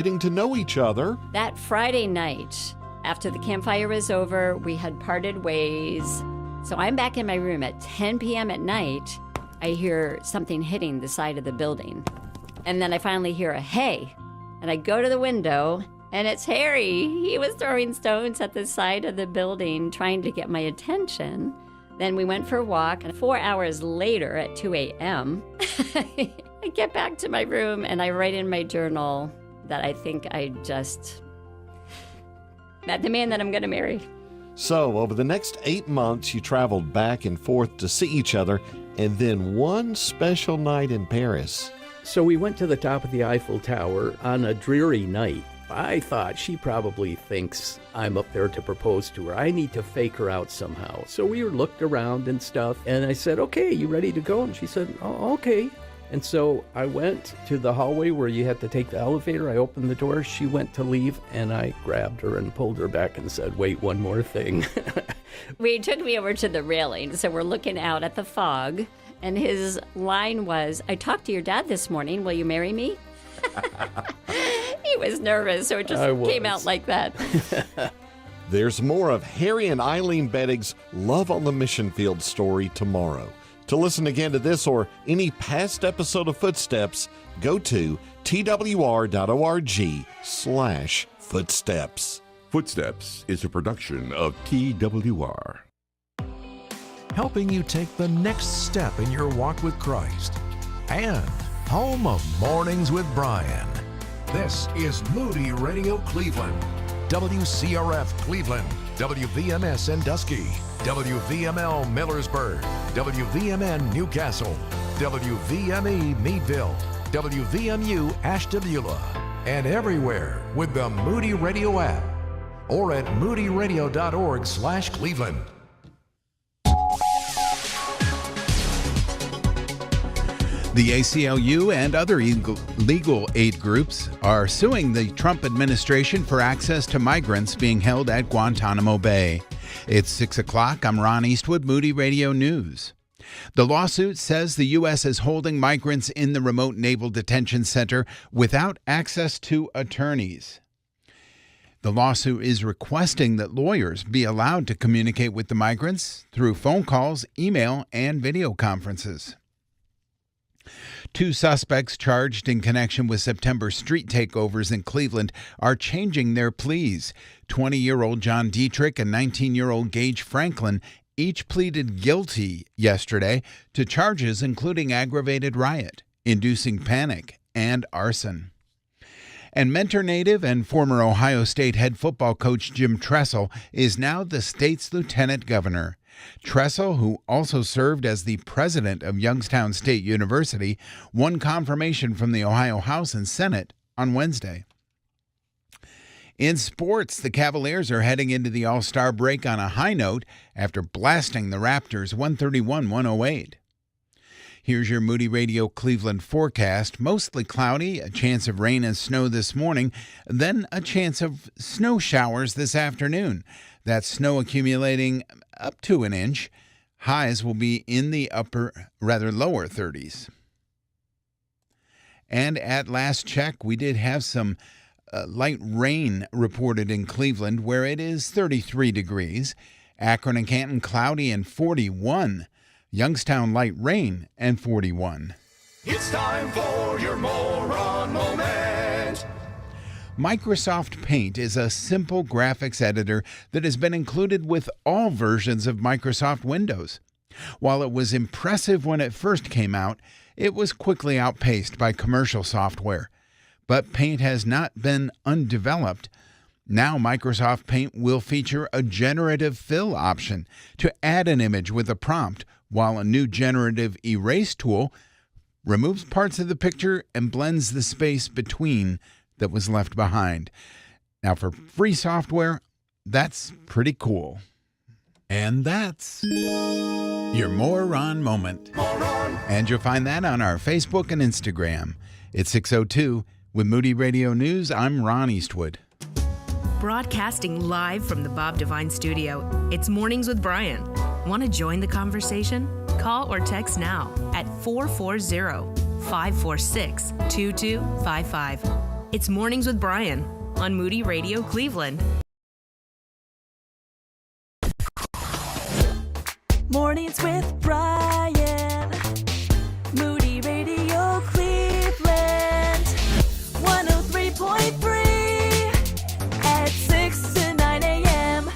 getting to know each other. That Friday night, after the campfire was over, we had parted ways. So I'm back in my room at 10 p.m. at night. I hear something hitting the side of the building. And then I finally hear a hey. And I go to the window, and it's Harry. He was throwing stones at the side of the building, trying to get my attention. Then we went for a walk, and 4 hours later at 2 a.m., I get back to my room, and I write in my journal that I think I just met the man that I'm going to marry. So, over the next 8 months, you traveled back and forth to see each other, and then one special night in Paris. So we went to the top of the Eiffel Tower on a dreary night. I thought she probably thinks I'm up there to propose to her. I need to fake her out somehow. So we looked around and stuff, and I said, okay, you ready to go? And she said, oh, okay. And so I went to the hallway where you had to take the elevator. I opened the door. She went to leave, and I grabbed her and pulled her back and said, wait, one more thing. He took me over to the railing, so we're looking out at the fog, and his line was, I talked to your dad this morning. Will you marry me? He was nervous, so it just came out like that. There's more of Harry and Eileen Bettig's Love on the Mission Field story tomorrow. To listen again to this or any past episode of Footsteps, go to twr.org/footsteps. Footsteps is a production of TWR. Helping you take the next step in your walk with Christ. And home of Mornings with Brian. This is Moody Radio Cleveland, WCRF Cleveland, WVMS Sandusky, WVML Millersburg, WVMN Newcastle, WVME Meadville, WVMU Ashtabula, and everywhere with the Moody Radio app or at moodyradio.org/Cleveland. The ACLU and other legal aid groups are suing the Trump administration for access to migrants being held at Guantanamo Bay. It's 6 o'clock. I'm Ron Eastwood, Moody Radio News. The lawsuit says the U.S. is holding migrants in the remote naval detention center without access to attorneys. The lawsuit is requesting that lawyers be allowed to communicate with the migrants through phone calls, email, and video conferences. 2 suspects charged in connection with September street takeovers in Cleveland are changing their pleas. 20-year-old John Dietrich and 19-year-old Gage Franklin each pleaded guilty yesterday to charges including aggravated riot, inducing panic, and arson. And Mentor native and former Ohio State head football coach Jim Tressel is now the state's lieutenant governor. Tressel, who also served as the president of Youngstown State University, won confirmation from the Ohio House and Senate on Wednesday. In sports, the Cavaliers are heading into the All-Star break on a high note after blasting the Raptors 131-108. Here's your Moody Radio Cleveland forecast. Mostly cloudy, a chance of rain and snow this morning, then a chance of snow showers this afternoon. That snow accumulating up to an inch. Highs will be in the lower 30s. And at last check, we did have some light rain reported in Cleveland, where it is 33 degrees. Akron and Canton, cloudy and 41. Youngstown, light rain and 41. It's time for your Moron Moment. Microsoft Paint is a simple graphics editor that has been included with all versions of Microsoft Windows. While it was impressive when it first came out, it was quickly outpaced by commercial software. But Paint has not been undeveloped. Now Microsoft Paint will feature a generative fill option to add an image with a prompt, while a new generative erase tool removes parts of the picture and blends the space between that was left behind. Now, for free software, that's pretty cool. And that's your Moron Moment. And you'll find that on our Facebook and Instagram. It's 6:02. With Moody Radio News, I'm Ron Eastwood. Broadcasting live from the Bob Devine Studio, it's Mornings with Brian. Want to join the conversation? Call or text now at 440-546-2255. It's Mornings with Brian on Moody Radio Cleveland. Mornings with Brian. Moody Radio Cleveland. 103.3 at 6 to 9 a.m.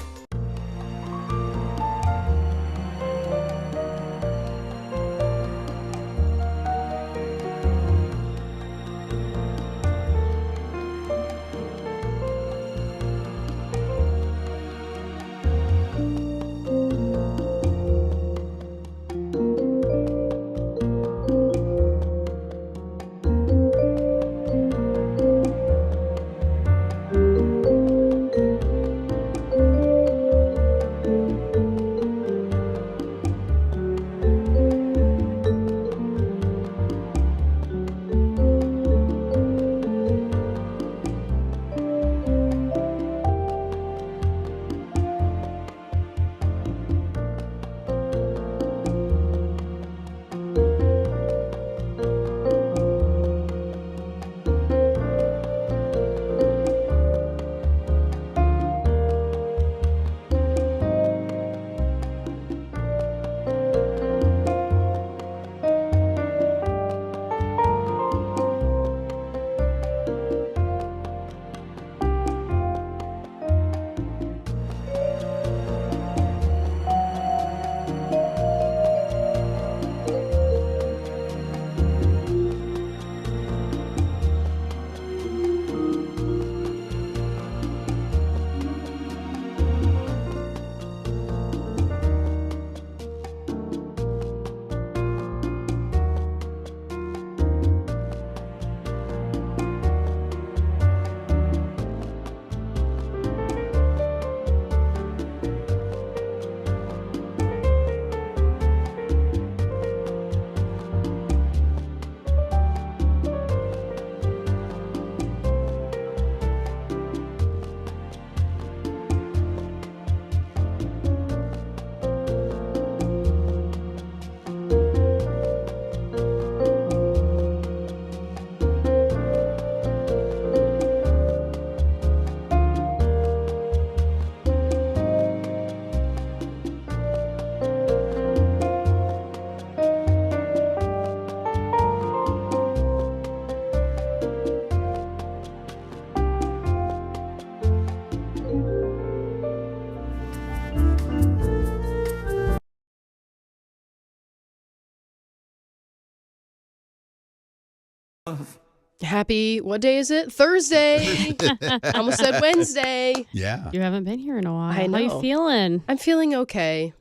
Happy, what day is it? Thursday. I almost said Wednesday. Yeah. You haven't been here in a while. I know. How you feeling? I'm feeling okay.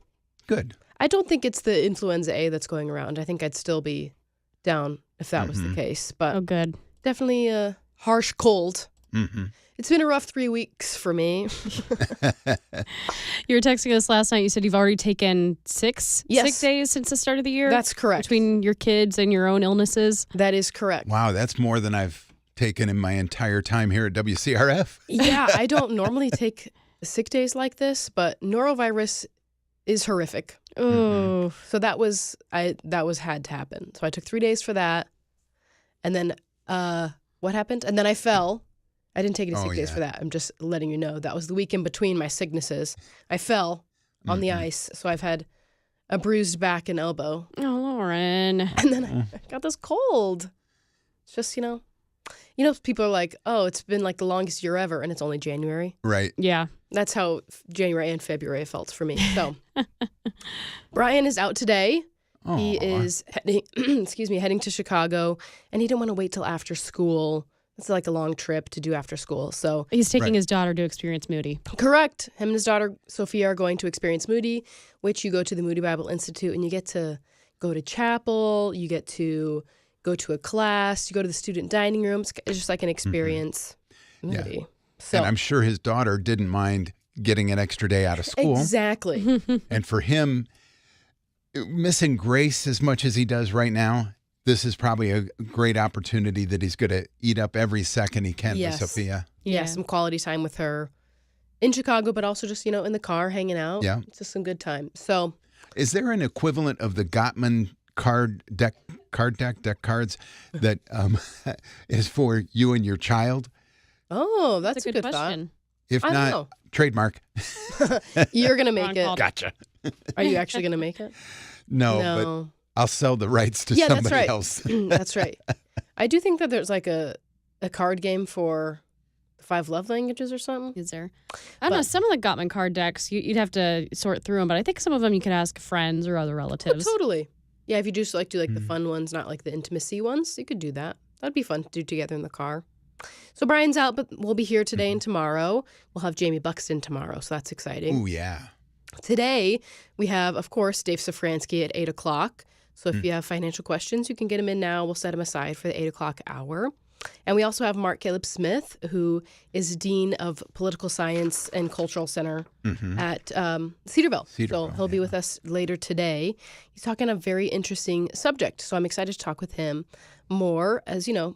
Good. I don't think it's the influenza A that's going around. I think I'd still be down if that was the case. But Oh, good. definitely a harsh cold. Mm-hmm. It's been a rough 3 weeks for me. You were texting us last night. You said you've already taken six sick days since the start of the year? That's correct. Between your kids and your own illnesses? That is correct. Wow, that's more than I've taken in my entire time here at WCRF. Yeah, I don't normally take sick days like this, but norovirus is horrific. Oh. So that was had to happen. So I took 3 days for that. And then what happened? And then I fell. I didn't take any sick days for that. I'm just letting you know. That was the week in between my sicknesses. I fell on the ice, so I've had a bruised back and elbow. Oh, Lauren. And then I got this cold. It's just, people are like, oh, it's been like the longest year ever, and it's only January. Right. Yeah. That's how January and February felt for me. So Brian is out today. Aww. He is heading to Chicago, and he didn't want to wait till after school. It's like a long trip to do after school. So he's taking his daughter to experience Moody. Correct. Him and his daughter, Sophia, are going to experience Moody, which you go to the Moody Bible Institute, and you get to go to chapel. You get to go to a class. You go to the student dining rooms. It's just like an experience. Moody. Yeah. So, and I'm sure his daughter didn't mind getting an extra day out of school. Exactly. And for him, missing Grace as much as he does right now, this is probably a great opportunity that he's going to eat up every second he can with Sophia. Yeah, some quality time with her in Chicago, but also just, in the car hanging out. Yeah. It's just some good time. So, is there an equivalent of the Gottman deck cards that is for you and your child? Oh, that's a good question. If I don't not, know. trademark. You're going to make it. Gotcha. Are you actually going to make it? No, but I'll sell the rights to somebody that's right. else. That's right. I do think that there's like a card game for the 5 love languages or something. Is there? I don't know. Some of the Gottman card decks, you'd have to sort through them, but I think some of them you could ask friends or other relatives. Oh, totally. Yeah, if you just do the fun ones, not like the intimacy ones, you could do that. That'd be fun to do together in the car. So Brian's out, but we'll be here today and tomorrow. We'll have Jamie Buxton tomorrow, so that's exciting. Oh, yeah. Today, we have, of course, Dave Szfranski at 8 o'clock. So if you have financial questions, you can get them in now. We'll set them aside for the 8 o'clock hour. And we also have Mark Caleb Smith, who is Dean of Political Science and Cultural Center at Cedarville. So he'll be with us later today. He's talking a very interesting subject. So I'm excited to talk with him more. As you know,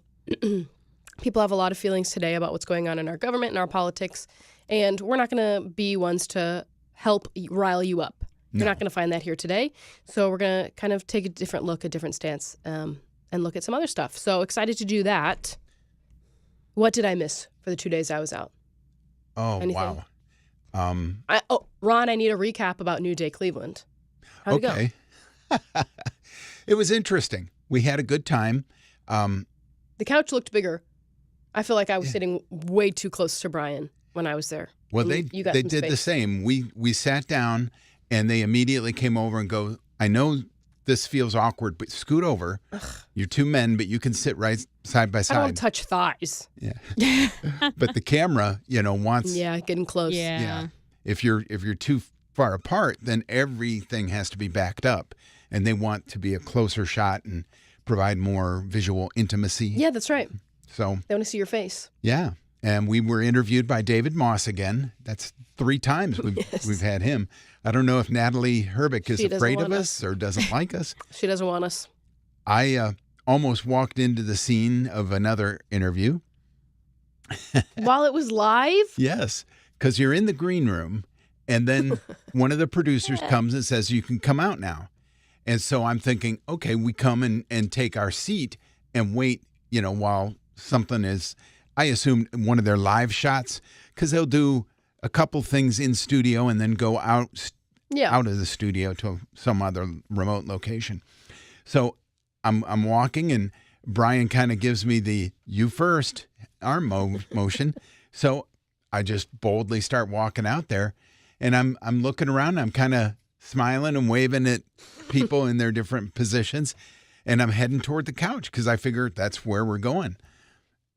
people have a lot of feelings today about what's going on in our government and our politics. And we're not going to be ones to help rile you up. You're not going to find that here today. So we're going to kind of take a different look, a different stance, and look at some other stuff. So excited to do that. What did I miss for the 2 days I was out? Oh, anything? Wow. Ron, I need a recap about New Day Cleveland. How'd it go? It was interesting. We had a good time. The couch looked bigger. I feel like I was sitting way too close to Brian when I was there. Well, they did the same. We sat down, and they immediately came over and go, I know this feels awkward, but scoot over. Ugh. You're 2 men, but you can sit right side by side. I don't touch thighs. Yeah. But the camera, wants. Yeah, getting close. Yeah. If you're too far apart, then everything has to be backed up, and they want to be a closer shot and provide more visual intimacy. Yeah, that's right. So they want to see your face. Yeah. And we were interviewed by David Moss again. That's 3 times we've had him. I don't know if Natalie Herbeck is afraid of us or doesn't like us. She doesn't want us. I almost walked into the scene of another interview. While it was live? Yes, because you're in the green room, and then one of the producers comes and says, you can come out now. And so I'm thinking, okay, we come and take our seat and wait, while something is, I assume, one of their live shots, because they'll do a couple things in studio and then go out of the studio to some other remote location. So I'm walking, and Brian kind of gives me the you first arm motion. So I just boldly start walking out there, and I'm looking around. I'm kind of smiling and waving at people in their different positions, and I'm heading toward the couch because I figure that's where we're going.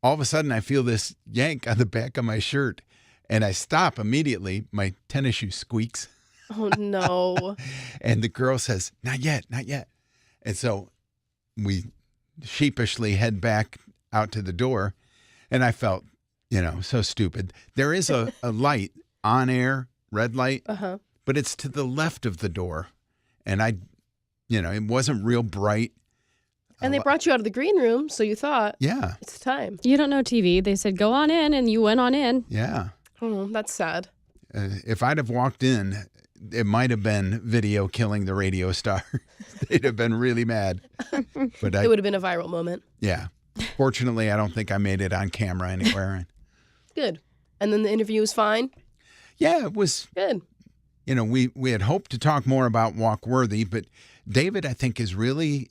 All of a sudden, I feel this yank on the back of my shirt, and I stop immediately. My tennis shoe squeaks. Oh, no. And the girl says, not yet, not yet. And so we sheepishly head back out to the door, and I felt, so stupid. There is a light, on air, red light, but it's to the left of the door. And it wasn't real bright. And they brought you out of the green room, so you thought, it's time. You don't know TV. They said, go on in, and you went on in. Yeah. Oh, that's sad. If I'd have walked in, it might have been video killing the radio star. They'd have been really mad. But it would have been a viral moment. Yeah. Fortunately, I don't think I made it on camera anywhere. Good. And then the interview was fine? Yeah, it was. Good. We had hoped to talk more about Walk Worthy, but David, I think, is really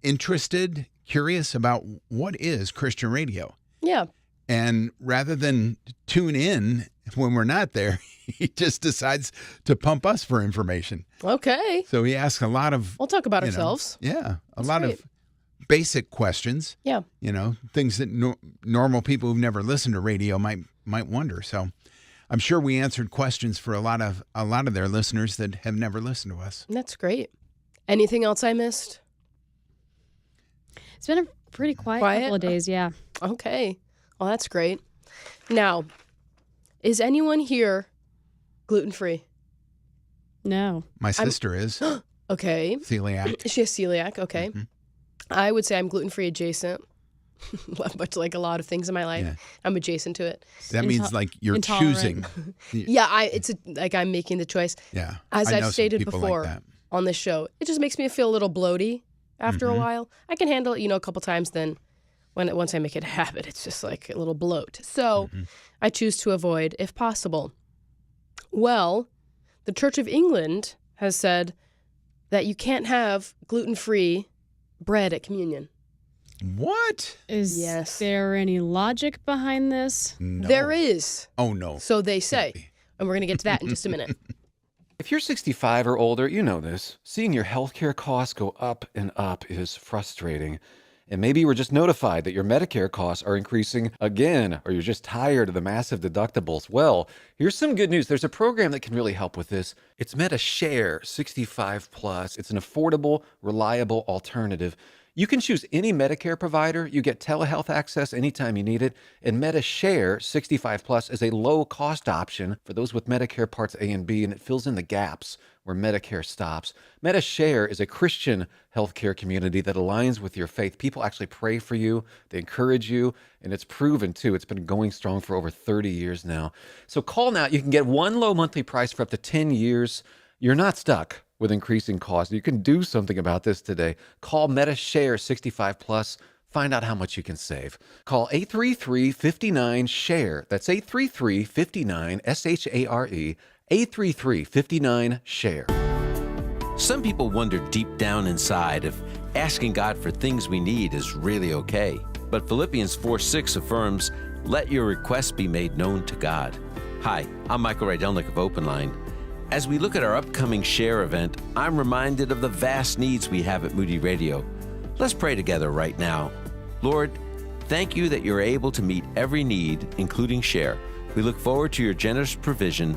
interested, curious about what is Christian radio. Yeah. And rather than tune in when we're not there, he just decides to pump us for information. Okay. So he asks a lot of... We'll talk about ourselves. A lot of basic questions. Yeah. Things that normal people who've never listened to radio might wonder. So I'm sure we answered questions for a lot of their listeners that have never listened to us. That's great. Anything else I missed? It's been a pretty quiet couple of days, yeah. Okay. Well, that's great. Now, is anyone here gluten-free? No. My sister is. Okay. Celiac. She has celiac. Okay. Mm-hmm. I would say I'm gluten-free adjacent. Much like a lot of things in my life, I'm adjacent to it. That means like you're choosing. Yeah, I'm making the choice. Yeah. As I've stated before, on this show. It just makes me feel a little bloaty after a while. I can handle it, a couple times. Then once I make it a habit, it's just like a little bloat. So I choose to avoid if possible. Well, the Church of England has said that you can't have gluten-free bread at communion. What? Is there any logic behind this? No. There is. Oh, no. So they say. And we're going to get to that in just a minute. If you're 65 or older, you know this. Seeing your healthcare costs go up and up is frustrating. And maybe you were just notified that your Medicare costs are increasing again, or you're just tired of the massive deductibles. Well, here's some good news. There's a program that can really help with this. It's MediShare 65 Plus. It's an affordable, reliable alternative. You can choose any Medicare provider. You get telehealth access anytime you need it. And MediShare 65 Plus is a low-cost option for those with Medicare Parts A and B, and it fills in the gaps where Medicare stops. MediShare is a Christian healthcare community that aligns with your faith. People actually pray for you. They encourage you, and it's proven, too. It's been going strong for over 30 years now. So call now. You can get one low monthly price for up to 10 years. You're not stuck with increasing costs. You can do something about this today. Call MediShare 65 Plus. Find out how much you can save. Call 833-59-SHARE. That's 833-59-SHARE. 833-59-SHARE. Some people wonder deep down inside if asking God for things we need is really okay. But Philippians 4:6 affirms, let your requests be made known to God. Hi, I'm Michael Rydelnik of Open Line. As we look at our upcoming Share event, I'm reminded of the vast needs we have at Moody Radio. Let's pray together right now. Lord, thank you that you're able to meet every need, including Share. We look forward to your generous provision.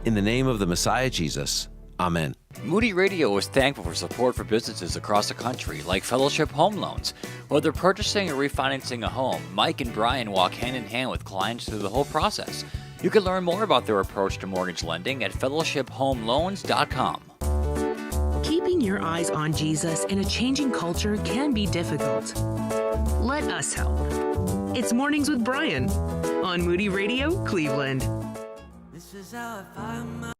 In the name of the Messiah Jesus, amen. Moody Radio is thankful for support for businesses across the country, like Fellowship Home Loans. Whether purchasing or refinancing a home, Mike and Brian walk hand in hand with clients through the whole process. You can learn more about their approach to mortgage lending at fellowshiphomeloans.com. Keeping your eyes on Jesus in a changing culture can be difficult. Let us help. It's Mornings with Brian on Moody Radio, Cleveland. This is how I find my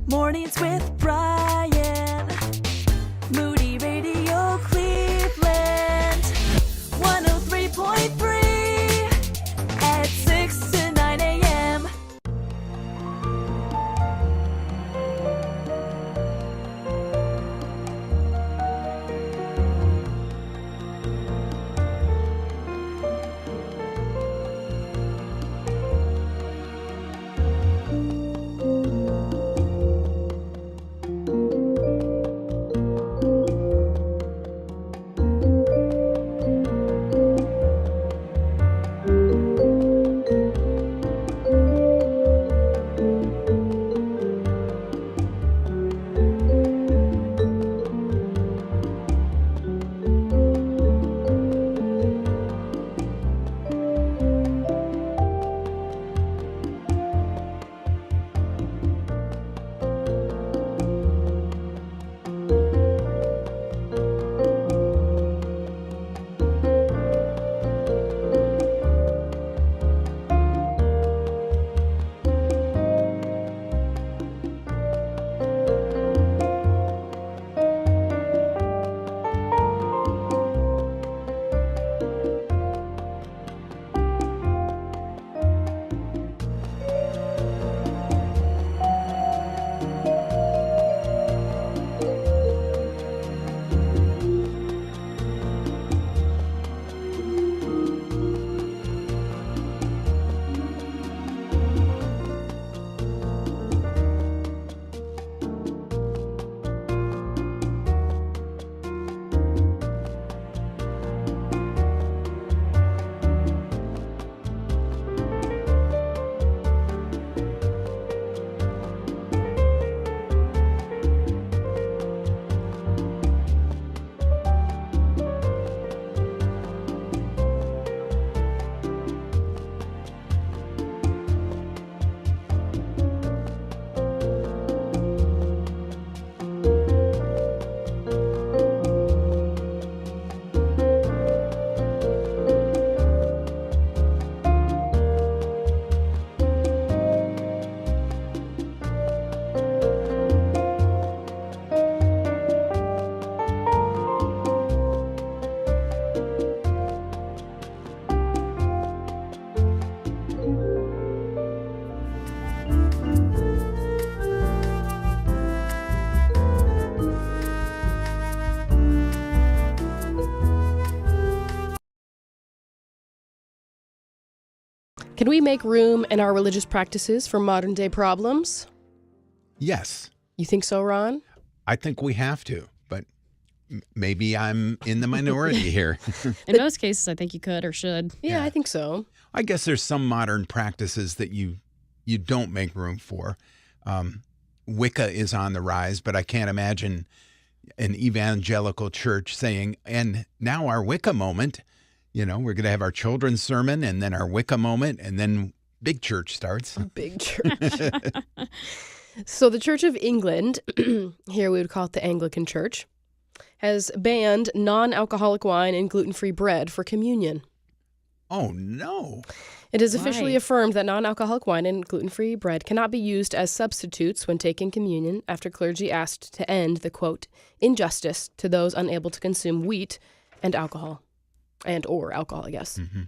Mornings with Brian. Moody Radio Cleveland. 103.3 at 6 to 9 a.m. Can we make room in our religious practices for modern day problems? Yes. You think so, Ron? I think we have to, but maybe I'm in the minority here. In most cases, I think you could or should. Yeah, I think so. I guess there's some modern practices that you don't make room for. Wicca is on the rise, but I can't imagine an evangelical church saying, and now our Wicca moment, we're going to have our children's sermon and then our Wicca moment, and then big church starts. Big church. So the Church of England, here we would call it the Anglican Church, has banned non-alcoholic wine and gluten-free bread for communion. Oh, no. It is officially affirmed that non-alcoholic wine and gluten-free bread cannot be used as substitutes when taking communion after clergy asked to end the, quote, injustice to those unable to consume wheat and alcohol. Or alcohol, I guess. Mm-hmm.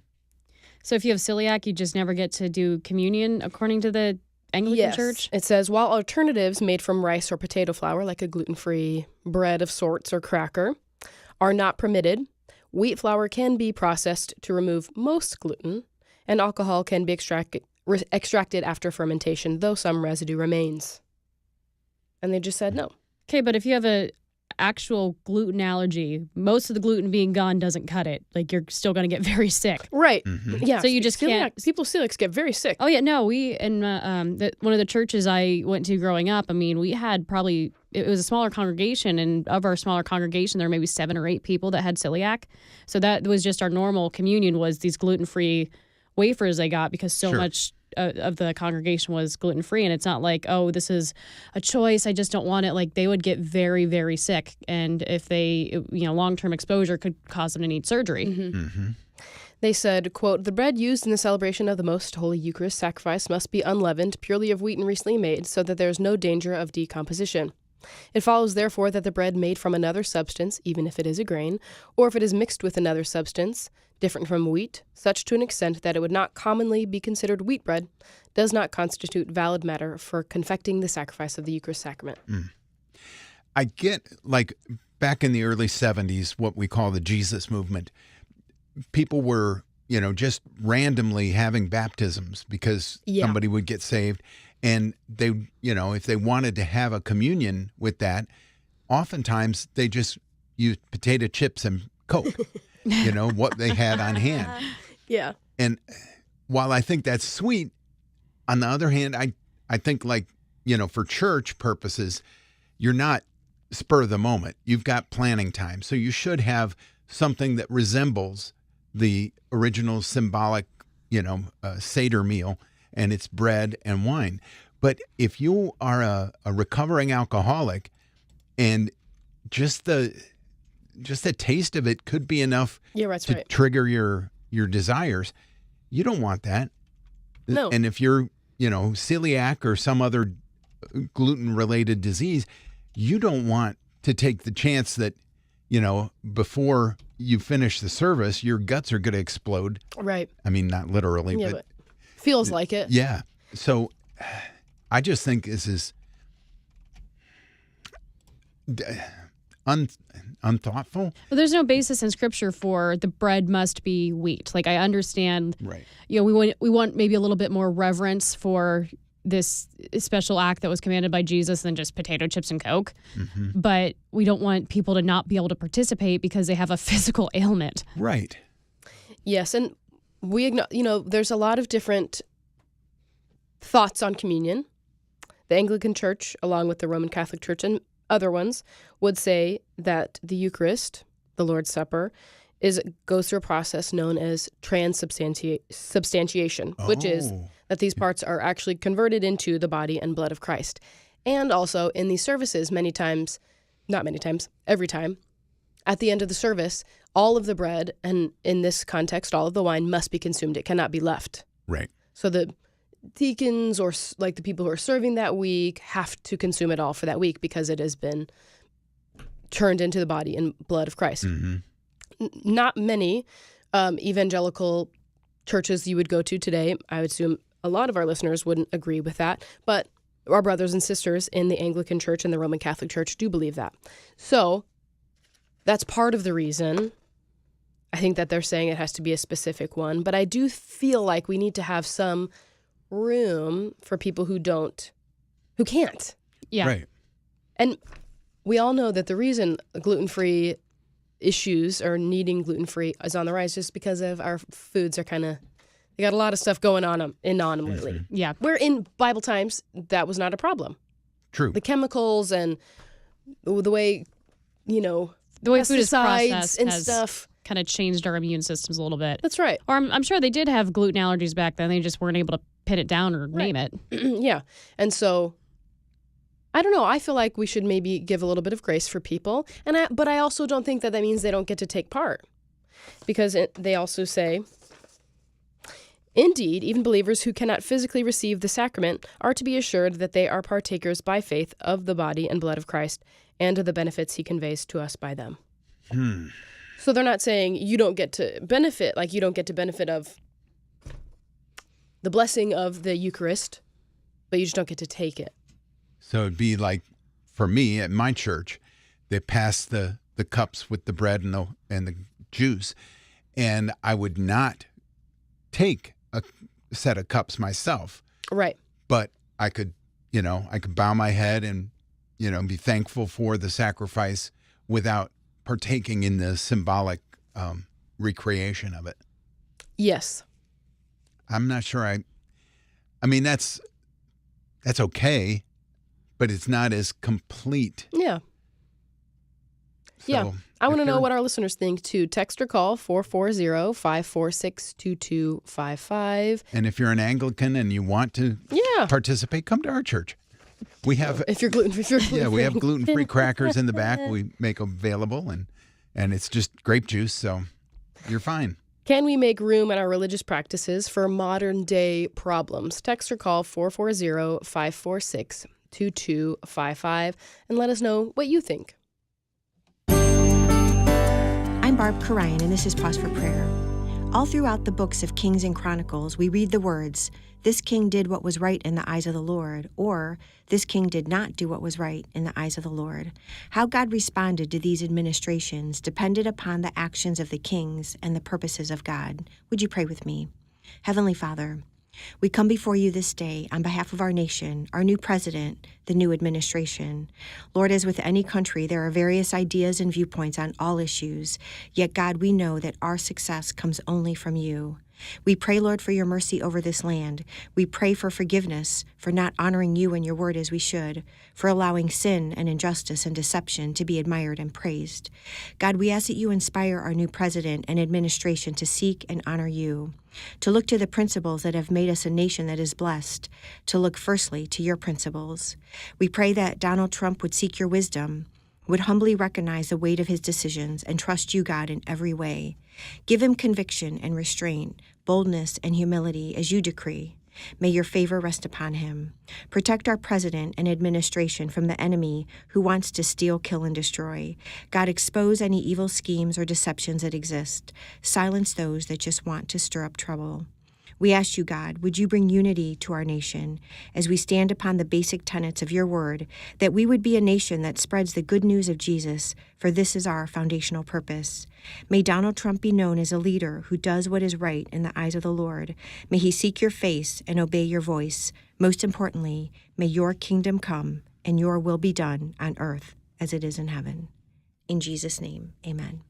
So if you have celiac, you just never get to do communion according to the Anglican Church? It says, while alternatives made from rice or potato flour, like a gluten-free bread of sorts or cracker, are not permitted, wheat flour can be processed to remove most gluten, and alcohol can be extracted after fermentation, though some residue remains. And they just said no. Okay, but if you have a actual gluten allergy, most of the gluten being gone doesn't cut it. Like, you're still going to get very sick. Right. Mm-hmm. Yeah. So you just can't. People celiacs get very sick. Oh, yeah. No, we, in one of the churches I went to growing up, I mean, we had probably, it was a smaller congregation, and of our smaller congregation, there were maybe 7 or 8 people that had celiac. So that was just our normal communion, was these gluten-free wafers they got, because so much of the congregation was gluten-free. And it's not like, oh, this is a choice, I just don't want it. Like, they would get very, very sick. And if they, long-term exposure could cause them to need surgery. Mm-hmm. Mm-hmm. They said, quote, the bread used in the celebration of the Most Holy Eucharist sacrifice must be unleavened, purely of wheat and recently made, so that there is no danger of decomposition. It follows, therefore, that the bread made from another substance, even if it is a grain, or if it is mixed with another substance, different from wheat, such to an extent that it would not commonly be considered wheat bread, does not constitute valid matter for confecting the sacrifice of the Eucharist sacrament. I get, like, back in the early 70s, what we call the Jesus movement, people were, just randomly having baptisms because somebody would get saved. And they, if they wanted to have a communion with that, oftentimes they just used potato chips and Coke, what they had on hand. Yeah. And while I think that's sweet, on the other hand, I think, like, for church purposes, you're not spur of the moment. You've got planning time. So you should have something that resembles the original symbolic, Seder meal, and it's bread and wine. But if you are a recovering alcoholic, and just the taste of it could be enough to trigger your desires, you don't want that. No. And if you're, celiac or some other gluten-related disease, you don't want to take the chance that, before you finish the service, your guts are going to explode. Right. I mean, not literally, Yeah, but feels like it. yeah. So I just think this is unthoughtful. Well, there's no basis in Scripture for the bread must be wheat. Like, I understand, right? We want maybe a little bit more reverence for this special act that was commanded by Jesus than just potato chips and Coke. Mm-hmm. But we don't want people to not be able to participate because they have a physical ailment. Right. Yes, and there's a lot of different thoughts on communion. The Anglican Church, along with the Roman Catholic Church and other ones, would say that the Eucharist, the Lord's Supper, goes through a process known as transubstantiation, which is that these parts are actually converted into the body and blood of Christ. And also in these services, every time, at the end of the service, all of the bread, and in this context, all of the wine must be consumed. It cannot be left. Right. So the deacons, or like the people who are serving that week, have to consume it all for that week because it has been turned into the body and blood of Christ. Mm-hmm. Not many evangelical churches you would go to today, I would assume a lot of our listeners wouldn't agree with that, but our brothers and sisters in the Anglican Church and the Roman Catholic Church do believe that. So that's part of the reason, I think that they're saying it has to be a specific one, but I do feel like we need to have some room for people who can't. Yeah. Right. And we all know that the reason gluten-free issues or needing gluten-free is on the rise just because of our foods are they got a lot of stuff going on them lately. Mm-hmm. Yeah. Where in Bible times, that was not a problem. True. The chemicals and the way, the way food is pesticides processed and has stuff kind of changed our immune systems a little bit. That's right. Or I'm sure they did have gluten allergies back then. They just weren't able to pin it down or name it. Yeah. And so, I don't know. I feel like we should maybe give a little bit of grace for people. But I also don't think that means they don't get to take part. Because they also say, indeed, even believers who cannot physically receive the sacrament are to be assured that they are partakers by faith of the body and blood of Christ and of the benefits he conveys to us by them. So they're not saying you don't get to benefit, like you don't get to benefit of the blessing of the Eucharist, but you just don't get to take it. So it'd be like, for me at my church, they pass the cups with the bread and the juice, and I would not take a set of cups myself. Right. But I could bow my head and, be thankful for the sacrifice without partaking in the symbolic recreation of it. Yes. I'm not sure I mean, that's okay, but it's not as complete. Yeah. So yeah. I want to know what our listeners think, too. Text or call 440-546-2255. And if you're an Anglican and you want to participate, come to our church. We have if you're gluten-free. Yeah, we have gluten-free crackers in the back. We make available, and it's just grape juice, so you're fine. Can we make room in our religious practices for modern-day problems? Text or call 440-546-2255 and let us know what you think. I'm Barb Karayan, and this is Pause for Prayer. All throughout the books of Kings and Chronicles, we read the words, "This king did what was right in the eyes of the Lord," or "This king did not do what was right in the eyes of the Lord." How God responded to these administrations depended upon the actions of the kings and the purposes of God. Would you pray with me? Heavenly Father, we come before you this day on behalf of our nation, our new president, the new administration. Lord, as with any country, there are various ideas and viewpoints on all issues. Yet, God, we know that our success comes only from you. We pray, Lord, for your mercy over this land. We pray for forgiveness for not honoring you and your word as we should, for allowing sin and injustice and deception to be admired and praised. God, we ask that you inspire our new president and administration to seek and honor you, to look to the principles that have made us a nation that is blessed, to look firstly to your principles. We pray that Donald Trump would seek your wisdom, would humbly recognize the weight of his decisions and trust you, God, in every way. Give him conviction and restraint, boldness and humility as you decree. May your favor rest upon him. Protect our president and administration from the enemy who wants to steal, kill, and destroy. God, expose any evil schemes or deceptions that exist. Silence those that just want to stir up trouble. We ask you, God, would you bring unity to our nation as we stand upon the basic tenets of your word, that we would be a nation that spreads the good news of Jesus, for this is our foundational purpose. May Donald Trump be known as a leader who does what is right in the eyes of the Lord. May he seek your face and obey your voice. Most importantly, may your kingdom come and your will be done on earth as it is in heaven. In Jesus' name, amen.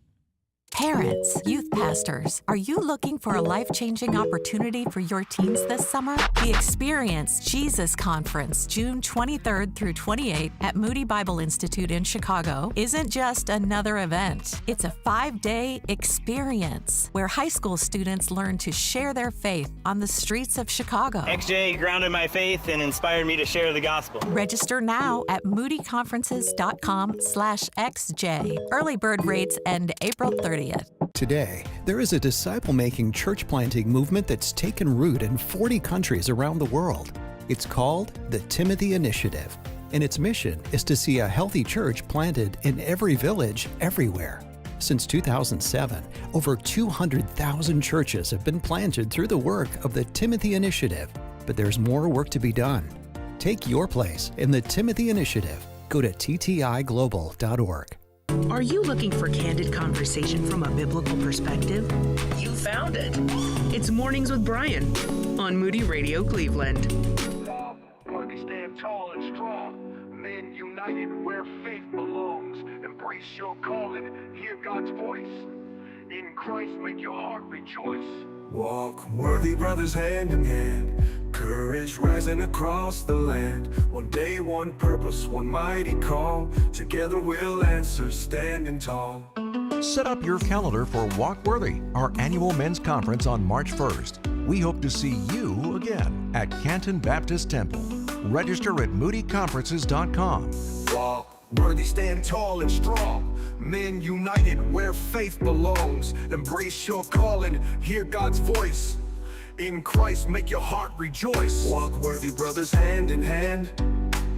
Parents, youth pastors, are you looking for a life-changing opportunity for your teens this summer? The Experience Jesus Conference, June 23rd through 28th at Moody Bible Institute in Chicago, isn't just another event. It's a 5-day experience where high school students learn to share their faith on the streets of Chicago. XJ grounded my faith and inspired me to share the gospel. Register now at moodyconferences.com/XJ. Early bird rates end April 30th. Today, there is a disciple-making church planting movement that's taken root in 40 countries around the world. It's called the Timothy Initiative, and its mission is to see a healthy church planted in every village, everywhere. Since 2007, over 200,000 churches have been planted through the work of the Timothy Initiative, but there's more work to be done. Take your place in the Timothy Initiative. Go to ttiglobal.org. Are you looking for candid conversation from a biblical perspective? You found it. It's Mornings with Brian on Moody Radio Cleveland. Worthy, stand tall and strong. Men united where faith belongs. Embrace your calling, hear God's voice. In Christ, make your heart rejoice. Walk worthy, brothers, hand in hand. Courage rising across the land. One day, one purpose, one mighty call. Together we'll answer, standing tall. Set up your calendar for Walk Worthy, our annual men's conference on March 1st. We hope to see you again at Canton Baptist Temple. Register at moodyconferences.com. Walk worthy, stand tall and strong. Men united where faith belongs. Embrace your calling, hear God's voice. In Christ, make your heart rejoice. Walk worthy, brothers, hand in hand.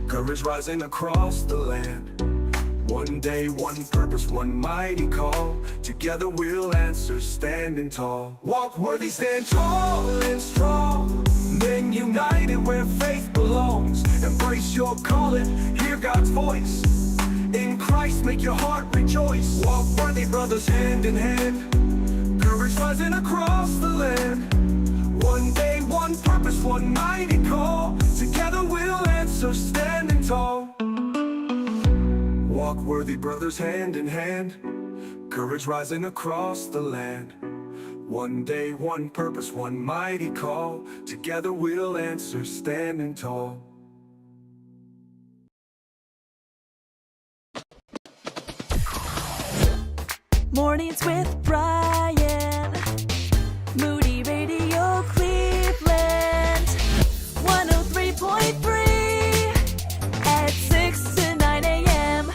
Courage rising across the land. One day, one purpose, one mighty call. Together we'll answer, standing tall. Walk worthy, stand tall and strong. Men united where faith belongs. Embrace your calling, hear God's voice. In Christ, make your heart rejoice. Walk worthy, brothers, hand in hand. Courage rising across the land. One day, one purpose, one mighty call. Together we'll answer, standing tall. Walk worthy, brothers, hand in hand. Courage rising across the land. One day, one purpose, one mighty call. Together we'll answer, standing tall. Mornings with Brian. Moody Radio Cleveland. 103.3 at 6 to 9 a.m.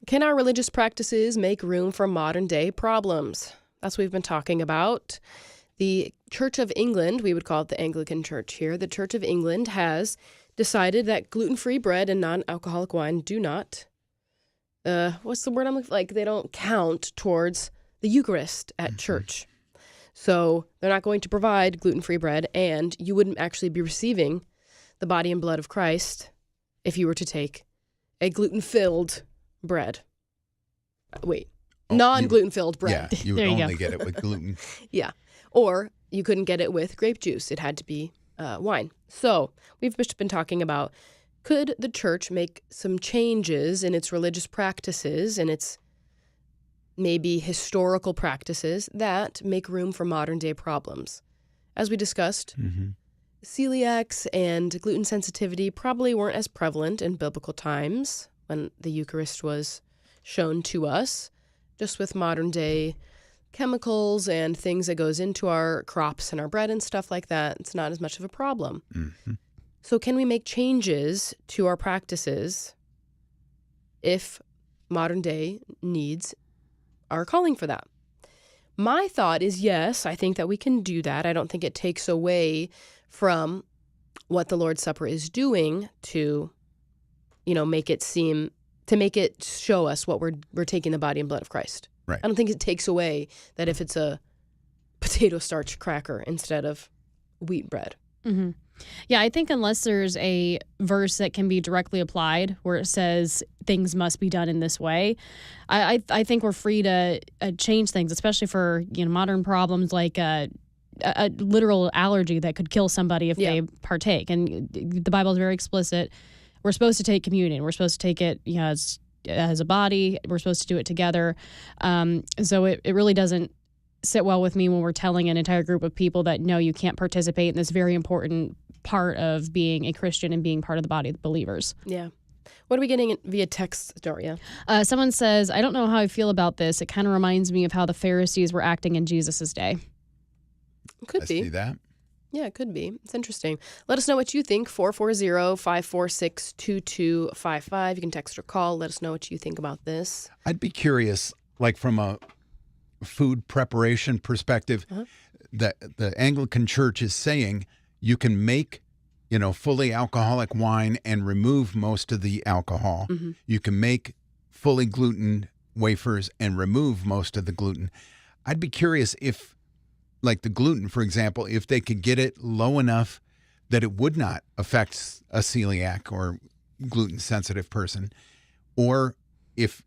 Can our religious practices make room for modern day problems? That's what we've been talking about. The Church of England, we would call it the Anglican Church here, the Church of England has decided that gluten-free bread and non-alcoholic wine do not what's the word I'm looking for? Like, they don't count towards the Eucharist at church. So they're not going to provide gluten-free bread, and you wouldn't actually be receiving the body and blood of Christ if you were to take a gluten-filled bread. Wait, non-gluten-filled bread. Yeah, you would only get it with gluten. Yeah. Or you couldn't get it with grape juice. It had to be wine. So we've just been talking about, could the church make some changes in its religious practices and its maybe historical practices that make room for modern day problems? As we discussed, celiacs and gluten sensitivity probably weren't as prevalent in biblical times when the Eucharist was shown to us. Just with modern day chemicals and things that goes into our crops and our bread and stuff like that, it's not as much of a problem. So can we make changes to our practices if modern day needs are calling for that? My thought is yes, I think that we can do that. I don't think it takes away from what the Lord's Supper is doing to, make it show us what we're taking the body and blood of Christ. Right. I don't think it takes away that if it's a potato starch cracker instead of wheat bread. Mm-hmm. Yeah, I think unless there's a verse that can be directly applied where it says things must be done in this way, I think we're free to change things, especially for modern problems like a literal allergy that could kill somebody if they partake. And the Bible is very explicit. We're supposed to take communion. We're supposed to take it as a body. We're supposed to do it together. So it really doesn't sit well with me when we're telling an entire group of people that, no, you can't participate in this very important part of being a Christian and being part of the body of the believers. Yeah. What are we getting via text, Daria? Someone says, I don't know how I feel about this. It kind of reminds me of how the Pharisees were acting in Jesus' day. It could be. See that? Yeah, it could be. It's interesting. Let us know what you think. 440-546-2255. You can text or call. Let us know what you think about this. I'd be curious, like from a food preparation perspective, that the Anglican Church is saying you can make, fully alcoholic wine and remove most of the alcohol. You can make fully gluten wafers and remove most of the gluten. I'd be curious if, like the gluten, for example, if they could get it low enough that it would not affect a celiac or gluten-sensitive person, or if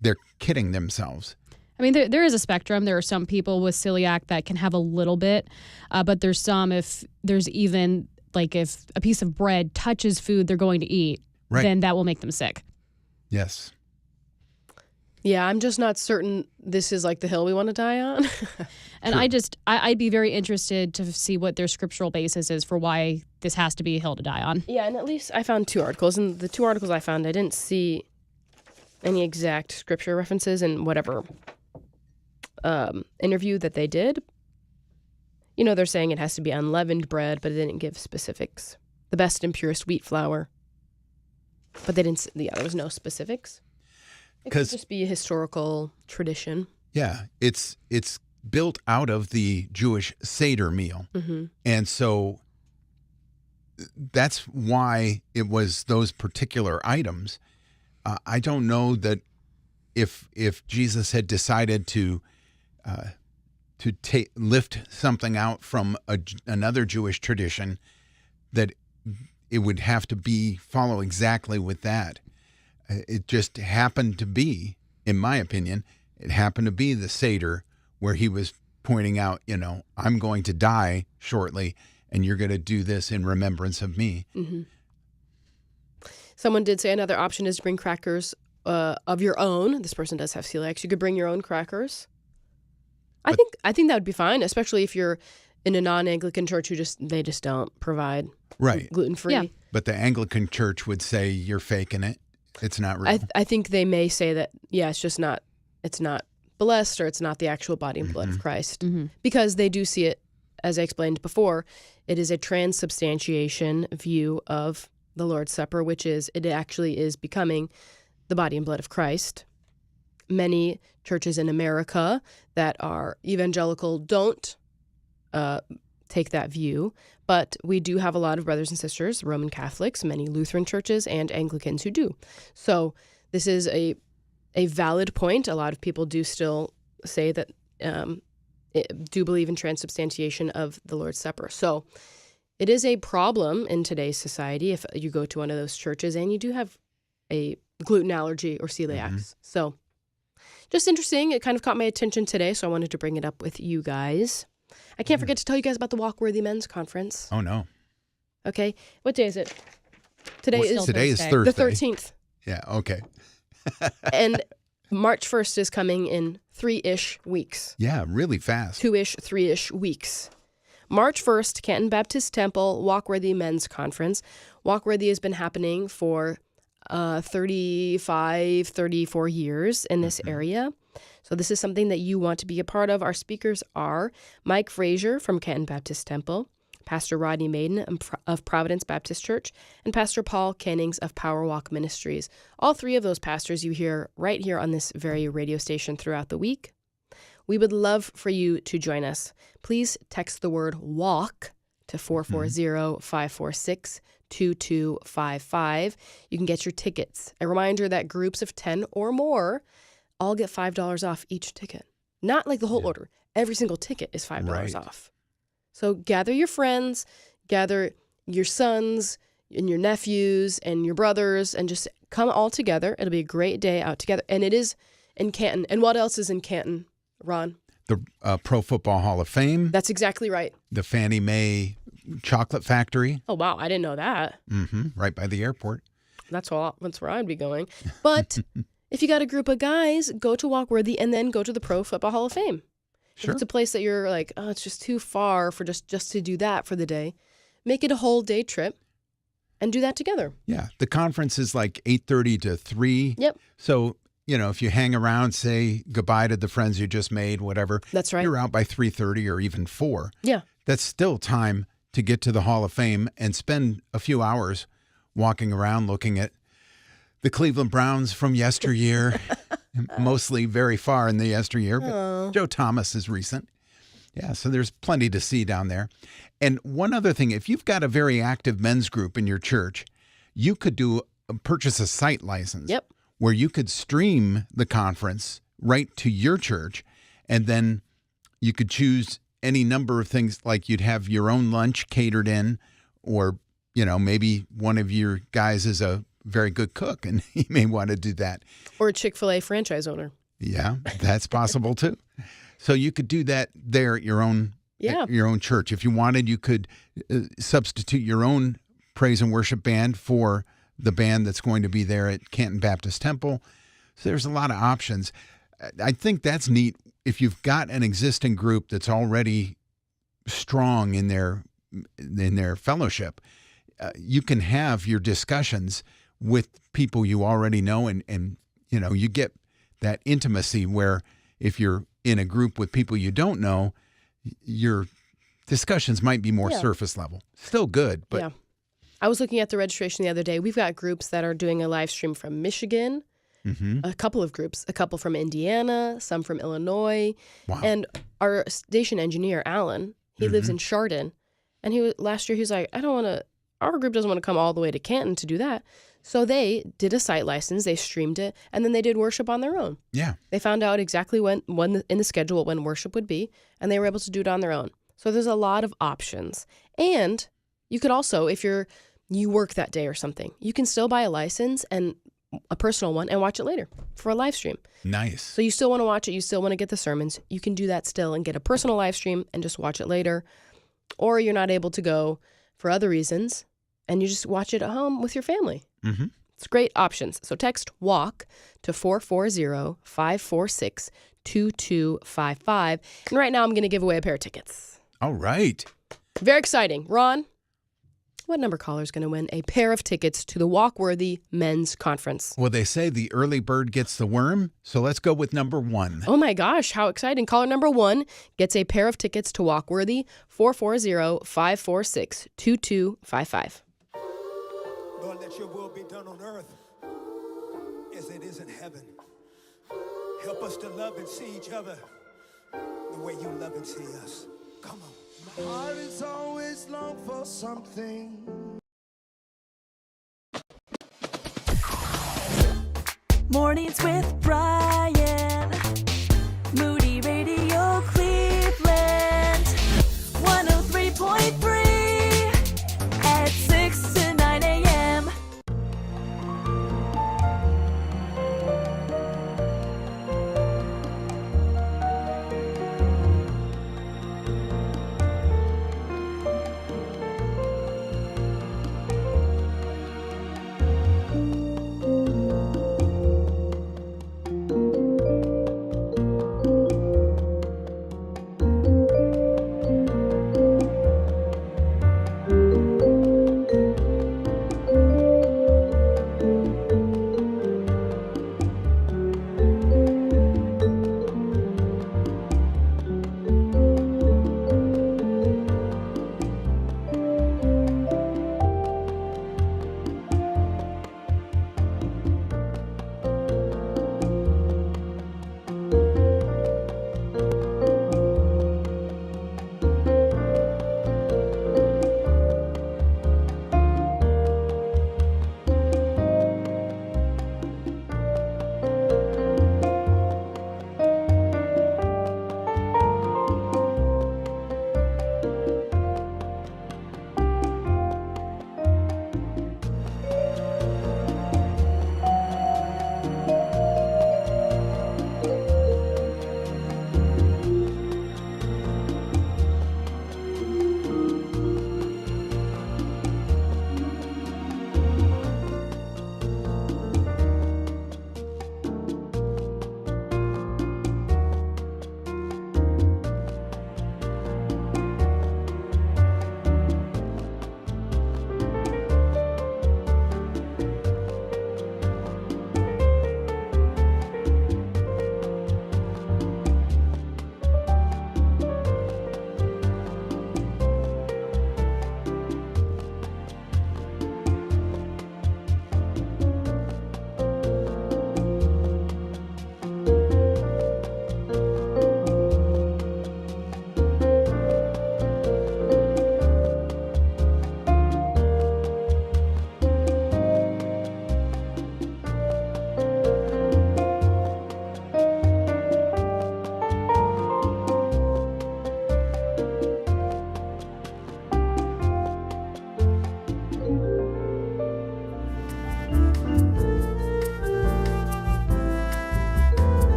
they're kidding themselves. I mean, there is a spectrum. There are some people with celiac that can have a little bit, but there's some, if there's even, like if a piece of bread touches food they're going to eat, then that will make them sick. Yes. Yeah, I'm just not certain this is like the hill we want to die on. And I'd be very interested to see what their scriptural basis is for why this has to be a hill to die on. Yeah, and at least I found 2 articles. And the 2 articles I found, I didn't see any exact scripture references in whatever interview that they did. They're saying it has to be unleavened bread, but it didn't give specifics. The best and purest wheat flour. But they didn't, there was no specifics. It could just be a historical tradition. Yeah, it's built out of the Jewish Seder meal. And so that's why it was those particular items. I don't know that if Jesus had decided to lift something out from another Jewish tradition, that it would have to follow exactly with that. It just happened to be, in my opinion, it happened to be the Seder where he was pointing out, I'm going to die shortly, and you're going to do this in remembrance of me. Someone did say another option is to bring crackers of your own. This person does have celiac. You could bring your own crackers. I think that would be fine, especially if you're in a non-Anglican church who they just don't provide gluten-free. Yeah. But the Anglican Church would say you're faking it. It's not real. I think they may say that, it's not blessed, or it's not the actual body and blood of Christ. Because they do see it, as I explained before, it is a transubstantiation view of the Lord's Supper, which is, it actually is becoming the body and blood of Christ. Many churches in America that are evangelical don't take that view, but we do have a lot of brothers and sisters, Roman Catholics, many Lutheran churches, and Anglicans who do. So this is a valid point. A lot of people do still say that do believe in transubstantiation of the Lord's Supper. So it is a problem in today's society if you go to one of those churches and you do have a gluten allergy or celiacs. So just interesting. It kind of caught my attention today, so I wanted to bring it up with you guys. I can't forget to tell you guys about the Walk-Worthy Men's Conference. Oh, no. Okay. What day is it? Today is Thursday. The 13th. Yeah, okay. And March 1st is coming in 3-ish weeks. Yeah, really fast. 2-ish, 3-ish weeks. March 1st, Canton Baptist Temple, Walk-Worthy Men's Conference. Walk-Worthy has been happening for 35, 34 years in this area. So this is something that you want to be a part of. Our speakers are Mike Frazier from Canton Baptist Temple, Pastor Rodney Maiden of Providence Baptist Church, and Pastor Paul Cannings of Power Walk Ministries. All three of those pastors you hear right here on this very radio station throughout the week. We would love for you to join us. Please text the word WALK to 440-546-2255. You can get your tickets. A reminder that groups of 10 or more all get $5 off each ticket. Not like the whole order. Every single ticket is $5 off. So gather your friends, gather your sons and your nephews and your brothers, and just come all together. It'll be a great day out together. And it is in Canton. And what else is in Canton, Ron? The Pro Football Hall of Fame. That's exactly right. The Fannie Mae Chocolate Factory. Oh, wow. I didn't know that. Right by the airport. That's where I'd be going. But if you got a group of guys, go to Walk-Worthy and then go to the Pro Football Hall of Fame. Sure. If it's a place that you're like, oh, it's just too far for just to do that for the day, make it a whole day trip and do that together. Yeah. The conference is like 8:30 to 3. Yep. So, if you hang around, say goodbye to the friends you just made, whatever. That's right. You're out by 3:30 or even 4. Yeah. That's still time to get to the Hall of Fame and spend a few hours walking around looking at the Cleveland Browns from yesteryear, mostly very far in the yesteryear, but Joe Thomas is recent. Yeah, so there's plenty to see down there. And one other thing, if you've got a very active men's group in your church, you could purchase a site license where you could stream the conference right to your church, and then you could choose any number of things, like you'd have your own lunch catered in, or, maybe one of your guys is a very good cook, and he may want to do that. Or a Chick-fil-A franchise owner. Yeah, that's possible too. So you could do that there at your own church. If you wanted, you could substitute your own praise and worship band for the band that's going to be there at Canton Baptist Temple. So there's a lot of options. I think that's neat. If you've got an existing group that's already strong in their fellowship, you can have your discussions with people you already know, and you get that intimacy where if you're in a group with people you don't know, your discussions might be more surface level. Still good, but... Yeah. I was looking at the registration the other day. We've got groups that are doing a live stream from Michigan, a couple of groups, a couple from Indiana, some from Illinois. Wow. And our station engineer, Alan, he lives in Chardon. And last year he was like, our group doesn't want to come all the way to Canton to do that. So they did a site license, they streamed it, and then they did worship on their own. Yeah. They found out exactly when in the schedule when worship would be, and they were able to do it on their own. So there's a lot of options. And you could also, if you work that day or something, you can still buy a license, and a personal one, and watch it later for a live stream. Nice. So you still want to watch it, you still want to get the sermons, you can do that still and get a personal live stream and just watch it later. Or you're not able to go for other reasons, and you just watch it at home with your family. It's great options. So text WALK to 440-546-2255. And right now I'm going to give away a pair of tickets. All right. Very exciting. Ron, what number caller is going to win a pair of tickets to the Walk-Worthy Men's Conference? Well, they say the early bird gets the worm, so let's go with number 1. Oh my gosh, how exciting. Caller number 1 gets a pair of tickets to Walk-Worthy, 440-546-2255. Lord, let your will be done on earth as it is in heaven. Help us to love and see each other the way you love and see us. Come on. My heart is always long for something.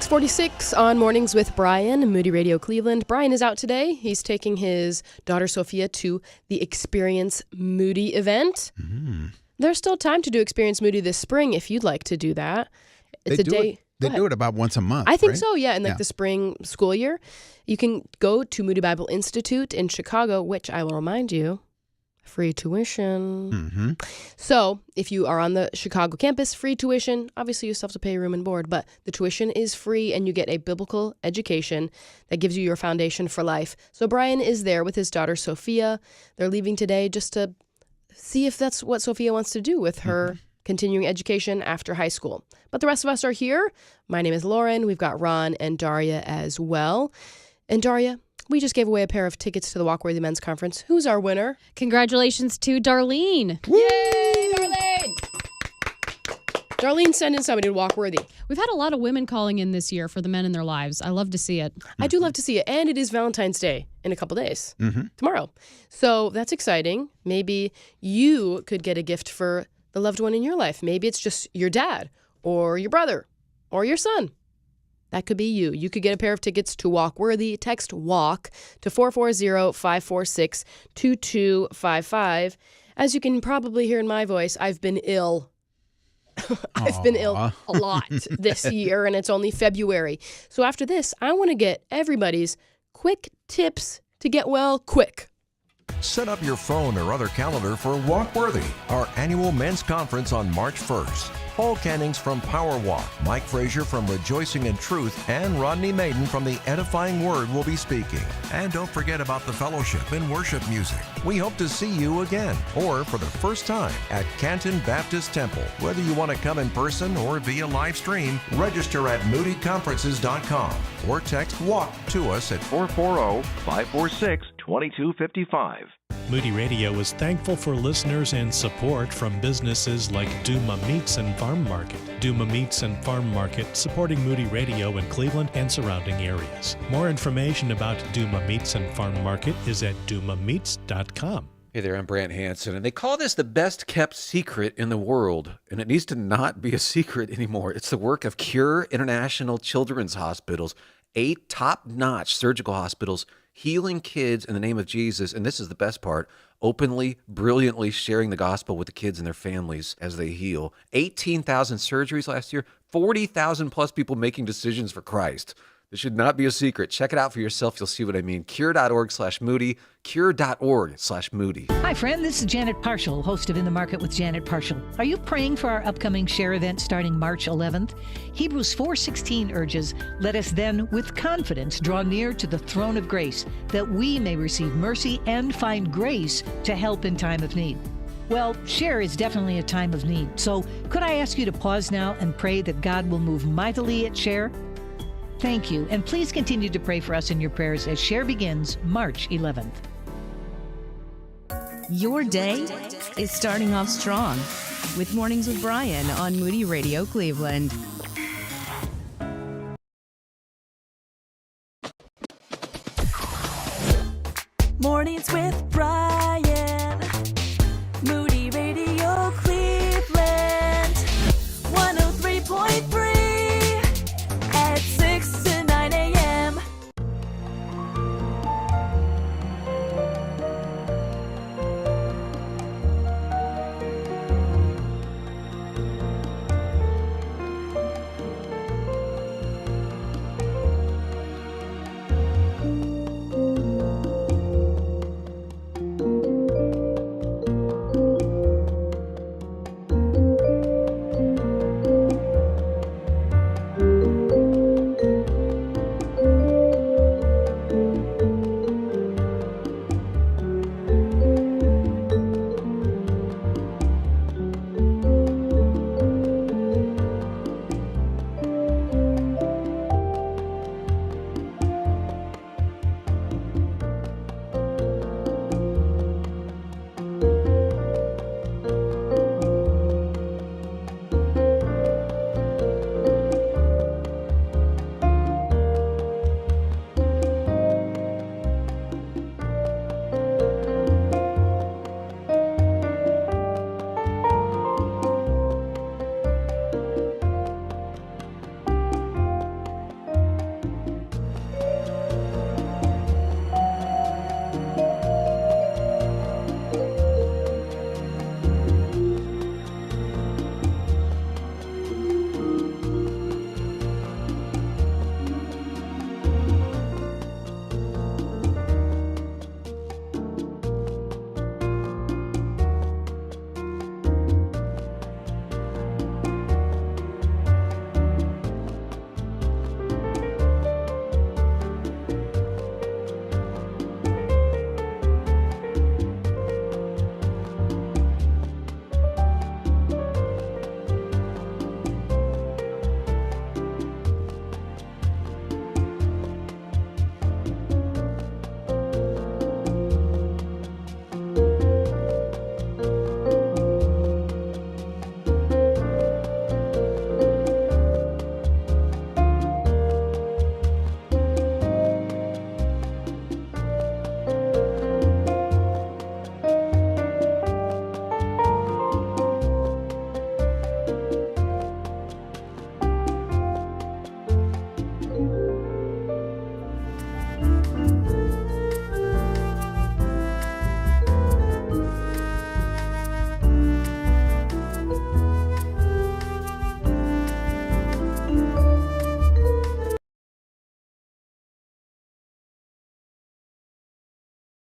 6:46 on Mornings with Brian, Moody Radio Cleveland. Brian is out today. He's taking his daughter Sophia to the Experience Moody event. Mm-hmm. There's still time to do Experience Moody this spring if you'd like to do that. It's a day. They do it about once a month. I think right? so, yeah, in the spring school year. You can go to Moody Bible Institute in Chicago, which I will remind you, free tuition. Mm-hmm. So if you are on the Chicago campus, free tuition. Obviously, you still have to pay room and board, but the tuition is free and you get a biblical education that gives you your foundation for life. So Brian is there with his daughter, Sophia. They're leaving today just to see if that's what Sophia wants to do with her continuing education after high school. But the rest of us are here. My name is Lauren. We've got Ron and Daria as well. And Daria, we just gave away a pair of tickets to the Walkworthy Men's Conference. Who's our winner? Congratulations to Darlene. Yay, Darlene! Darlene sent in somebody to Walkworthy. We've had a lot of women calling in this year for the men in their lives. I love to see it. I do love to see it. And it is Valentine's Day in a couple days, Mm-hmm. tomorrow. So that's exciting. Maybe you could get a gift for the loved one in your life. Maybe it's just your dad or your brother or your son. That could be you. You could get a pair of tickets to Walkworthy. Text WALK to 440-546-2255. As you can probably hear in my voice, I've been ill. I've been ill a lot this year, and it's only February. So after this, I want to get everybody's quick tips to get well quick. Set up your phone or other calendar for Walkworthy, our annual men's conference on March 1st. Paul Cannings from Power Walk, Mike Frazier from Rejoicing in Truth, and Rodney Maiden from The Edifying Word will be speaking. And don't forget about the fellowship and worship music. We hope to see you again, or for the first time, at Canton Baptist Temple. Whether you want to come in person or via live stream, register at moodyconferences.com or text WALK to us at 440-546-2255. Moody Radio is thankful for listeners and support from businesses like Duma Meats and Farm Market. Duma Meats and Farm Market, supporting Moody Radio in Cleveland and surrounding areas. More information about Duma Meats and Farm Market is at dumameats.com. Hey there, I'm Brant Hansen, and they call this the best kept secret in the world, and it needs to not be a secret anymore. It's the work of Cure International Children's Hospitals, 8 top-notch surgical hospitals healing kids in the name of Jesus, and this is the best part, openly, brilliantly sharing the gospel with the kids and their families as they heal. 18,000 surgeries last year, 40,000 plus people making decisions for Christ. This should not be a secret. Check it out for yourself. You'll see what I mean. Cure.org/Moody. Cure.org/Moody. Hi, friend. This is Janet Parshall, host of In the Market with Janet Parshall. Are you praying for our upcoming Share event starting March 11th? Hebrews 4:16 urges, "Let us then with confidence draw near to the throne of grace, that we may receive mercy and find grace to help in time of need." Well, Share is definitely a time of need. So could I ask you to pause now and pray that God will move mightily at Share? Thank you, and please continue to pray for us in your prayers as Share begins March 11th. Your day is starting off strong with Mornings with Brian on Moody Radio Cleveland. Mornings with Brian. Moody Radio Cleveland. 103.3 at 6 to 9 a.m.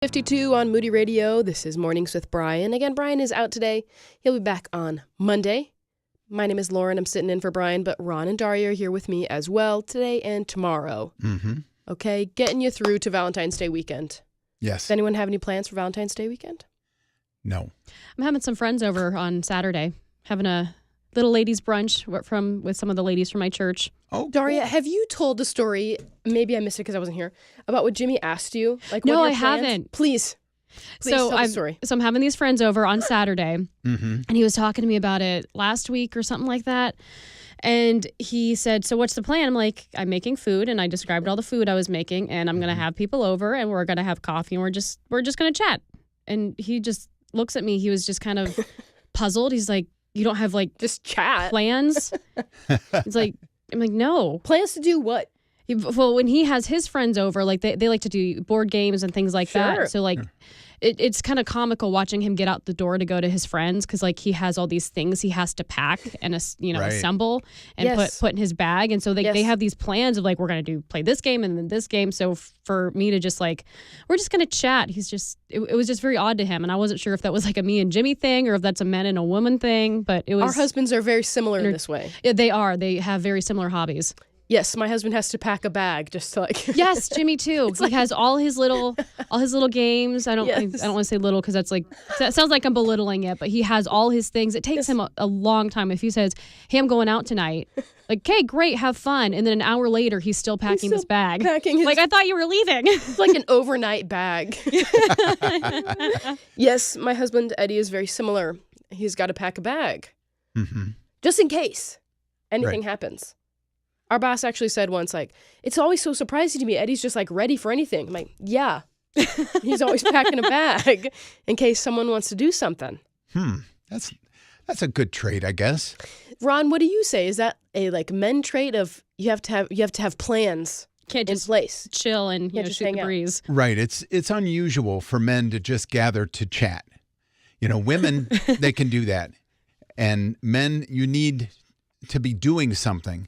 52 on Moody Radio. This is Mornings with Brian. Again, Brian is out today. He'll be back on Monday. My name is Lauren. I'm sitting in for Brian, but Ron and Daria are here with me as well today and tomorrow. Mm-hmm. Okay, getting you through to Valentine's Day weekend. Yes. Does anyone have any plans for Valentine's Day weekend? No. I'm having some friends over on Saturday, having a little ladies brunch with some of the ladies from my church. Oh, Daria, have you told the story? Maybe I missed it because I wasn't here. About what Jimmy asked you? Like, No, what are I your plans? haven't. Please tell the story. So I'm having these friends over on Saturday, Mm-hmm. and he was talking to me about it last week or something like that. And he said, "So what's the plan?" I'm like, "I'm making food," and I described all the food I was making, and I'm gonna have people over, and we're gonna have coffee, and we're just gonna chat. And he just looks at me. He was just kind of puzzled. He's like, "You don't have like just chat plans?" It's like, I'm like, "No, plans to do what?" Well, when he has his friends over, like they like to do board games and things like that. So like, it's kind of comical watching him get out the door to go to his friends because like he has all these things he has to pack and Right. assemble and put in his bag. And so they have these plans of like we're gonna play this game and then this game. So for me to just like we're just gonna chat. He's just it was just very odd to him, and I wasn't sure if that was like a me and Jimmy thing or if that's a men and a woman thing. But it was Our husbands are very similar in this way. Yeah, they are. They have very similar hobbies. Yes, my husband has to pack a bag just to like. Yes, Jimmy too. He has all his little games. I don't want to say little because that sounds like I'm belittling it. But he has all his things. It takes him a long time. If he says, "Hey, I'm going out tonight," like, "Okay, great, have fun," and then an hour later he's still packing this bag. Like I thought you were leaving. It's like an overnight bag. Yes, my husband Eddie is very similar. He's got to pack a bag just in case anything happens. Our boss actually said once, like, "It's always so surprising to me. Eddie's just like ready for anything." I'm like, yeah. He's always packing a bag in case someone wants to do something. That's a good trait, I guess. Ron, what do you say? Is that a like men trait of you have to have plans Can't just in place, chill and just shoot hang the out. breeze. Right. It's unusual for men to just gather to chat. Women, they can do that. And men, you need to be doing something.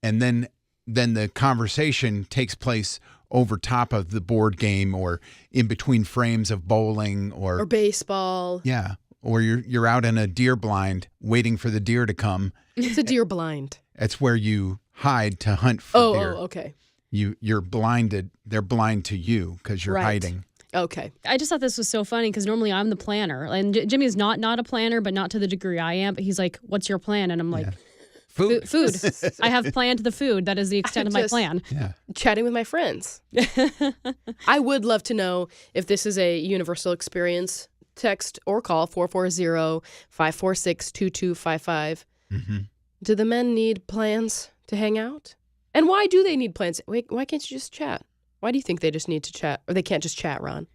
And then the conversation takes place over top of the board game or in between frames of bowling or baseball. Yeah. Or you're out in a deer blind waiting for the deer to come. It's a deer blind. It's where you hide to hunt for deer. Oh, okay. You're blinded. They're blind to you because you're hiding. Okay. I just thought this was so funny because normally I'm the planner, and Jimmy is not a planner, but not to the degree I am. But he's like, "What's your plan?" And I'm like, Food. I have planned the food. That is the extent of my plan. Yeah. Chatting with my friends. I would love to know if this is a universal experience. Text or call 440-546-2255. Do the men need plans to hang out? And why do they need plans? Wait, why can't you just chat? Why do you think they just need to chat? Or they can't just chat, Ron?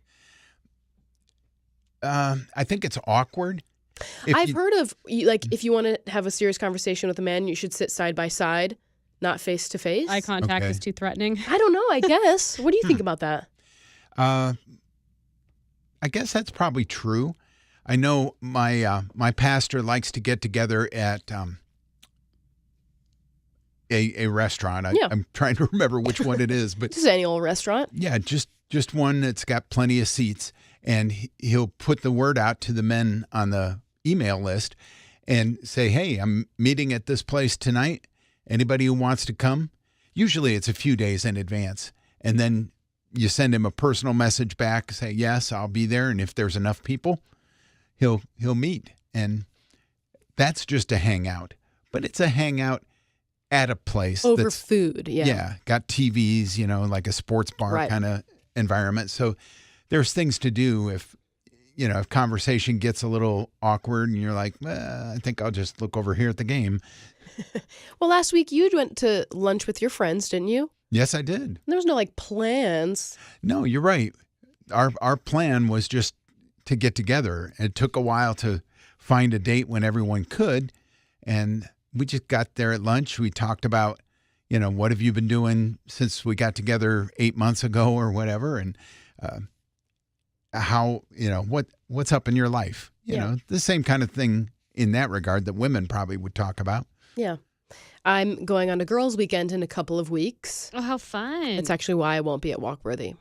I think it's awkward. I've heard of, like, if you want to have a serious conversation with a man, you should sit side by side, not face to face. Eye contact is too threatening. I don't know, I guess. What do you think about that? I guess that's probably true. I know my pastor likes to get together at a restaurant. I'm trying to remember which one it is, but just any old restaurant. Yeah, just one that's got plenty of seats, and he'll put the word out to the men on the email list and say, "Hey, I'm meeting at this place tonight. Anybody who wants to come?" Usually it's a few days in advance, and then you send him a personal message back, say, "Yes, I'll be there," and if there's enough people, he'll meet, and that's just a hangout. But it's a hangout at a place over food. Yeah, got TVs, like a sports bar kind of environment. So there's things to do if conversation gets a little awkward and you're like, I think I'll just look over here at the game. Well, last week you went to lunch with your friends, didn't you? Yes, I did. There was no plans. No, you're right. Our plan was just to get together. It took a while to find a date when everyone could. And we just got there at lunch. We talked about, what have you been doing since we got together 8 months ago or whatever. And how, what's up in your life? You know, the same kind of thing in that regard that women probably would talk about. Yeah. I'm going on a girls' weekend in a couple of weeks. Oh, how fun. It's actually why I won't be at Walkworthy.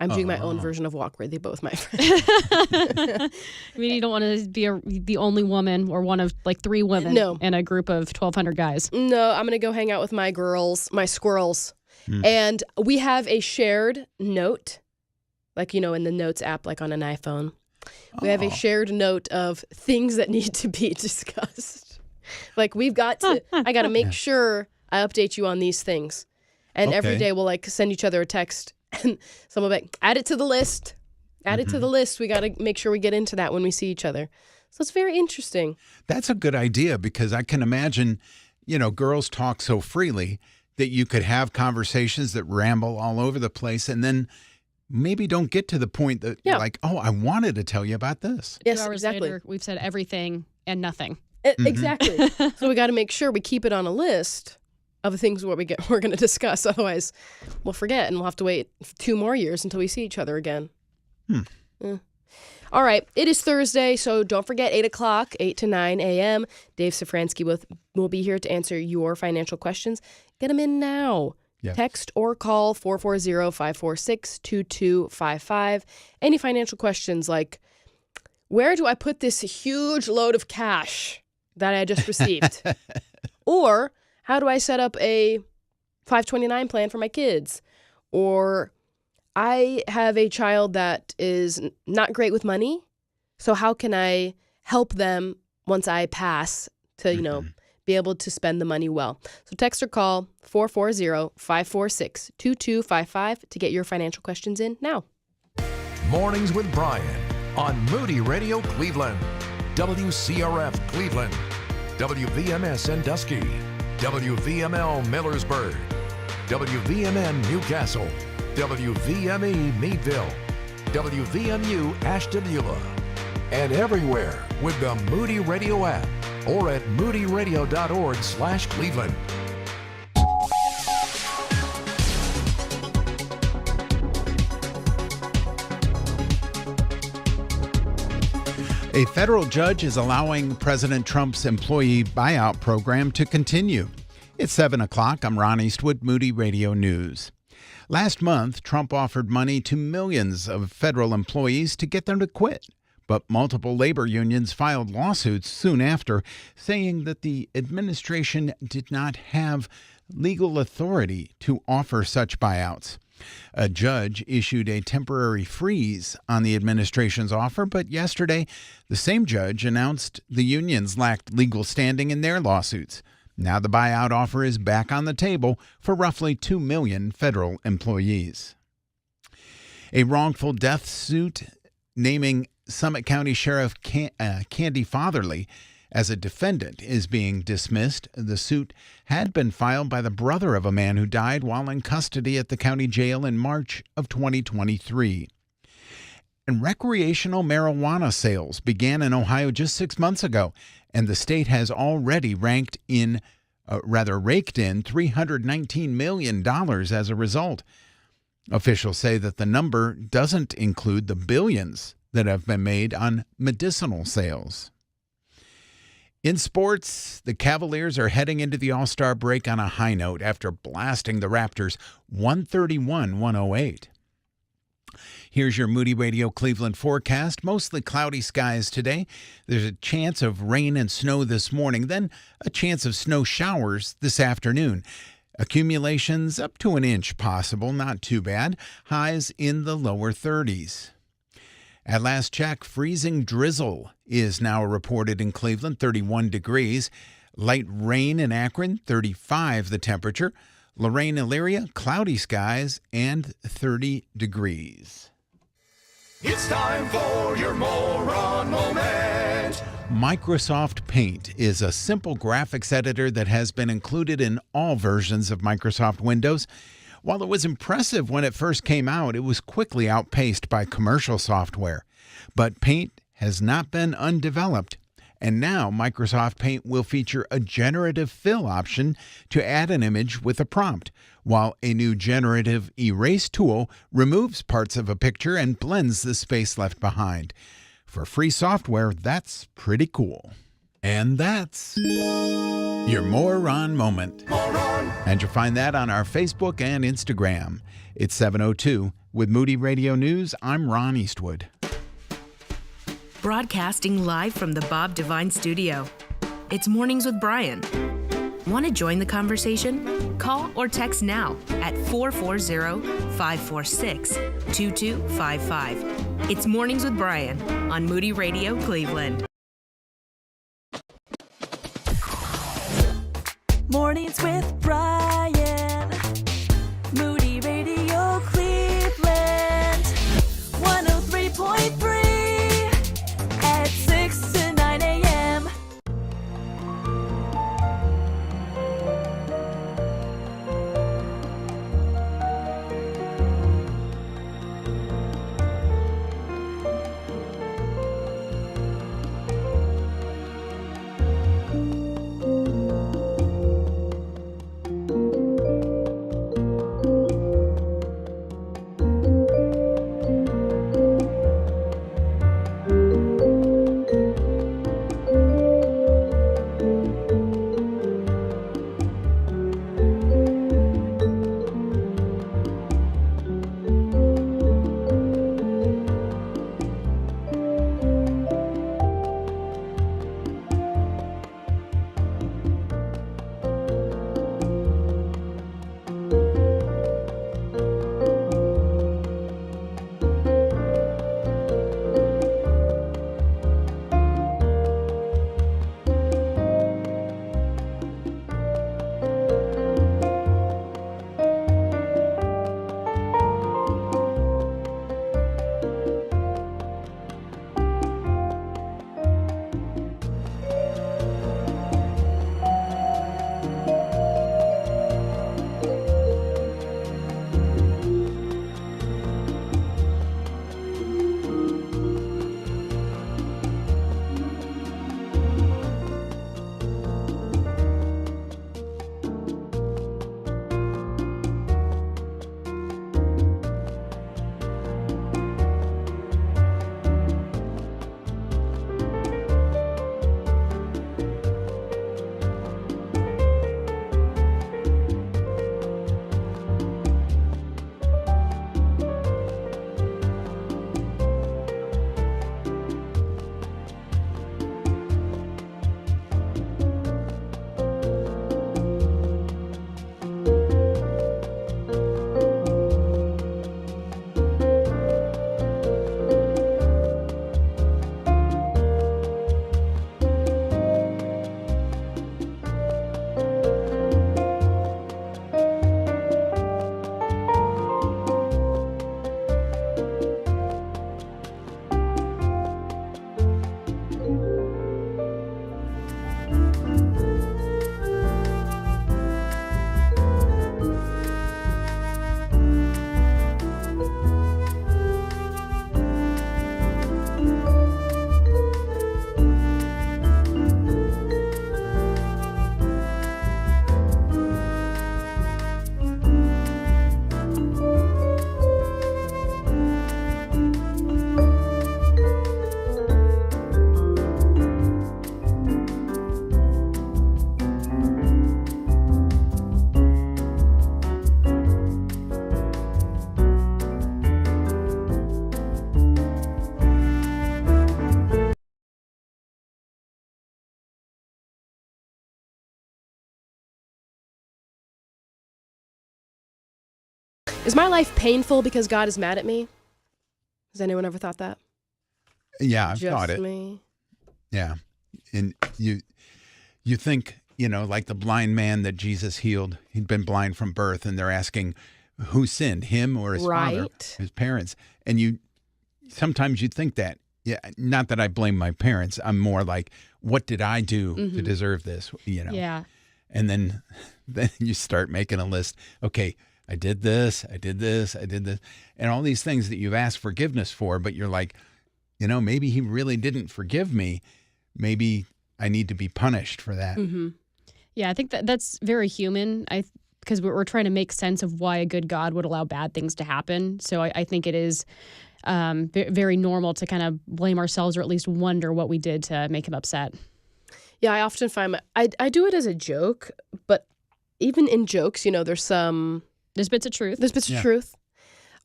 I'm doing my own version of Walk Worthy, both my friends. I mean, you don't want to be the only woman or one of like 3 women in a group of 1,200 guys. No, I'm going to go hang out with my girls, my squirrels. And we have a shared note, like, in the Notes app, like on an iPhone. We have a shared note of things that need to be discussed. Like, I got to make sure I update you on these things. And every day we'll like send each other a text. And someone will be like, add it to the list. Add it to the list. We got to make sure we get into that when we see each other. So it's very interesting. That's a good idea because I can imagine, girls talk so freely that you could have conversations that ramble all over the place and then maybe don't get to the point that you're like, oh, I wanted to tell you about this. Yes, 2 hours exactly. later, we've said everything and nothing. Exactly. So we got to make sure we keep it on a list of the things we're going to discuss. Otherwise, we'll forget and we'll have to wait 2 more years until we see each other again. All right. It is Thursday, so don't forget 8 o'clock, 8 to 9 a.m. Dave Szfranski will be here to answer your financial questions. Get them in now. Yeah. Text or call 440-546-2255. Any financial questions like, where do I put this huge load of cash that I just received? Or how do I set up a 529 plan for my kids? Or I have a child that is not great with money, so how can I help them once I pass to, be able to spend the money well? So text or call 440-546-2255 to get your financial questions in now. Mornings with Brian on Moody Radio Cleveland, WCRF Cleveland, WVMS Sandusky, WVML Millersburg, WVMN Newcastle, WVME Meadville, WVMU Ashtabula, and everywhere with the Moody Radio app or at moodyradio.org/Cleveland. A federal judge is allowing President Trump's employee buyout program to continue. It's 7 o'clock. I'm Ron Eastwood, Moody Radio News. Last month, Trump offered money to millions of federal employees to get them to quit. But multiple labor unions filed lawsuits soon after, saying that the administration did not have legal authority to offer such buyouts. A judge issued a temporary freeze on the administration's offer, but yesterday, the same judge announced the unions lacked legal standing in their lawsuits. Now the buyout offer is back on the table for roughly 2 million federal employees. A wrongful death suit naming Summit County Sheriff Candy Fatherly as a defendant is being dismissed. The suit had been filed by the brother of a man who died while in custody at the county jail in March of 2023. And recreational marijuana sales began in Ohio just 6 months ago, and the state has already raked in $319 million as a result. Officials say that the number doesn't include the billions that have been made on medicinal sales. In sports, the Cavaliers are heading into the All-Star break on a high note after blasting the Raptors 131-108. Here's your Moody Radio Cleveland forecast. Mostly cloudy skies today. There's a chance of rain and snow this morning, then a chance of snow showers this afternoon. Accumulations up to an inch possible, not too bad. Highs in the lower 30s. At last check, freezing drizzle is now reported in Cleveland, 31 degrees. Light rain in Akron, 35 the temperature. Lorraine, Elyria, cloudy skies and 30 degrees. It's time for your moron moment. Microsoft Paint is a simple graphics editor that has been included in all versions of Microsoft Windows. While it was impressive when it first came out, it was quickly outpaced by commercial software. But Paint has not been undeveloped, and now Microsoft Paint will feature a generative fill option to add an image with a prompt, while a new generative erase tool removes parts of a picture and blends the space left behind. For free software, that's pretty cool. And that's your Moron Moment. Moron. And you'll find that on our Facebook and Instagram. It's 7:02. With Moody Radio News, I'm Ron Eastwood. Broadcasting live from the Bob Devine Studio. It's Mornings with Brian. Want to join the conversation? Call or text now at 440-546-2255. It's Mornings with Brian on Moody Radio Cleveland. Mornings with Brian. Moody Radio Cleveland. 103.3 at 6 to 9 a.m. Is my life painful because God is mad at me? Has anyone ever thought that? Yeah, I've Just thought it. me. Yeah. And you think, like the blind man that Jesus healed, he'd been blind from birth, and they're asking who sinned, him or his father, Right. his parents. And sometimes you think that. Yeah, not that I blame my parents. I'm more like, what did I do to deserve this? Yeah. And then you start making a list. Okay, I did this, I did this, I did this. And all these things that you've asked forgiveness for, but you're like, maybe he really didn't forgive me. Maybe I need to be punished for that. Mm-hmm. Yeah, I think that's very human. Because we're trying to make sense of why a good God would allow bad things to happen. So I think it is very normal to kind of blame ourselves, or at least wonder what we did to make him upset. Yeah, I often find I do it as a joke, but even in jokes, there's bits of truth. There's bits of truth.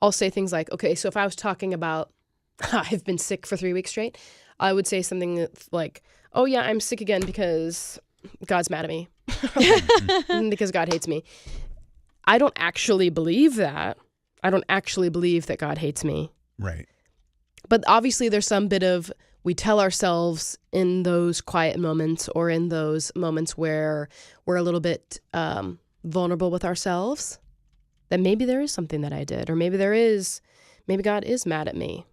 I'll say things like, okay, so if I was talking about I've been sick for 3 weeks straight, I would say something like, oh yeah, I'm sick again because God's mad at me. Because God hates me. I don't actually believe that. I don't actually believe that God hates me. Right. But obviously there's some bit of, we tell ourselves in those quiet moments or in those moments where we're a little bit vulnerable with ourselves, that maybe there is something that I did, or maybe God is mad at me.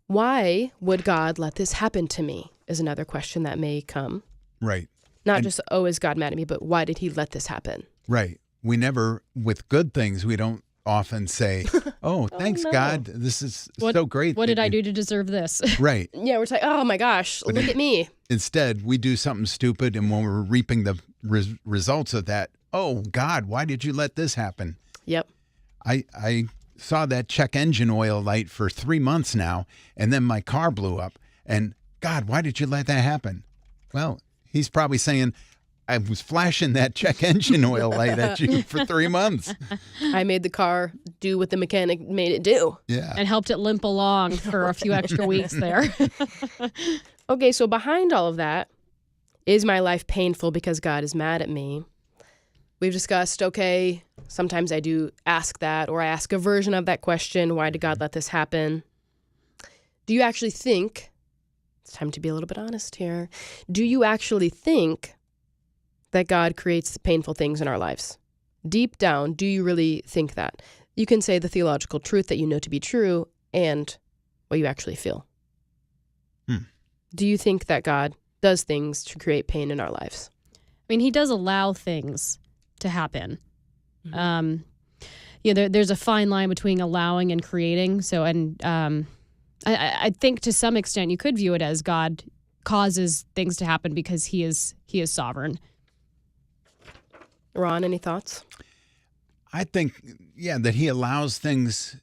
Why would God let this happen to me is another question that may come. Right. Not just, is God mad at me, but why did he let this happen? Right. We never, with good things, we don't often say, oh, thanks, God. This is so great. What did I do to deserve this? Right. Yeah, we're like, oh my gosh, look at me. Instead, we do something stupid, and when we're reaping the results of that, oh, God, why did you let this happen? Yep. I saw that check engine oil light for 3 months now, and then my car blew up. And God, why did you let that happen? Well, he's probably saying, I was flashing that check engine oil light at you for 3 months. I made the car do what the mechanic made it do. Yeah. And helped it limp along for a few extra weeks there. Okay, so behind all of that, is my life painful because God is mad at me? We've discussed, okay, sometimes I do ask that, or I ask a version of that question, why did God let this happen? Do you actually think, it's time to be a little bit honest here, do you actually think that God creates painful things in our lives? Deep down, do you really think that? You can say the theological truth that you know to be true and what you actually feel. Do you think that God does things to create pain in our lives? I mean, he does allow things to happen. There's a fine line between allowing and creating. So, I think to some extent you could view it as God causes things to happen because he is sovereign. Ron, any thoughts? I think, that he allows things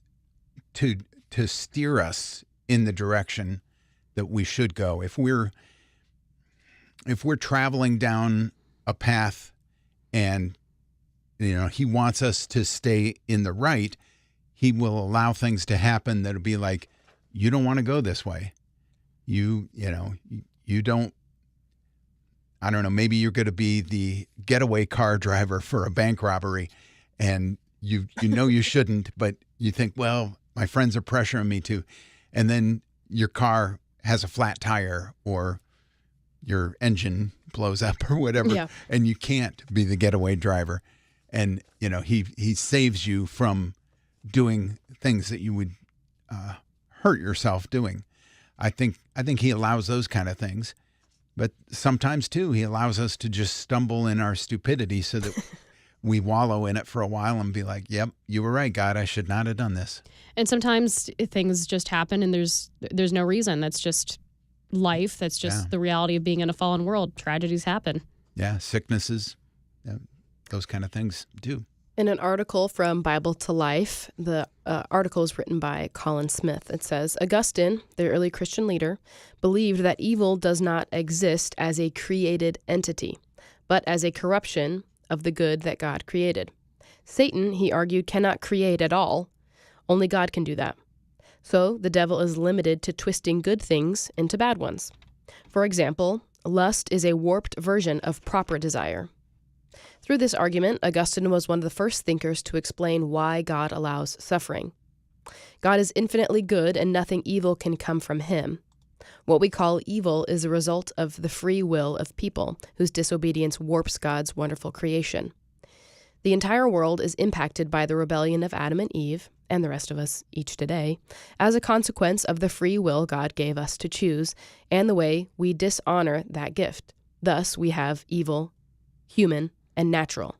to steer us in the direction that we should go. If we're traveling down a path and he wants us to stay in the right, he will allow things to happen that'll be like, you don't want to go this way. You don't, I don't know, maybe you're going to be the getaway car driver for a bank robbery, and you know you shouldn't, but you think, well, my friends are pressuring me to. And then your car has a flat tire or your engine blows up or whatever, and you can't be the getaway driver. And, he saves you from doing things that you would hurt yourself doing. I think he allows those kind of things. But sometimes, too, he allows us to just stumble in our stupidity so that we wallow in it for a while and be like, yep, you were right, God, I should not have done this. And sometimes things just happen and there's no reason. That's just life. That's just the reality of being in a fallen world. Tragedies happen. Yeah, sicknesses, those kind of things do. In an article from Bible to Life, the article is written by Colin Smith. It says, Augustine, the early Christian leader, believed that evil does not exist as a created entity, but as a corruption of the good that God created. Satan, he argued, cannot create at all. Only God can do that. So the devil is limited to twisting good things into bad ones. For example, lust is a warped version of proper desire. Through this argument, Augustine was one of the first thinkers to explain why God allows suffering. God is infinitely good and nothing evil can come from him. What we call evil is a result of the free will of people whose disobedience warps God's wonderful creation. The entire world is impacted by the rebellion of Adam and Eve, and the rest of us each today, as a consequence of the free will God gave us to choose and the way we dishonor that gift. Thus, we have evil, human, and natural.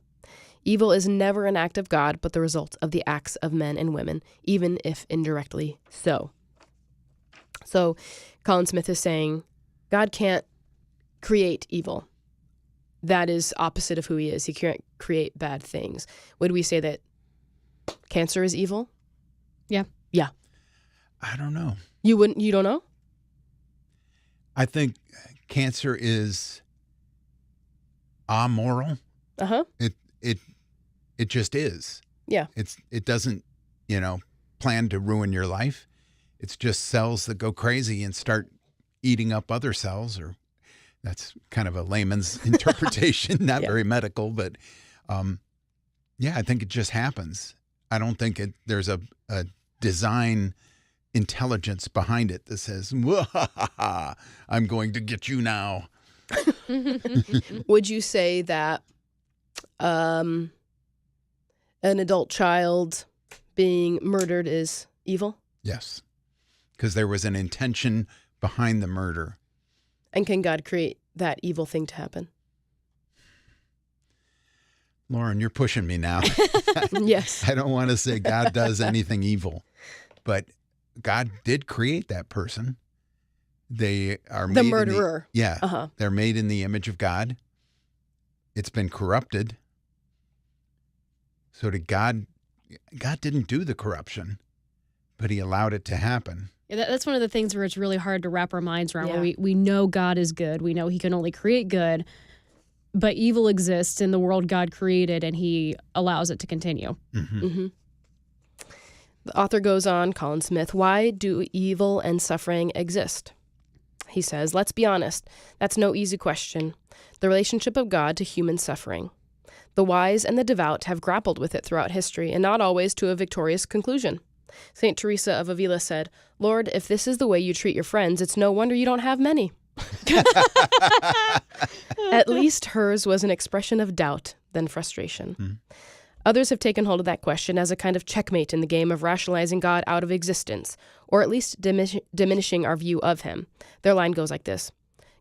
Evil is never an act of God, but the result of the acts of men and women, even if indirectly so. So, Colin Smith is saying, God can't create evil. That is opposite of who he is. He can't create bad things. Would we say that cancer is evil? Yeah. Yeah. I don't know. You don't know? I think cancer is amoral. Uh-huh. It just is. Yeah. It doesn't, plan to ruin your life. It's just cells that go crazy and start eating up other cells, or that's kind of a layman's interpretation, not very medical, but I think it just happens. I don't think there's a design intelligence behind it that says, I'm going to get you now. Would you say that an adult child being murdered is evil? Yes, because there was an intention behind the murder. And can God create that evil thing to happen? Lauren, you're pushing me now. Yes. I don't want to say God does anything evil, but God did create that person. They are the made murderer. They're made in the image of God. It's been corrupted. So God didn't do the corruption, but he allowed it to happen. Yeah, that's one of the things where it's really hard to wrap our minds around, where we know God is good. We know he can only create good, but evil exists in the world God created, and he allows it to continue. Mm-hmm. Mm-hmm. The author goes on, Colin Smith, why do evil and suffering exist? He says, let's be honest, that's no easy question. The relationship of God to human suffering. The wise and the devout have grappled with it throughout history, and not always to a victorious conclusion. St. Teresa of Avila said, Lord, if this is the way you treat your friends, it's no wonder you don't have many. At least hers was an expression of doubt than frustration. Mm. Others have taken hold of that question as a kind of checkmate in the game of rationalizing God out of existence, or at least diminishing our view of him. Their line goes like this.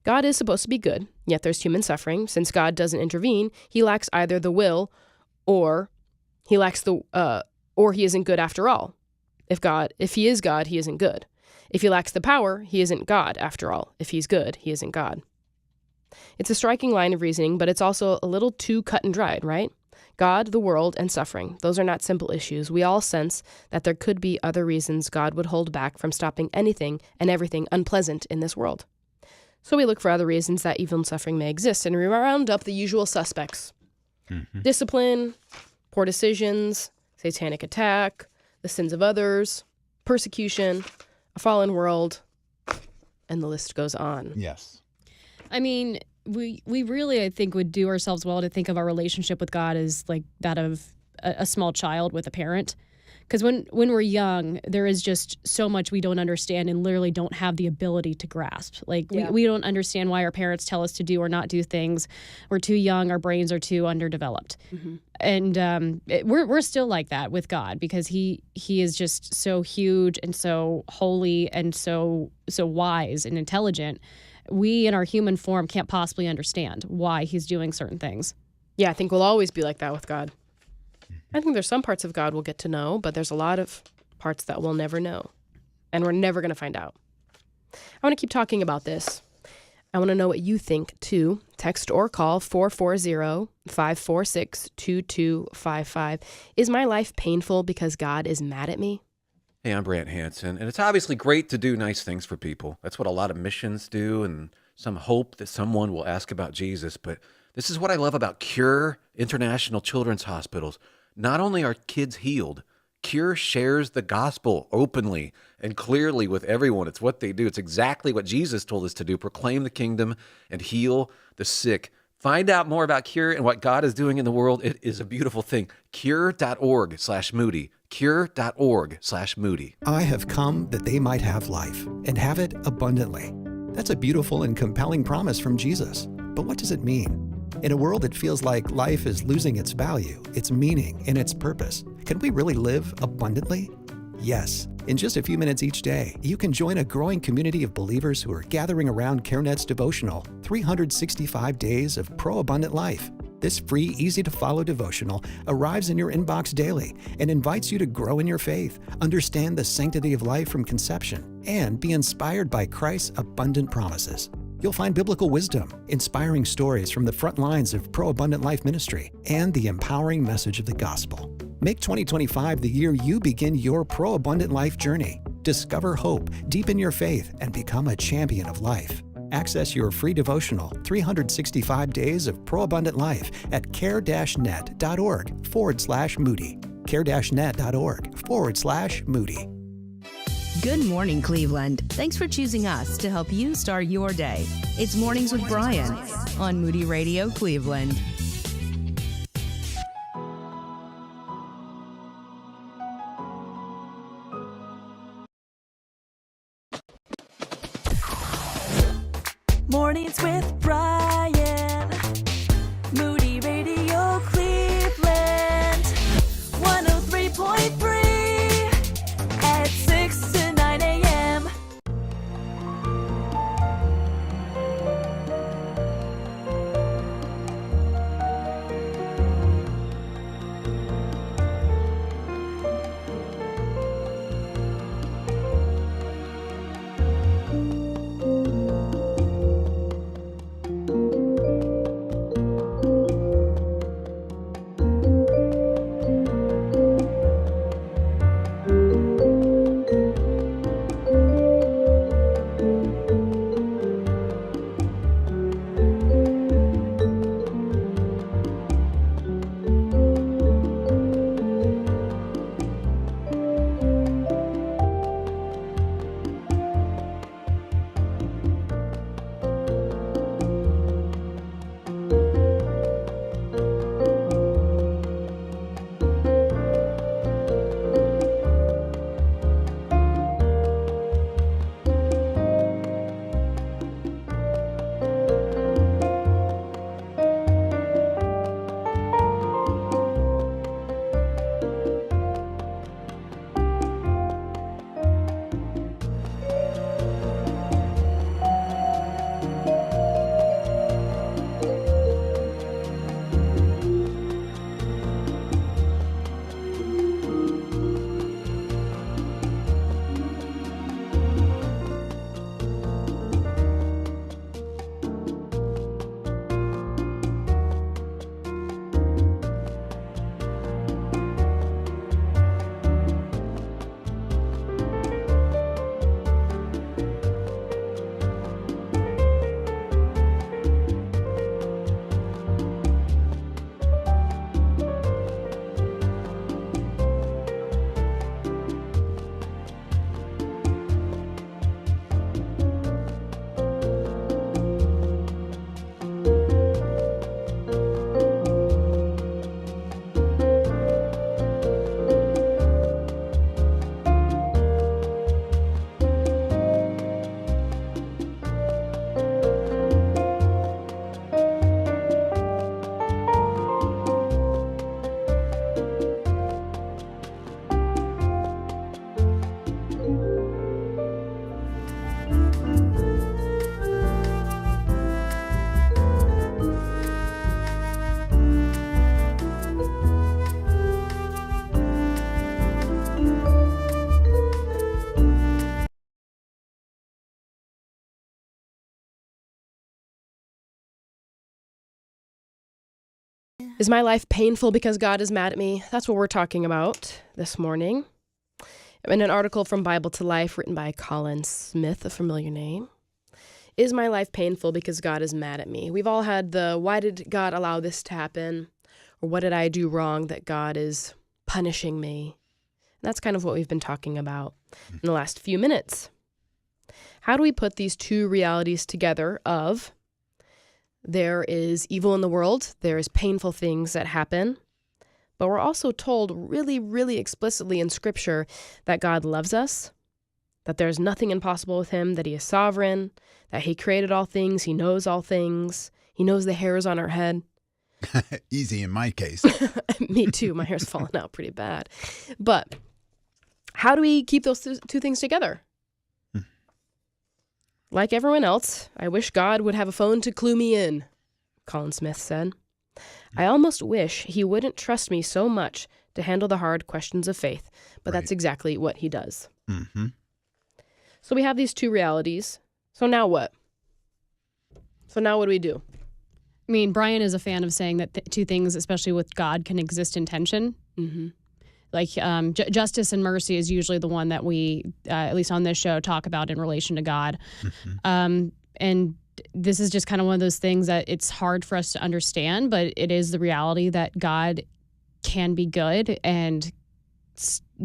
God is supposed to be good, yet there's human suffering. Since God doesn't intervene, he lacks either the will or he isn't good after all. If he is God, he isn't good. If he lacks the power, he isn't God after all. If he's good, he isn't God. It's a striking line of reasoning, but it's also a little too cut and dried, right? God, the world, and suffering. Those are not simple issues. We all sense that there could be other reasons God would hold back from stopping anything and everything unpleasant in this world. So we look for other reasons that evil and suffering may exist, and we round up the usual suspects. Mm-hmm. Discipline, poor decisions, satanic attack, the sins of others, persecution, a fallen world, and the list goes on. Yes. I mean, we really, I think, would do ourselves well to think of our relationship with God as like that of a small child with a parent. Because when we're young, there is just so much we don't understand and literally don't have the ability to grasp. Like, we don't understand why our parents tell us to do or not do things. We're too young. Our brains are too underdeveloped. Mm-hmm. And we're still like that with God, because he is just so huge and so holy and so wise and intelligent. We in our human form can't possibly understand why he's doing certain things. Yeah, I think we'll always be like that with God. I think there's some parts of God we'll get to know, but there's a lot of parts that we'll never know. And we're never going to find out. I want to keep talking about this. I want to know what you think, too. Text or call 440-546-2255. Is my life painful because God is mad at me? Hey, I'm Brant Hansen, and it's obviously great to do nice things for people. That's what a lot of missions do, and some hope that someone will ask about Jesus. But this is what I love about Cure International Children's Hospitals. Not only are kids healed, Cure shares the gospel openly and clearly with everyone. It's what they do. It's exactly what Jesus told us to do, proclaim the kingdom and heal the sick. Find out more about Cure and what God is doing in the world. It is a beautiful thing. Cure.org/Moody. Cure.org/Moody. I have come that they might have life and have it abundantly. That's a beautiful and compelling promise from Jesus. But what does it mean? In a world that feels like life is losing its value, its meaning, and its purpose, can we really live abundantly? Yes. In just a few minutes each day, you can join a growing community of believers who are gathering around CareNet's devotional, 365 Days of Pro-Abundant Life. This free, easy-to-follow devotional arrives in your inbox daily and invites you to grow in your faith, understand the sanctity of life from conception, and be inspired by Christ's abundant promises. You'll find biblical wisdom, inspiring stories from the front lines of Pro-Abundant Life ministry, and the empowering message of the gospel. Make 2025 the year you begin your Pro-Abundant Life journey. Discover hope, deepen your faith, and become a champion of life. Access your free devotional, 365 Days of Pro-Abundant Life at care-net.org/Moody. care-net.org/Moody. Good morning, Cleveland. Thanks for choosing us to help you start your day. It's Mornings with Brian on Moody Radio Cleveland. Mornings with Brian. Moody Radio Cleveland. 103.3 at 6 to 9 a.m. Is my life painful because God is mad at me? That's what we're talking about this morning. In an article from Bible to Life written by Colin Smith, a familiar name. Is my life painful because God is mad at me? We've all had the, why did God allow this to happen? Or what did I do wrong that God is punishing me? And that's kind of what we've been talking about in the last few minutes. How do we put these two realities together of there is evil in the world, there is painful things that happen, but we're also told really, really explicitly in Scripture that God loves us, that there's nothing impossible with him, that he is sovereign, that he created all things, he knows all things, he knows the hairs on our head. Easy in my case. Me too, my hair's falling out pretty bad. But how do we keep those two things together? Like everyone else, I wish God would have a phone to clue me in, Colin Smith said. I almost wish he wouldn't trust me so much to handle the hard questions of faith, but that's exactly what he does. Mm-hmm. So we have these two realities. So now what? So now what do we do? I mean, Brian is a fan of saying that two things, especially with God, can exist in tension. Mm-hmm. Like justice and mercy is usually the one that we, at least on this show, talk about in relation to God. Mm-hmm. And this is just kind of one of those things that it's hard for us to understand, but it is the reality that God can be good and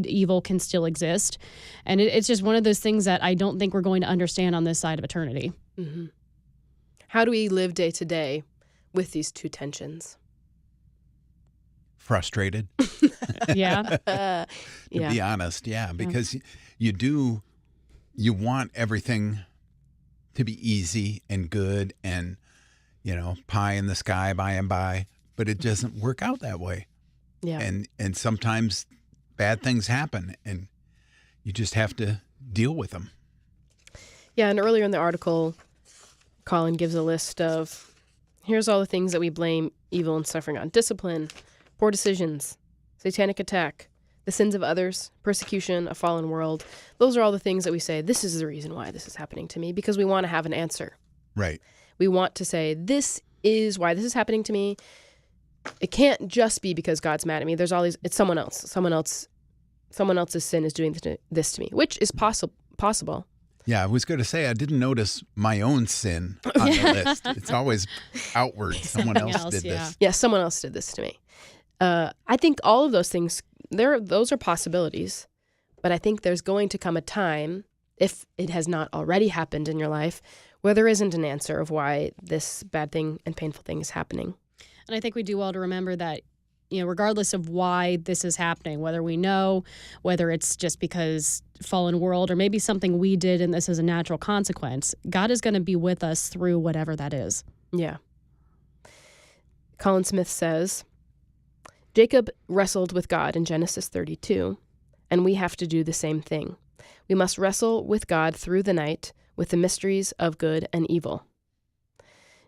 evil can still exist. And it's just one of those things that I don't think we're going to understand on this side of eternity. Mm-hmm. How do we live day to day with these two tensions? Frustrated. Yeah. To be honest, because you want everything to be easy and good and, pie in the sky by and by, but it doesn't work out that way. Yeah. And sometimes bad things happen and you just have to deal with them. Yeah, and earlier in the article, Colin gives a list of, here's all the things that we blame evil and suffering on: discipline, poor decisions, satanic attack, the sins of others, persecution, a fallen world. Those are all the things that we say, this is the reason why this is happening to me, because we want to have an answer. Right. We want to say, this is why this is happening to me. It can't just be because God's mad at me. There's always, it's someone else. Someone else's sin is doing this to me, which is possible. Yeah, I was going to say, I didn't notice my own sin on the list. It's always outward. Someone else did this. Yeah, someone else did this to me. I think all of those things, those are possibilities, but I think there's going to come a time, if it has not already happened in your life, where there isn't an answer of why this bad thing and painful thing is happening. And I think we do well to remember that, regardless of why this is happening, whether we know, whether it's just because fallen world or maybe something we did and this is a natural consequence, God is going to be with us through whatever that is. Yeah. Colin Smith says, Jacob wrestled with God in Genesis 32, and we have to do the same thing. We must wrestle with God through the night with the mysteries of good and evil.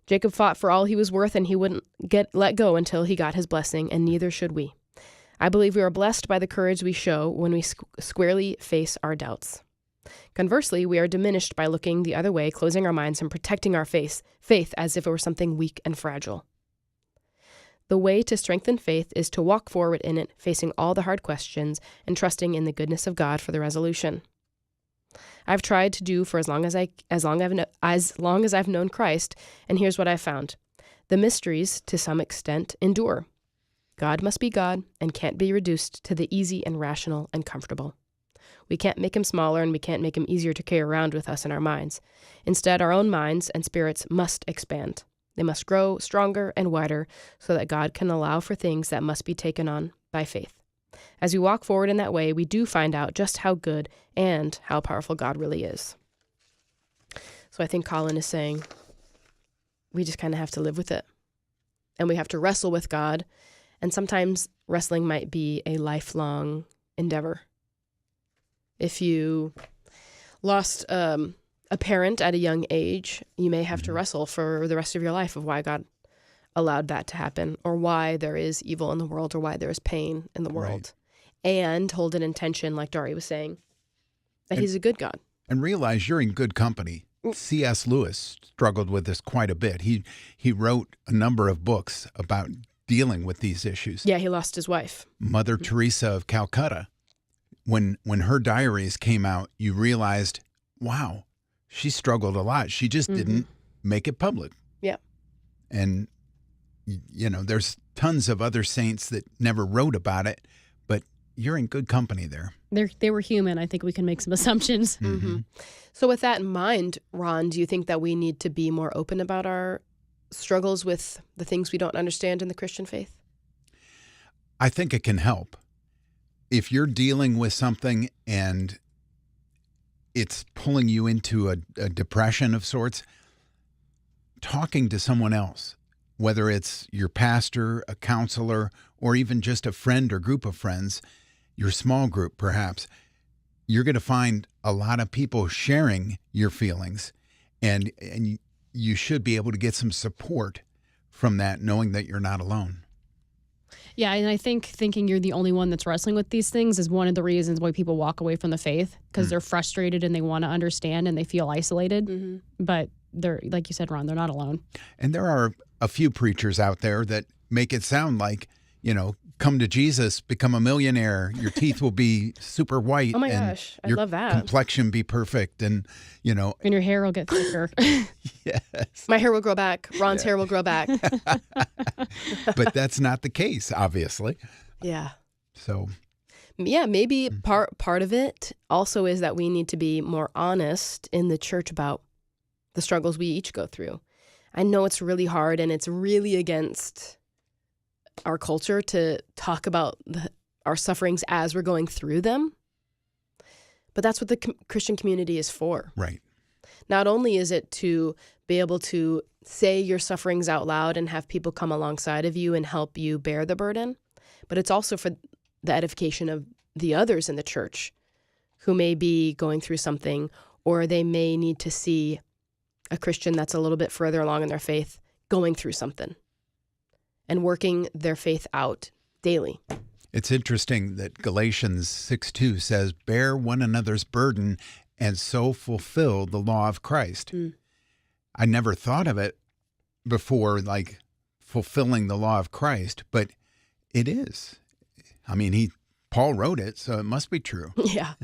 Jacob fought for all he was worth, and he wouldn't let go until he got his blessing, and neither should we. I believe we are blessed by the courage we show when we squarely face our doubts. Conversely, we are diminished by looking the other way, closing our minds, and protecting our faith as if it were something weak and fragile. The way to strengthen faith is to walk forward in it, facing all the hard questions and trusting in the goodness of God for the resolution. I've tried to do for as long as I've known Christ, and here's what I've found. The mysteries, to some extent, endure. God must be God and can't be reduced to the easy and rational and comfortable. We can't make him smaller, and we can't make him easier to carry around with us in our minds. Instead, our own minds and spirits must expand. They must grow stronger and wider so that God can allow for things that must be taken on by faith. As we walk forward in that way, we do find out just how good and how powerful God really is. So I think Colin is saying we just kind of have to live with it. And we have to wrestle with God. And sometimes wrestling might be a lifelong endeavor. If you lost a parent at a young age, you may have to wrestle for the rest of your life of why God allowed that to happen, or why there is evil in the world, or why there is pain in the world. Right. And hold it in tension, like Dari was saying, that he's a good God. And realize you're in good company. C.S. Lewis struggled with this quite a bit. He wrote a number of books about dealing with these issues. Yeah, he lost his wife. Mother Teresa of Calcutta, when her diaries came out, you realized, wow, she struggled a lot. She just didn't make it public. Yeah. And, there's tons of other saints that never wrote about it, but you're in good company there. They were human. I think we can make some assumptions. So with that in mind, Ron, do you think that we need to be more open about our struggles with the things we don't understand in the Christian faith? I think it can help. If you're dealing with something and it's pulling you into a depression of sorts, talking to someone else, whether it's your pastor, a counselor, or even just a friend or group of friends, your small group perhaps, you're going to find a lot of people sharing your feelings, and you should be able to get some support from that, knowing that you're not alone. Yeah, and I think thinking you're the only one that's wrestling with these things is one of the reasons why people walk away from the faith, because they're frustrated and they want to understand and they feel isolated. But they're, like you said, Ron, they're not alone. And there are a few preachers out there that make it sound like, come to Jesus, become a millionaire. Your teeth will be super white. Oh my and gosh, I your love that. complexion be perfect, and And your hair will get thicker. Yes. My hair will grow back. Ron's hair will grow back. But that's not the case, obviously. Yeah. So, yeah, maybe part of it also is that we need to be more honest in the church about the struggles we each go through. I know it's really hard and it's really against our culture to talk about our sufferings as we're going through them. But that's what the Christian community is for. Right. Not only is it to be able to say your sufferings out loud and have people come alongside of you and help you bear the burden, but it's also for the edification of the others in the church who may be going through something, or they may need to see a Christian that's a little bit further along in their faith going through something and working their faith out daily. It's interesting that Galatians 6:2 says, bear one another's burden and so fulfill the law of Christ. I never thought of it before, like fulfilling the law of Christ, but it is. I mean, Paul wrote it, so it must be true. Yeah.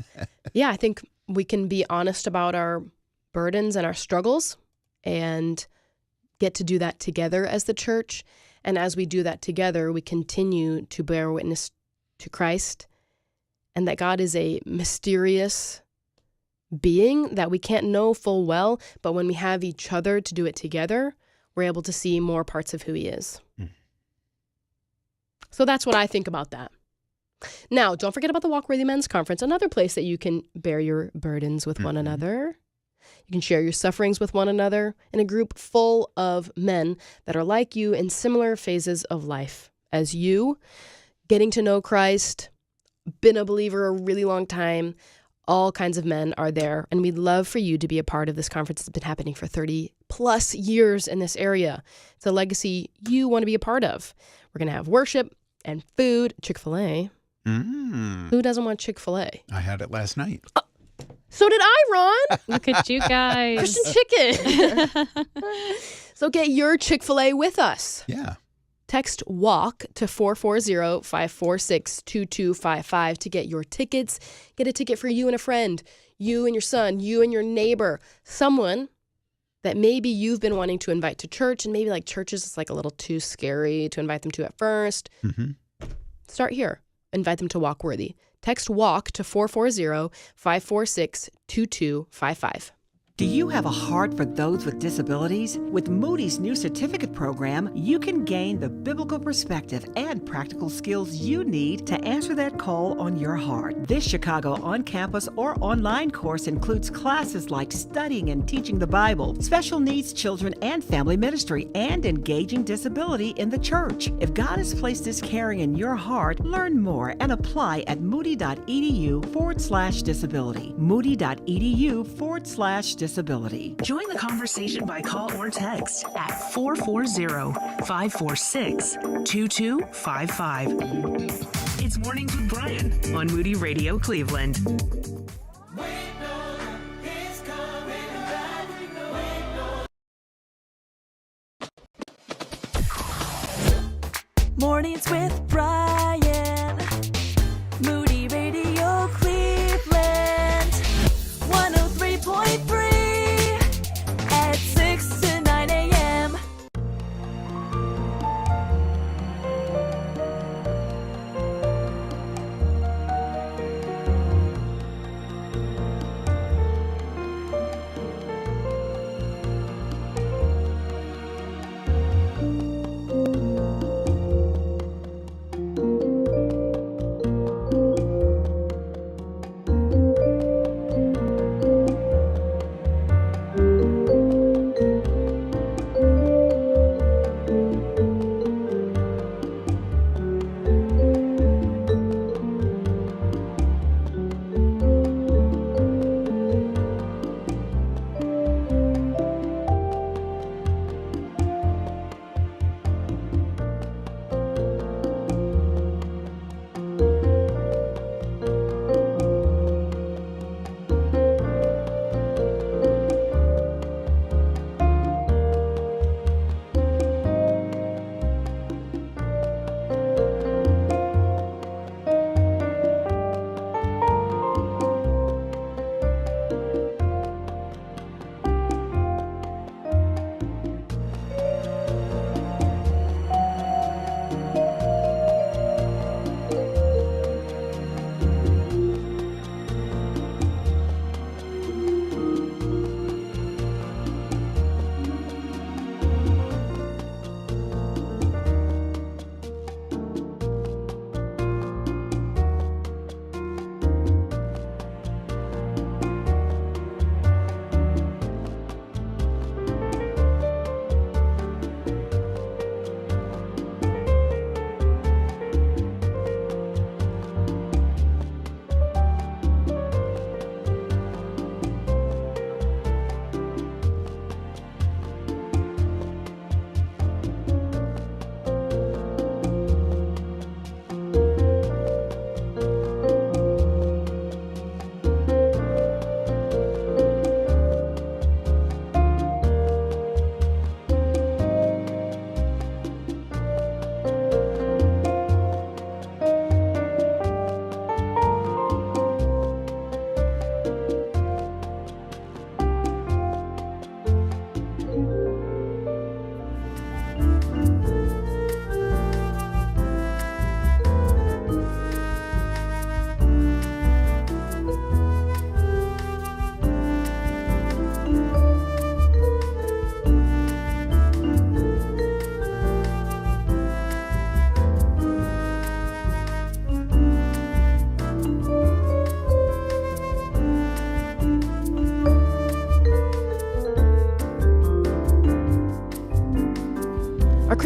Yeah, I think we can be honest about our burdens and our struggles and get to do that together as the church. And as we do that together, we continue to bear witness to Christ and that God is a mysterious being that we can't know full well, but when we have each other to do it together, we're able to see more parts of who he is. So that's what I think about that. Now, don't forget about the Walkworthy Men's Conference, another place that you can bear your burdens with one another. You can share your sufferings with one another in a group full of men that are like you in similar phases of life as you, getting to know Christ, been a believer a really long time. All kinds of men are there, and we'd love for you to be a part of this conference that's been happening for 30 plus years in this area. It's a legacy you want to be a part of. We're going to have worship and food, Chick-fil-A. Who doesn't want Chick-fil-A? I had it last night. So did I, Ron. Look at you guys. Christian chicken. So get your Chick-fil-A with us. Yeah. Text WALK to 440-546-2255 to get your tickets. Get a ticket for you and a friend, you and your son, you and your neighbor, someone that maybe you've been wanting to invite to church, and maybe like churches is like a little too scary to invite them to at first. Start here. Invite them to Walkworthy. Text WALK to 440-546-2255. Do you have a heart for those with disabilities? With Moody's new certificate program, you can gain the biblical perspective and practical skills you need to answer that call on your heart. This Chicago on-campus or online course includes classes like studying and teaching the Bible, special needs children and family ministry, and engaging disability in the church. If God has placed His caring in your heart, learn more and apply at moody.edu/disability. moody.edu/disability. Join the conversation by call or text at 440-546-2255. It's Mornings with Brian on Moody Radio Cleveland. Mornings with Brian. Moody Radio Cleveland. 103.3 at 6 to 9 a.m.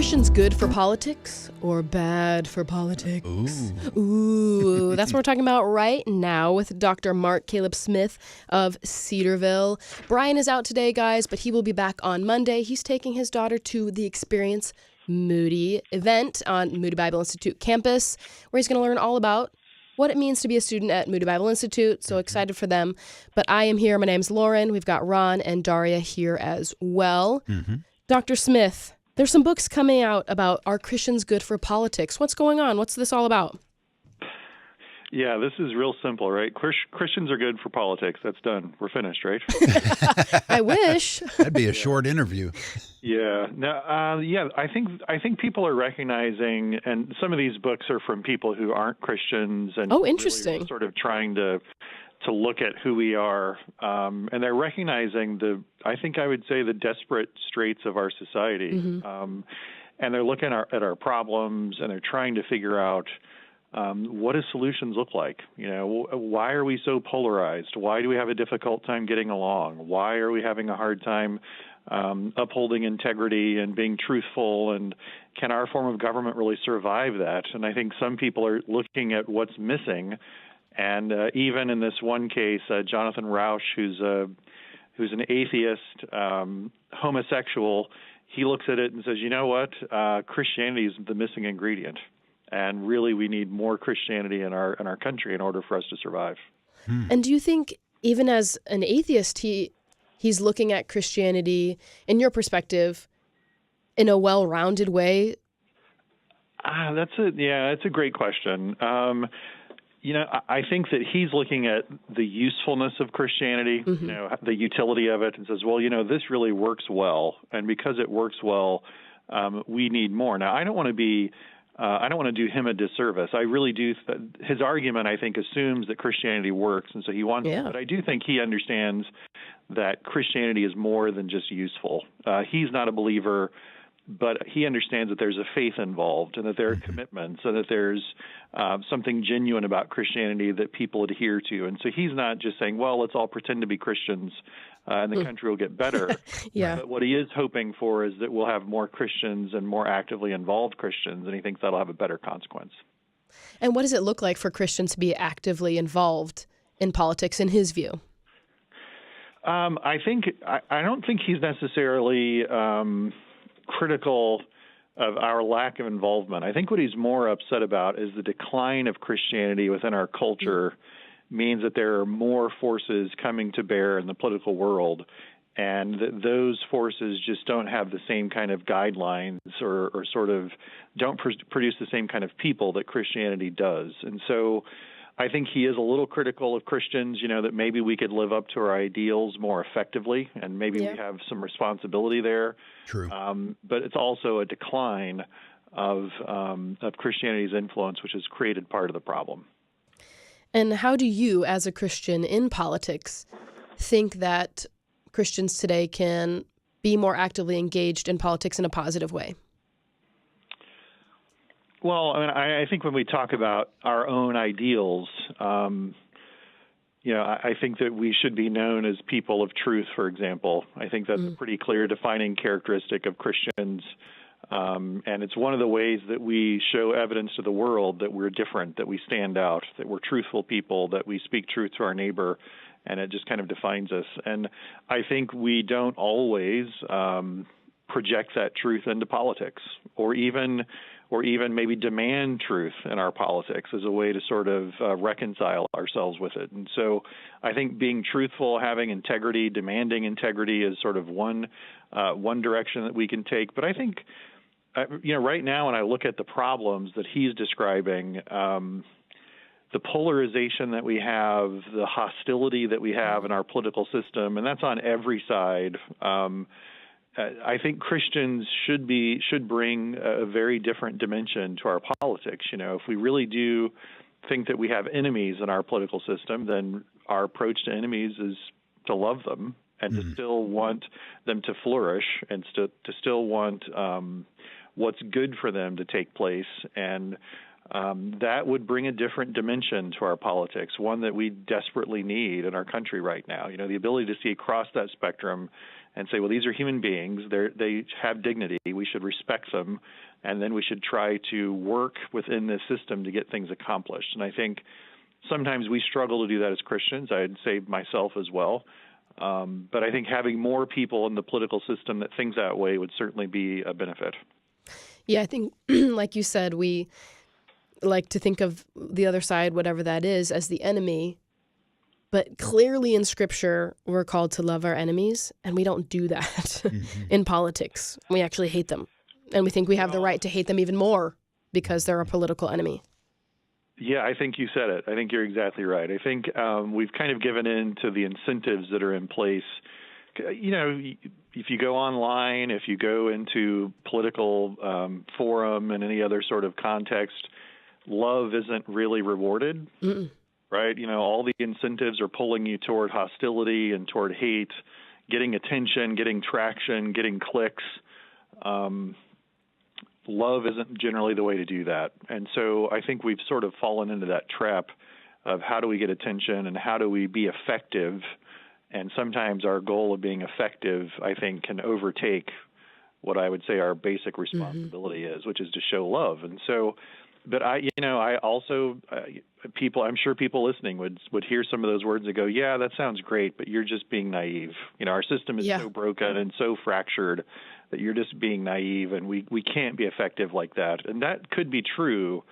Christians good for politics or bad for politics? Ooh, that's what we're talking about right now with Dr. Mark Caleb Smith of Cedarville. Brian is out today, guys, but he will be back on Monday. He's taking his daughter to the Experience Moody event on Moody Bible Institute campus, where he's going to learn all about what it means to be a student at Moody Bible Institute. So excited for them. But I am here. My name's Lauren. We've got Ron and Daria here as well. Dr. Smith, there's some books coming out about are Christians good for politics? What's going on? What's this all about? Yeah, this is real simple, right? Christians are good for politics. That's done. We're finished, right? I wish. That'd be a short interview. Yeah. No, I think people are recognizing, and some of these books are from people who aren't Christians, and interesting. Really sort of trying to look at who we are, and they're recognizing I think I would say the desperate straits of our society, and they're looking at our problems, and they're trying to figure out what do solutions look like? You know, why are we so polarized? Why do we have a difficult time getting along? Why are we having a hard time upholding integrity and being truthful? And can our form of government really survive that? And I think some people are looking at what's missing. And even in this one case, Jonathan Rauch, who's an atheist, homosexual, he looks at it and says, you know what? Christianity is the missing ingredient. And really, we need more Christianity in our country in order for us to survive. And do you think, even as an atheist, he's looking at Christianity, in your perspective, in a well-rounded way? That's a great question. I think that he's looking at the usefulness of Christianity, the utility of it, and says, well, this really works well, and because it works well, we need more. Now, I don't want to do him a disservice. I really do. His argument, I think, assumes that Christianity works, and so he wants it. But I do think he understands that Christianity is more than just useful. He's not a believer, but he understands that there's a faith involved and that there are commitments and that there's something genuine about Christianity that people adhere to. And so he's not just saying, well, let's all pretend to be Christians and the country will get better. But what he is hoping for is that we'll have more Christians and more actively involved Christians, and he thinks that'll have a better consequence. And what does it look like for Christians to be actively involved in politics, in his view? I don't think he's necessarily critical of our lack of involvement. I think what he's more upset about is the decline of Christianity within our culture means that there are more forces coming to bear in the political world, and that those forces just don't have the same kind of guidelines or sort of don't produce the same kind of people that Christianity does. And so I think he is a little critical of Christians, that maybe we could live up to our ideals more effectively, and maybe we have some responsibility there. True. But it's also a decline of Christianity's influence, which has created part of the problem. And how do you, as a Christian in politics, think that Christians today can be more actively engaged in politics in a positive way? Well, I think when we talk about our own ideals, I think that we should be known as people of truth, for example. I think that's a pretty clear defining characteristic of Christians. And it's one of the ways that we show evidence to the world that we're different, that we stand out, that we're truthful people, that we speak truth to our neighbor, and it just kind of defines us. And I think we don't always project that truth into politics, or even maybe demand truth in our politics as a way to sort of reconcile ourselves with it. And so I think being truthful, having integrity, demanding integrity is sort of one direction that we can take. But I think, right now when I look at the problems that he's describing, the polarization that we have, the hostility that we have in our political system, and that's on every side, I think Christians should bring a very different dimension to our politics. If we really do think that we have enemies in our political system, then our approach to enemies is to love them and to still want them to flourish and to still want what's good for them to take place. And that would bring a different dimension to our politics, one that we desperately need in our country right now. You know, the ability to see across that spectrum and say, well, these are human beings. They have dignity. We should respect them. And then we should try to work within this system to get things accomplished. And I think sometimes we struggle to do that as Christians. I'd say myself as well. But I think having more people in the political system that think that way would certainly be a benefit. Yeah, I think, like you said, we like to think of the other side, whatever that is, as the enemy. But clearly in Scripture, we're called to love our enemies, and we don't do that in politics. We actually hate them. And we think we have the right to hate them even more because they're a political enemy. Yeah, I think you said it. I think you're exactly right. I think we've kind of given in to the incentives that are in place. You know, if you go online, if you go into political forum and any other sort of context, love isn't really rewarded, right? You know, all the incentives are pulling you toward hostility and toward hate, getting attention, getting traction, getting clicks. Love isn't generally the way to do that. And so I think we've sort of fallen into that trap of how do we get attention and how do we be effective. And sometimes our goal of being effective, I think, can overtake what I would say our basic responsibility is, which is to show love. And so, but I'm sure people listening would hear some of those words and go, yeah, that sounds great, but you're just being naive. You know, our system is so broken and so fractured that you're just being naive, and we can't be effective like that. And that could be true,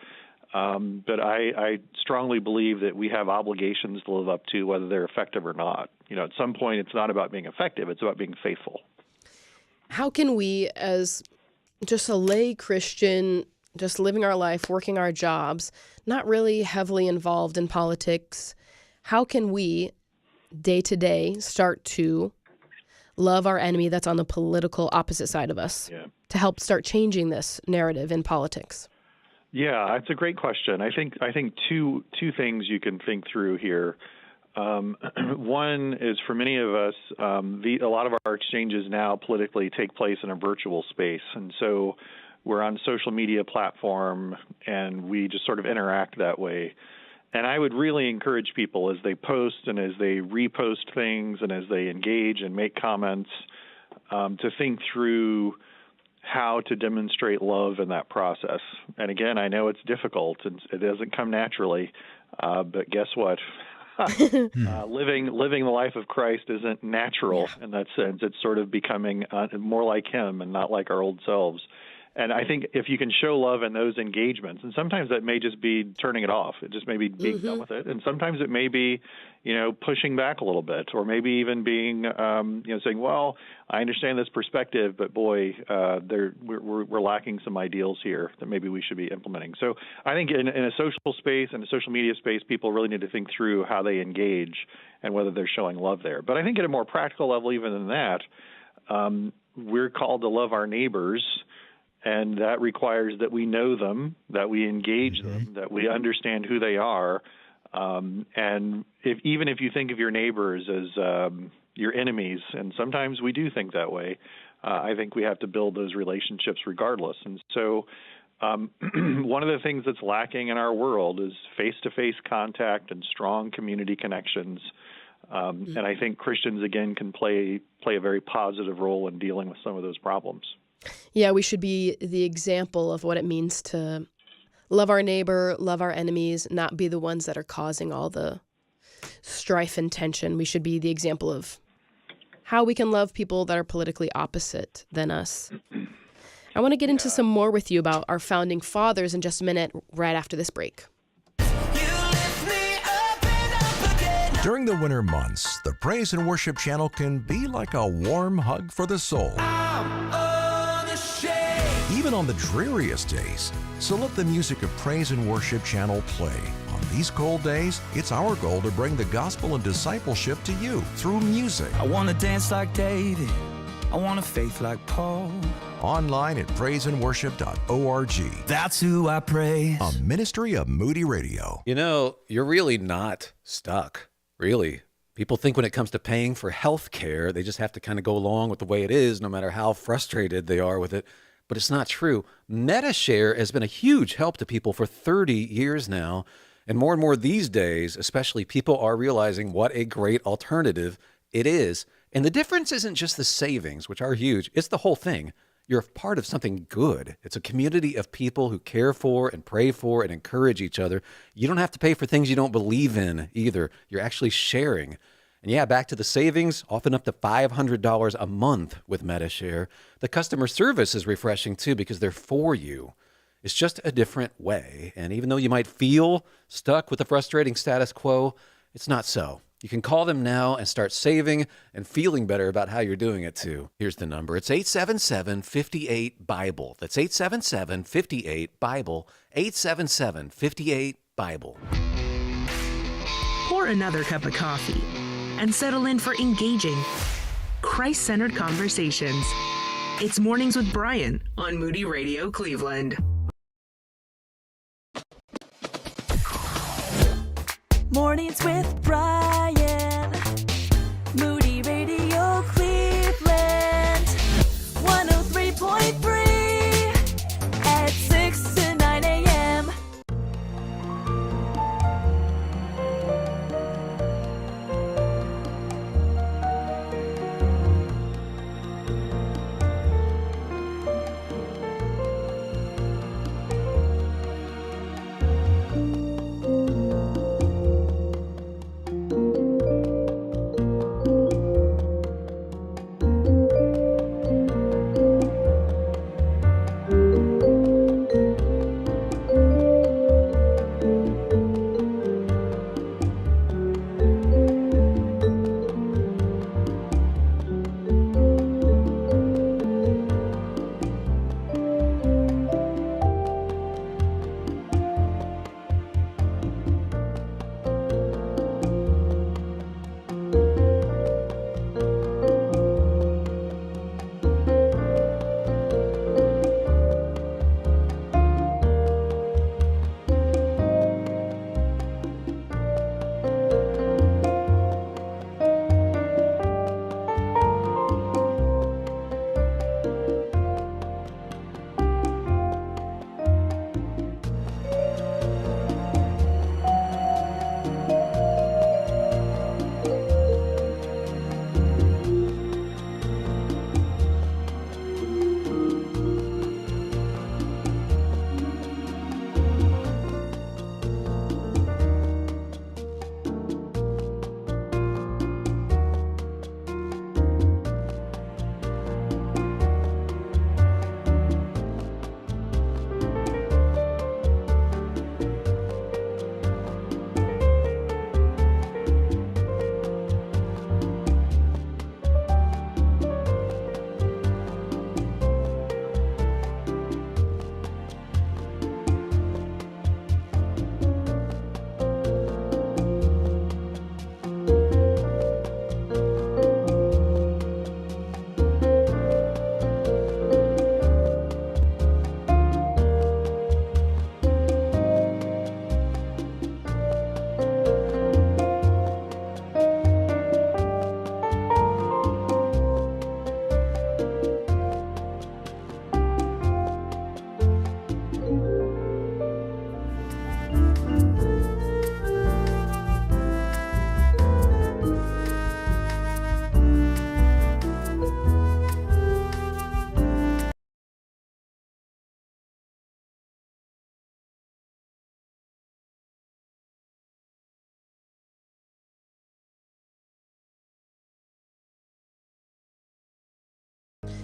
but I strongly believe that we have obligations to live up to, whether they're effective or not. You know, at some point, it's not about being effective, it's about being faithful. How can we, as just a lay Christian, just living our life, working our jobs, not really heavily involved in politics, how can we, day to day, start to love our enemy that's on the political opposite side of us to help start changing this narrative in politics? Yeah, it's a great question. I think two things you can think through here. One is for many of us, a lot of our exchanges now politically take place in a virtual space. And so we're on a social media platform and we just sort of interact that way. And I would really encourage people as they post and as they repost things and as they engage and make comments to think through how to demonstrate love in that process. And again, I know it's difficult and it doesn't come naturally, but guess what? Living the life of Christ isn't natural in that sense. It's sort of becoming more like Him and not like our old selves. And I think if you can show love in those engagements, and sometimes that may just be turning it off. It just may be being done with it. And sometimes it may be, you know, pushing back a little bit, or maybe even being, saying, well, I understand this perspective, but boy, we're lacking some ideals here that maybe we should be implementing. So I think in a social space and a social media space, people really need to think through how they engage and whether they're showing love there. But I think at a more practical level, even than that, we're called to love our neighbors. And that requires that we know them, that we engage them, that we understand who they are. And even if you think of your neighbors as your enemies, and sometimes we do think that way, I think we have to build those relationships regardless. And so one of the things that's lacking in our world is face-to-face contact and strong community connections. And I think Christians, again, can play a very positive role in dealing with some of those problems. Yeah, we should be the example of what it means to love our neighbor, love our enemies, not be the ones that are causing all the strife and tension. We should be the example of how we can love people that are politically opposite than us. I want to get into some more with you about our founding fathers in just a minute, right after this break. During the winter months, the Praise and Worship channel can be like a warm hug for the soul. Even on the dreariest days. So let the music of Praise and Worship channel play. On these cold days, it's our goal to bring the gospel and discipleship to you through music. I want to dance like David. I want a faith like Paul. Online at praiseandworship.org. That's who I praise. A ministry of Moody Radio. You know, you're really not stuck. Really. People think when it comes to paying for health care, they just have to kind of go along with the way it is, no matter how frustrated they are with it. but it's not true. MetaShare has been a huge help to people for 30 years now. And more these days, especially, people are realizing what a great alternative it is. And the difference isn't just the savings, which are huge. It's the whole thing. You're a part of something good. It's a community of people who care for and pray for and encourage each other. You don't have to pay for things you don't believe in either. You're actually sharing. And yeah, back to the savings, often up to $500 a month with MetaShare. The customer service is refreshing too because they're for you. It's just a different way. And even though you might feel stuck with the frustrating status quo, it's not so. You can call them now and start saving and feeling better about how you're doing it too. Here's the number. It's 877-58-BIBLE. That's 877-58-BIBLE. 877-58-BIBLE. Pour another cup of coffee and settle in for engaging, Christ-centered conversations. It's Mornings with Brian on Moody Radio Cleveland. Mornings with Brian. Moody Radio Cleveland. 103.3 at 6 to 9 a.m.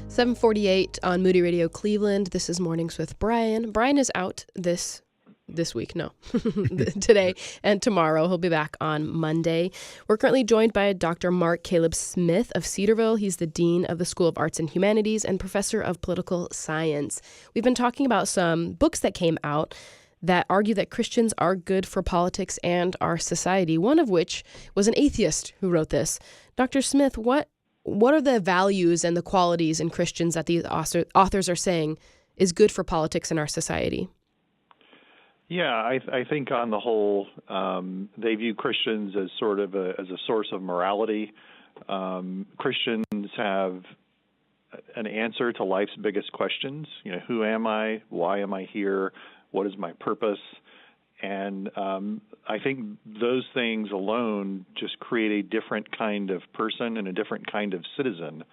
$7:48 on Moody Radio Cleveland. This is Mornings with Brian. Brian is out this week, no, today and tomorrow. He'll be back on Monday. We're currently joined by Dr. Mark Caleb Smith of Cedarville. He's the Dean of the School of Arts and Humanities and Professor of Political Science. We've been talking about some books that came out that argue that Christians are good for politics and our society, one of which was an atheist who wrote this. Dr. Smith, what are the values and the qualities in Christians that these authors are saying is good for politics in our society? Yeah, I think on the whole, they view Christians as sort of as a source of morality. Christians have an answer to life's biggest questions. Who am I? Why am I here? What is my purpose? And I think those things alone just create a different kind of person and a different kind of citizen.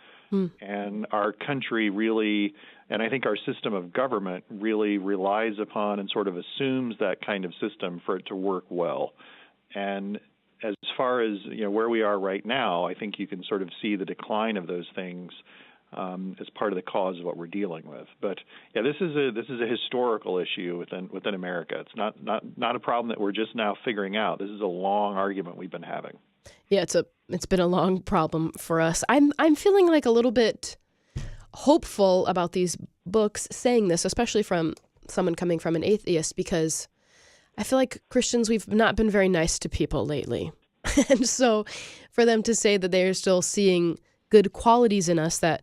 And our country really, and I think our system of government really relies upon and sort of assumes that kind of system for it to work well. And as far as where we are right now, I think you can sort of see the decline of those things as part of the cause of what we're dealing with. But yeah, this is a historical issue within America. It's not a problem that we're just now figuring out. This is a long argument we've been having. Yeah, it's been a long problem for us. I'm feeling like a little bit hopeful about these books saying this, especially from someone coming from an atheist, because I feel like Christians, we've not been very nice to people lately. And so for them to say that they're still seeing good qualities in us that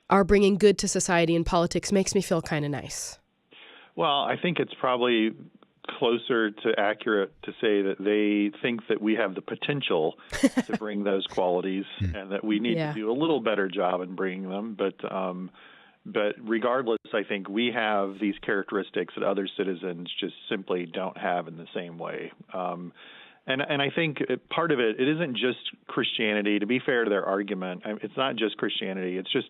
are bringing good to society and politics makes me feel kind of nice. Well, I think it's probably closer to accurate to say that they think that we have the potential to bring those qualities and that we need to do a little better job in bringing them. But regardless, I think we have these characteristics that other citizens just simply don't have in the same way. And I think part of it isn't just Christianity. To be fair to their argument, it's not just Christianity. It's just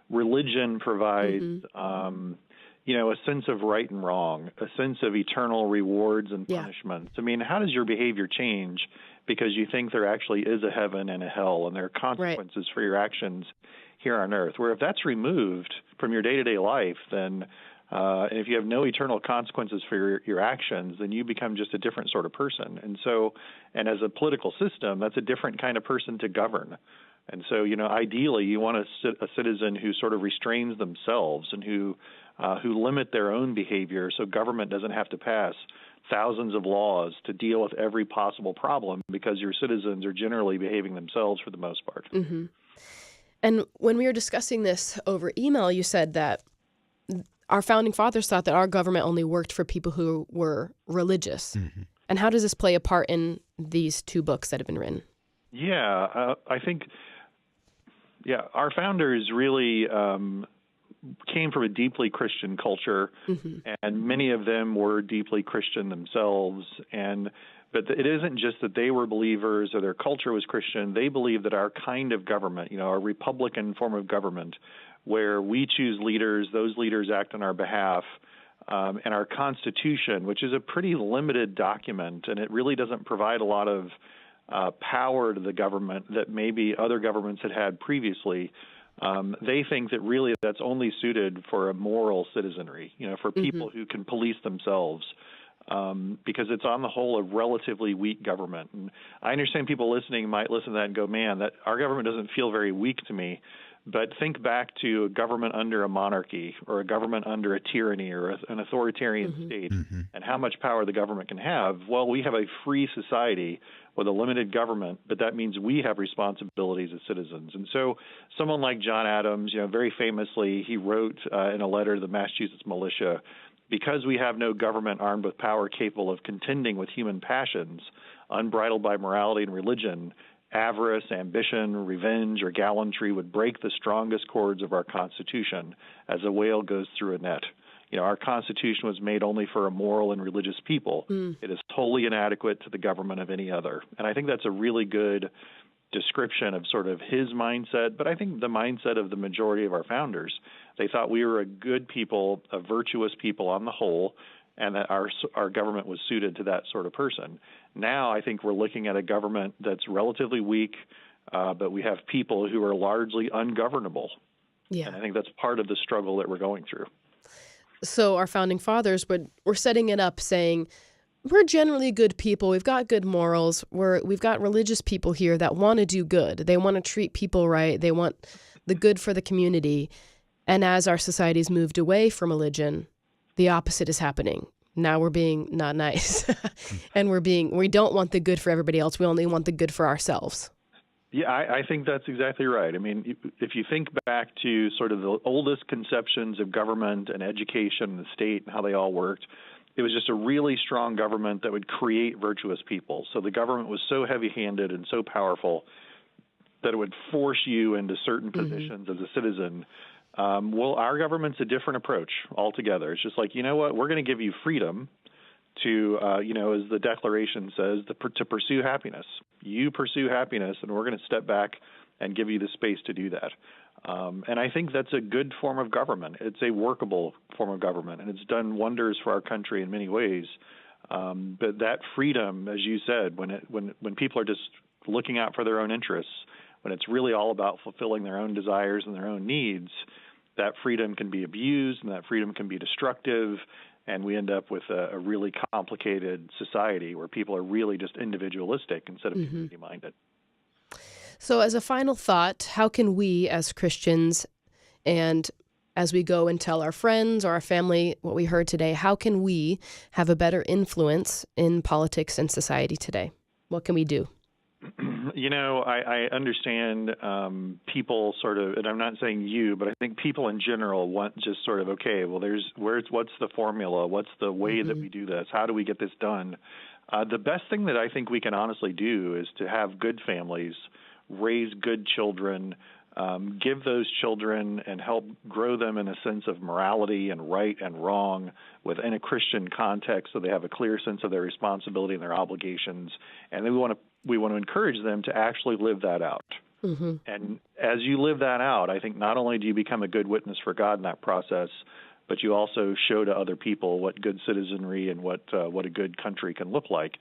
religion provides, a sense of right and wrong, a sense of eternal rewards and punishments. I mean, how does your behavior change because you think there actually is a heaven and a hell and there are consequences for your actions here on earth? Where if that's removed from your day-to-day life, then and if you have no eternal consequences for your actions, then you become just a different sort of person. And as a political system, that's a different kind of person to govern. And so, ideally, you want a citizen who sort of restrains themselves and who limit their own behavior so government doesn't have to pass thousands of laws to deal with every possible problem because your citizens are generally behaving themselves for the most part. Mm-hmm. And when we were discussing this over email, you said that our founding fathers thought that our government only worked for people who were religious. Mm-hmm. And how does this play a part in these two books that have been written? Yeah, I think, our founders really came from a deeply Christian culture, and many of them were deeply Christian themselves. But it isn't just that they were believers or their culture was Christian. They believed that our kind of government, a republican form of government, where we choose leaders, those leaders act on our behalf, and our Constitution, which is a pretty limited document, and it really doesn't provide a lot of power to the government that maybe other governments had previously. They think that really that's only suited for a moral citizenry, for people who can police themselves, because it's on the whole a relatively weak government. And I understand people listening might listen to that and go, man, that our government doesn't feel very weak to me. But think back to a government under a monarchy or a government under a tyranny or an authoritarian state and how much power the government can have. Well, we have a free society with a limited government, but that means we have responsibilities as citizens. And so someone like John Adams, very famously, he wrote in a letter to the Massachusetts militia, because we have no government armed with power capable of contending with human passions, unbridled by morality and religion, avarice, ambition, revenge, or gallantry would break the strongest cords of our Constitution as a whale goes through a net. Our Constitution was made only for a moral and religious people. It is wholly inadequate to the government of any other. And I think that's a really good description of sort of his mindset, but I think the mindset of the majority of our founders. They thought we were a good people, a virtuous people on the whole, and that our government was suited to that sort of person. Now I think we're looking at a government that's relatively weak, but we have people who are largely ungovernable. Yeah. And I think that's part of the struggle that we're going through. So our founding fathers were setting it up saying, we're generally good people. We've got good morals. We've got religious people here that want to do good. They want to treat people right. They want the good for the community. And as our society's moved away from religion, the opposite is happening. Now we're being not nice. And we don't want the good for everybody else. We only want the good for ourselves. Yeah, I think that's exactly right. I mean, if you think back to sort of the oldest conceptions of government and education and the state and how they all worked, it was just a really strong government that would create virtuous people. So the government was so heavy-handed and so powerful that it would force you into certain positions as a citizen. Well, our government's a different approach altogether. It's just like, you know what, we're going to give you freedom to, as the Declaration says, to pursue happiness. You pursue happiness, and we're going to step back and give you the space to do that. And I think that's a good form of government. It's a workable form of government, and it's done wonders for our country in many ways. But that freedom, as you said, when people are just looking out for their own interests, when it's really all about fulfilling their own desires and their own needs, that freedom can be abused and that freedom can be destructive, and we end up with a really complicated society where people are really just individualistic instead of community-minded. So as a final thought, how can we as Christians, and as we go and tell our friends or our family what we heard today, how can we have a better influence in politics and society today? What can we do? I understand people sort of, and I'm not saying you, but I think people in general want just sort of, okay, well, what's the formula? What's the way that we do this? How do we get this done? The best thing that I think we can honestly do is to have good families, raise good children, give those children and help grow them in a sense of morality and right and wrong within a Christian context, so they have a clear sense of their responsibility and their obligations. And then we want to encourage them to actually live that out. And as you live that out, I think not only do you become a good witness for God in that process, but you also show to other people what good citizenry and what a good country can look like.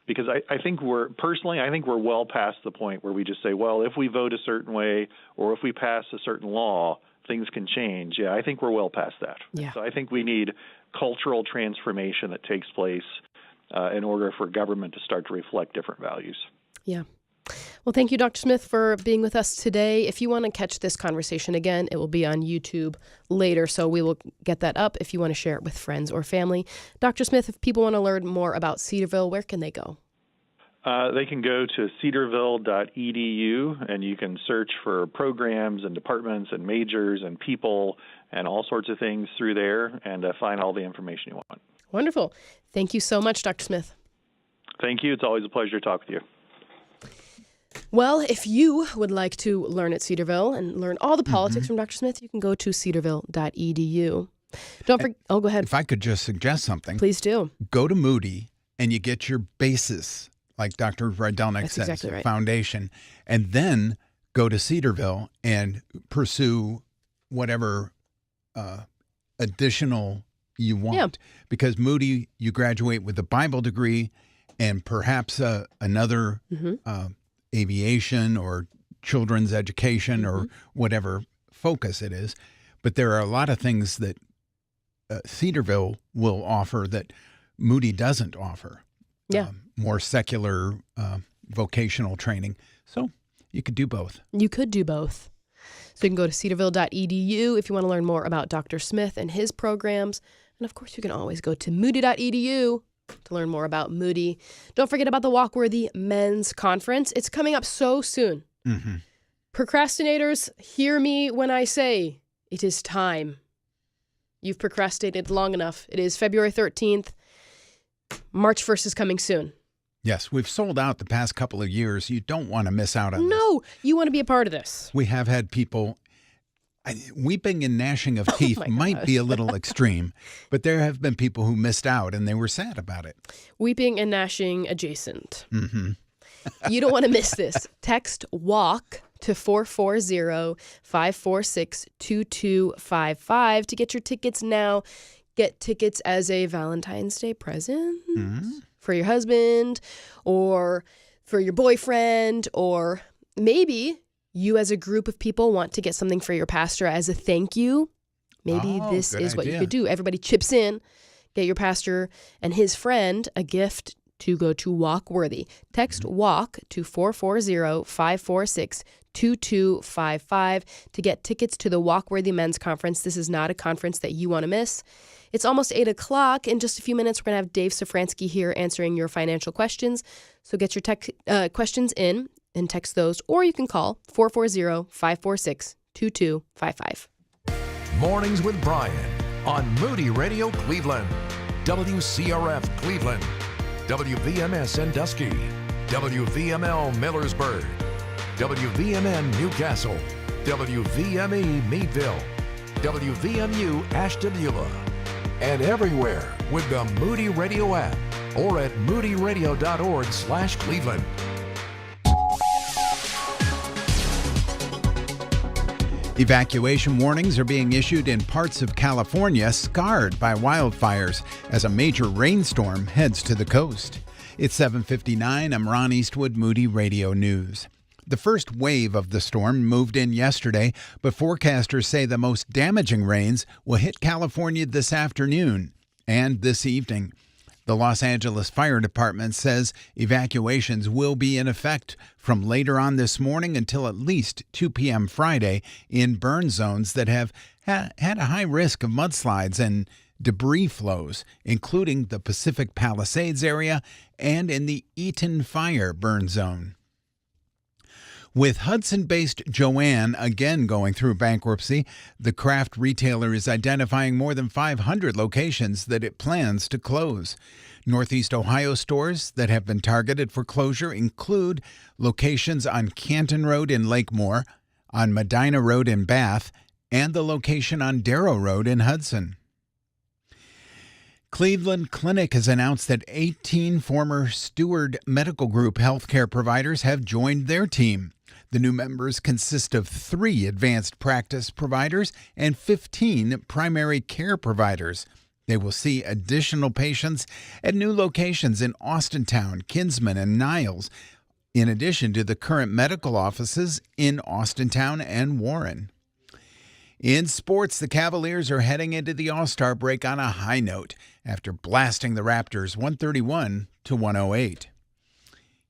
Because I think we're well past the point where we just say, well, if we vote a certain way or if we pass a certain law, things can change. Yeah, I think we're well past that. Yeah. So I think we need cultural transformation that takes place in order for government to start to reflect different values. Yeah. Well, thank you, Dr. Smith, for being with us today. If you want to catch this conversation again, it will be on YouTube later, so we will get that up if you want to share it with friends or family. Dr. Smith, if people want to learn more about Cedarville, where can they go? They can go to cedarville.edu, and you can search for programs and departments and majors and people and all sorts of things through there and find all the information you want. Wonderful. Thank you so much, Dr. Smith. Thank you. It's always a pleasure to talk with you. Well, if you would like to learn at Cedarville and learn all the politics from Dr. Smith, you can go to cedarville.edu. Don't forget. Oh, go ahead. If I could just suggest something. Please do. Go to Moody and you get your basis, like Dr. Rydelnik says, exactly right. foundation, and then go to Cedarville and pursue whatever additional you want. Yeah. Because Moody, you graduate with a Bible degree and perhaps another aviation or children's education or whatever focus it is. But there are a lot of things that Cedarville will offer that Moody doesn't offer. Yeah. More secular vocational training. So you could do both. You could do both. So you can go to cedarville.edu if you want to learn more about Dr. Smith and his programs. And of course, you can always go to moody.edu to learn more about Moody. Don't forget about the Walkworthy Men's Conference. It's coming up so soon. Procrastinators, hear me when I say it is time. You've procrastinated long enough. It is February 13th. March 1st is coming soon. Yes, we've sold out the past couple of years. You don't want to miss out on this. No, you want to be a part of this. We have had people, weeping and gnashing of teeth might be a little extreme, but there have been people who missed out and they were sad about it. Weeping and gnashing adjacent. You don't want to miss this. Text WALK to 440-546-2255 to get your tickets now. Get tickets as a Valentine's Day present for your husband or for your boyfriend, or maybe you as a group of people want to get something for your pastor as a thank you. Maybe this is what you could do. Everybody chips in, get your pastor and his friend a gift to go to Walkworthy. Text WALK to 440-546-2255 to get tickets to the Walkworthy Men's Conference. This is not a conference that you want to miss. It's almost 8 o'clock. In just a few minutes, we're going to have Dave Szfranski here answering your financial questions. So get your questions in and text those, or you can call 440-546-2255. Mornings with Brian on Moody Radio Cleveland, WCRF Cleveland, WVMS Sandusky, WVML Millersburg, WVMN Newcastle, WVME Meadville, WVMU Ashtabula, and everywhere with the Moody Radio app or at moodyradio.org/Cleveland. Evacuation warnings are being issued in parts of California scarred by wildfires as a major rainstorm heads to the coast. It's 7:59. I'm Ron Eastwood, Moody Radio News. The first wave of the storm moved in yesterday, but forecasters say the most damaging rains will hit California this afternoon and this evening. The Los Angeles Fire Department says evacuations will be in effect from later on this morning until at least 2 p.m. Friday in burn zones that have had a high risk of mudslides and debris flows, including the Pacific Palisades area and in the Eaton Fire burn zone. With Hudson-based Joann again going through bankruptcy, the craft retailer is identifying more than 500 locations that it plans to close. Northeast Ohio stores that have been targeted for closure include locations on Canton Road in Lakemore, on Medina Road in Bath, and the location on Darrow Road in Hudson. Cleveland Clinic has announced that 18 former Steward Medical Group healthcare providers have joined their team. The new members consist of 3 advanced practice providers and 15 primary care providers. They will see additional patients at new locations in Austintown, Kinsman, and Niles, in addition to the current medical offices in Austintown and Warren. In sports, the Cavaliers are heading into the All-Star break on a high note after blasting the Raptors 131-108.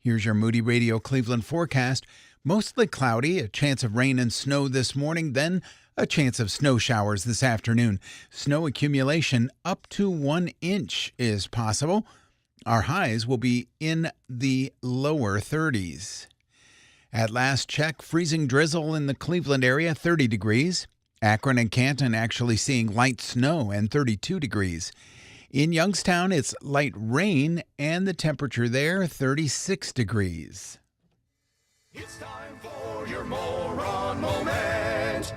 Here's your Moody Radio Cleveland forecast. Mostly cloudy, a chance of rain and snow this morning, then a chance of snow showers this afternoon. Snow accumulation up to 1 inch is possible. Our highs will be in the lower 30s. At last check, freezing drizzle in the Cleveland area, 30 degrees. Akron and Canton actually seeing light snow and 32 degrees. In Youngstown, it's light rain and the temperature there, 36 degrees. It's time for your moron moment.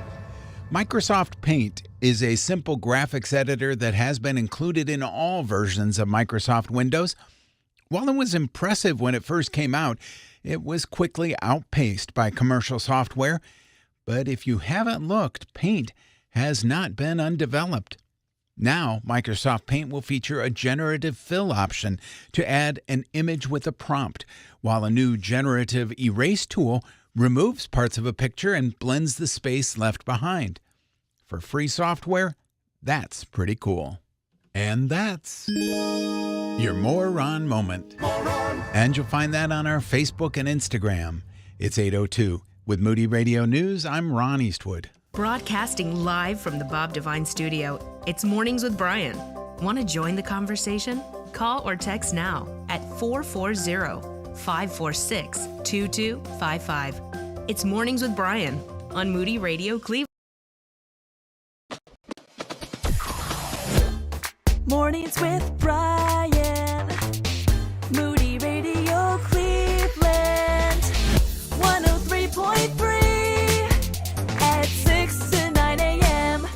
Microsoft Paint is a simple graphics editor that has been included in all versions of Microsoft Windows. While it was impressive when it first came out, it was quickly outpaced by commercial software. But if you haven't looked, Paint has not been undeveloped. Now, Microsoft Paint will feature a generative fill option to add an image with a prompt, while a new generative erase tool removes parts of a picture and blends the space left behind. For free software, that's pretty cool. And that's your Moron Moment. And you'll find that on our Facebook and Instagram. It's 8:02. With Moody Radio News, I'm Ron Eastwood. Broadcasting live from the Bob Devine studio, it's Mornings with Brian. Want to join the conversation? Call or text now at 440-546-2255. It's Mornings with Brian on Moody Radio Cleveland. Mornings with Brian. Moody Radio Cleveland. 103.3 at 6 to 9 a.m.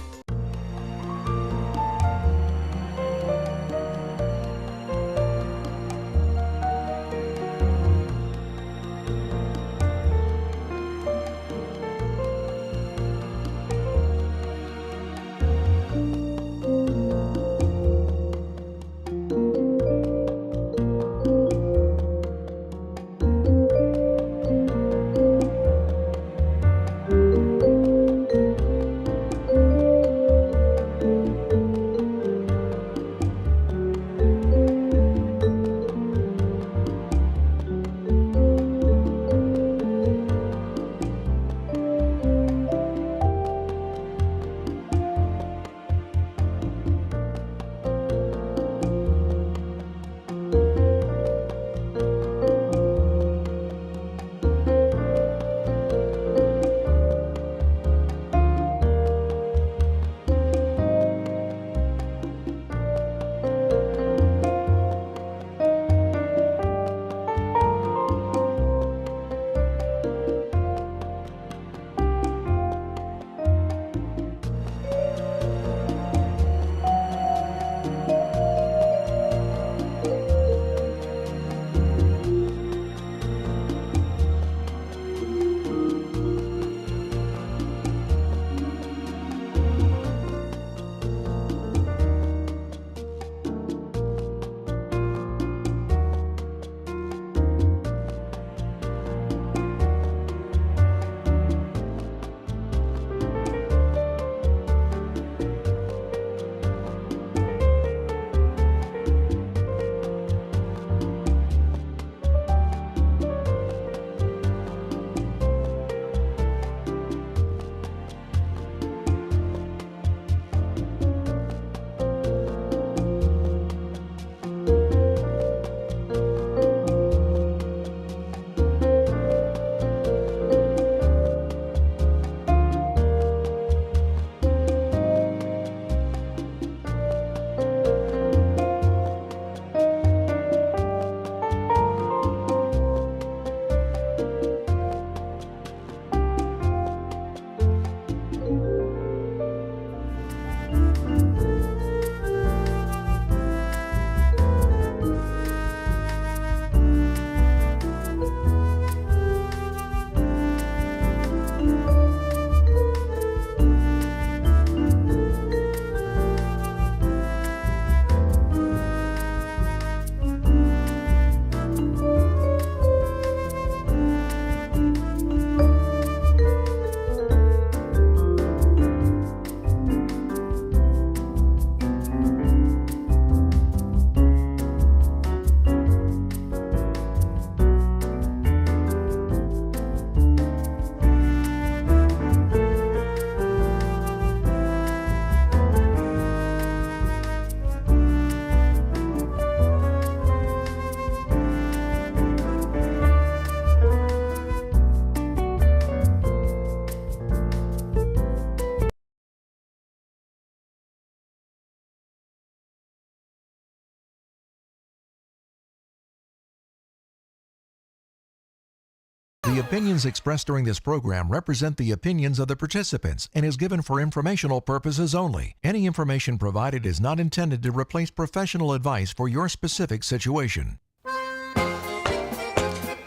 The opinions expressed during this program represent the opinions of the participants and is given for informational purposes only. Any information provided is not intended to replace professional advice for your specific situation.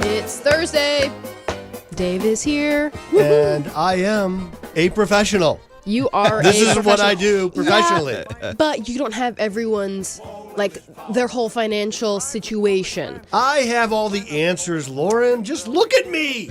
It's Thursday. Dave is here. And I am a professional. You are This a is what I professional. do professionally. Yeah, but you don't have everyone's, like, their whole financial situation. I have all the answers, Lauren. Just look at me.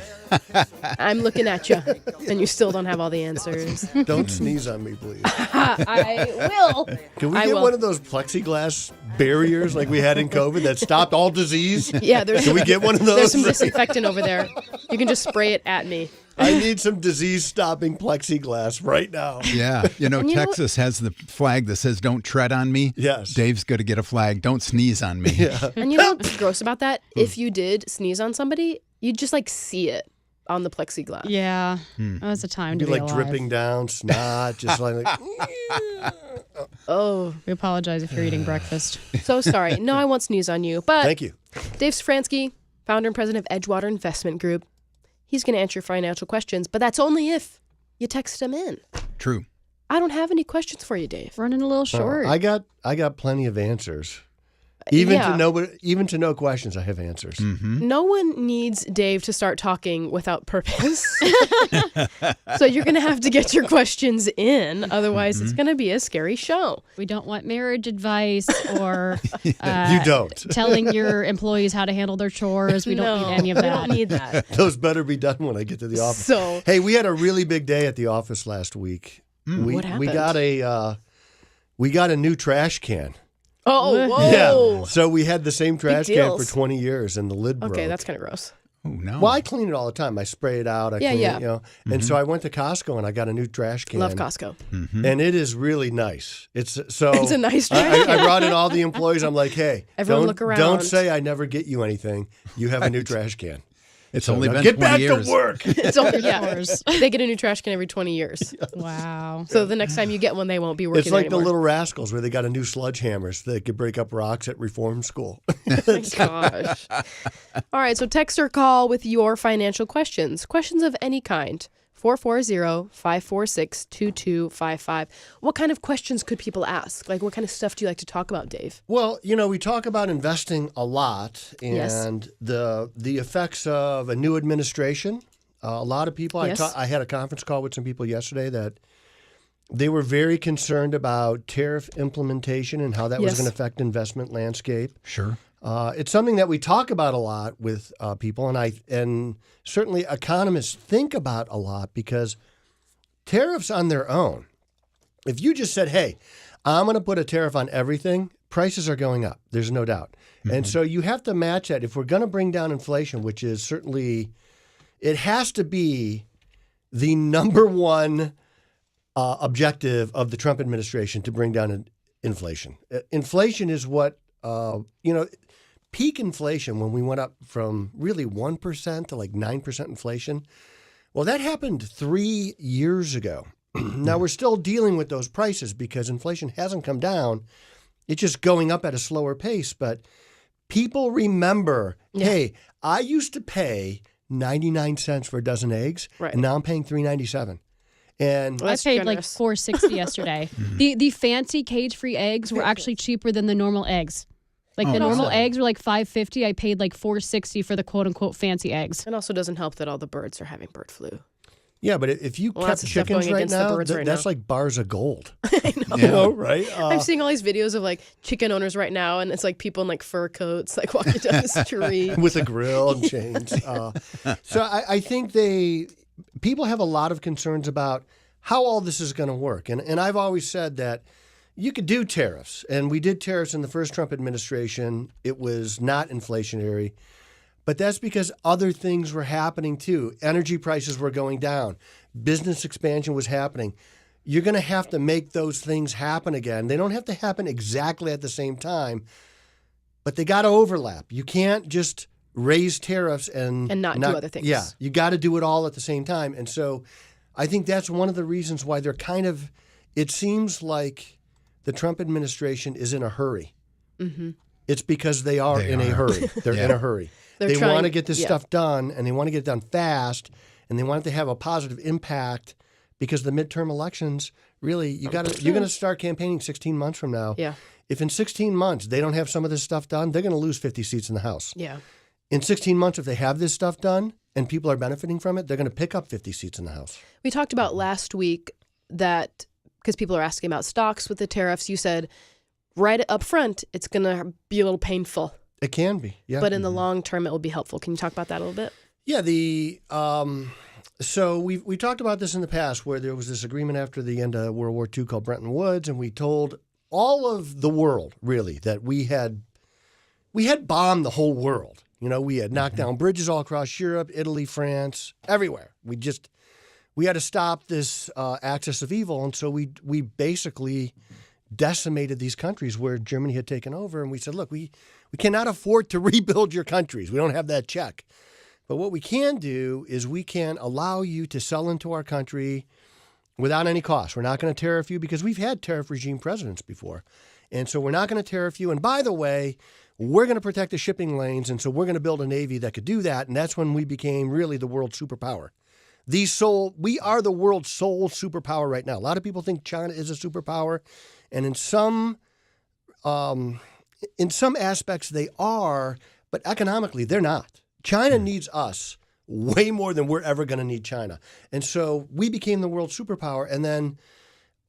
I'm looking at you, and you still don't have all the answers. Don't sneeze on me, please. I will. Can we I get will. one of those plexiglass barriers like we had in COVID that stopped all disease? Yeah, Can we get one of those? There's some disinfectant over there. You can just spray it at me. I need some disease-stopping plexiglass right now. Yeah. You know, Texas has the flag that says, don't tread on me. Yes. Dave's going to get a flag, don't sneeze on me. Yeah. And you know what's gross about that? If you did sneeze on somebody, you'd just, like, see it on the plexiglass. Yeah. That was a time to Be be like alive. dripping down, snot, just like Oh. We apologize if you're eating breakfast. So sorry. No, I won't sneeze on you. But Thank you. Dave Szfranski, founder and president of Edgewater Investment Group. He's going to answer your financial questions, but that's only if you text him in. True. I don't have any questions for you, Dave. Running a little short. I got plenty of answers. Even Yeah. to no questions, I have answers. No one needs Dave to start talking without purpose. So you're going to have to get your questions in. Otherwise, it's going to be a scary show. We don't want marriage advice or You don't. telling your employees how to handle their chores. We don't need any of that. We don't need that. Those better be done when I get to the office. So, Hey, we had a really big day at the office last week. What We happened? got a new trash can. oh, whoa. Yeah. So we had the same trash can for deals. 20 years, and the lid broke. Okay, that's kind of gross. Oh, no. Well, I clean it all the time. I spray it out. I Yeah, clean yeah. it, you know. And so I went to Costco and I got a new trash can. Love Costco. And it is really nice. It's so. It's a nice trash I can. brought in all the employees. I'm like, hey, Everyone don't, look around. don't say I never get you anything. You have a new trash can. It's So only now been get 20 back years. to work. It's only, yeah. They get a new trash can every 20 years. Wow. So the next time you get one, they won't be working It's like anymore. the Little Rascals where they got a new sledgehammer so they could break up rocks at reform school. My gosh. All right, so text or call with your financial questions. Questions of any kind. 440-546-2255. What kind of questions could people ask? Like, what kind of stuff do you like to talk about, Dave? Well, you know, we talk about investing a lot and Yes. the effects of a new administration. A lot of people, Yes. I had a conference call with some people yesterday that they were very concerned about tariff implementation and how that was Yes. going to affect investment landscape. Sure. It's something that we talk about a lot with people, and certainly economists think about a lot because tariffs on their own, if you just said, hey, I'm going to put a tariff on everything, prices are going up. There's no doubt. And so you have to match that. If we're going to bring down inflation, which is certainly, it has to be the number one objective of the Trump administration to bring down inflation. Inflation is what, peak inflation when we went up from really 1% to like 9% inflation. Well, that happened 3 years ago. Now we're still dealing with those prices because inflation hasn't come down. It's just going up at a slower pace. But people remember, hey, I used to pay 99 cents for a dozen eggs, and now I'm paying $3.97. And I paid like $4.60 yesterday. The fancy cage-free eggs were actually cheaper than the normal eggs. Like the normal eggs were like $5.50. I paid like $4.60 for the quote-unquote fancy eggs. It also doesn't help that all the birds are having bird flu. Yeah, but if you Lots kept of stuff chickens going right against the now, birds right that's now. like bars of gold. I know. You know, right? I'm seeing all these videos of like chicken owners right now, and it's like people in like fur coats, like walking down the street with a grill and chains. So I think people have a lot of concerns about how all this is going to work. And I've always said that you could do tariffs, and we did tariffs in the first Trump administration. It was not inflationary, but that's because other things were happening too. Energy prices were going down. Business expansion was happening. You're going to have to make those things happen again. They don't have to happen exactly at the same time, but they got to overlap. You can't just raise tariffs and not do other things. Yeah, you got to do it all at the same time. And so I think that's one of the reasons why they're it seems like the Trump administration is in a hurry. Mm-hmm. It's because they are in a hurry. They're in a hurry. They want to get this stuff done, and they want to get it done fast, and they want it to have a positive impact because the midterm elections, really, you're going to start campaigning 16 months from now. Yeah. If in 16 months they don't have some of this stuff done, they're going to lose 50 seats in the House. Yeah. In 16 months, if they have this stuff done and people are benefiting from it, they're going to pick up 50 seats in the House. We talked about last week that, because people are asking about stocks with the tariffs, you said right up front, it's going to be a little painful. It can be, yeah. But in the long term, it will be helpful. Can you talk about that a little bit? Yeah, so we talked about this in the past where there was this agreement after the end of World War II called Bretton Woods, and we told all of the world, really, that we had bombed the whole world. You know, we had knocked down bridges all across Europe, Italy, France, everywhere. We had to stop this axis of evil, and so we basically decimated these countries where Germany had taken over, and we said, look, we cannot afford to rebuild your countries. We don't have that check. But what we can do is we can allow you to sell into our country without any cost. We're not going to tariff you because we've had tariff regime presidents before. And so we're not going to tariff you. And by the way, we're going to protect the shipping lanes, and so we're going to build a Navy that could do that, and that's when we became really the world superpower. We are the world's sole superpower right now. A lot of people think China is a superpower, and in some aspects they are, but economically they're not. China needs us way more than we're ever going to need China. And so we became the world superpower, and then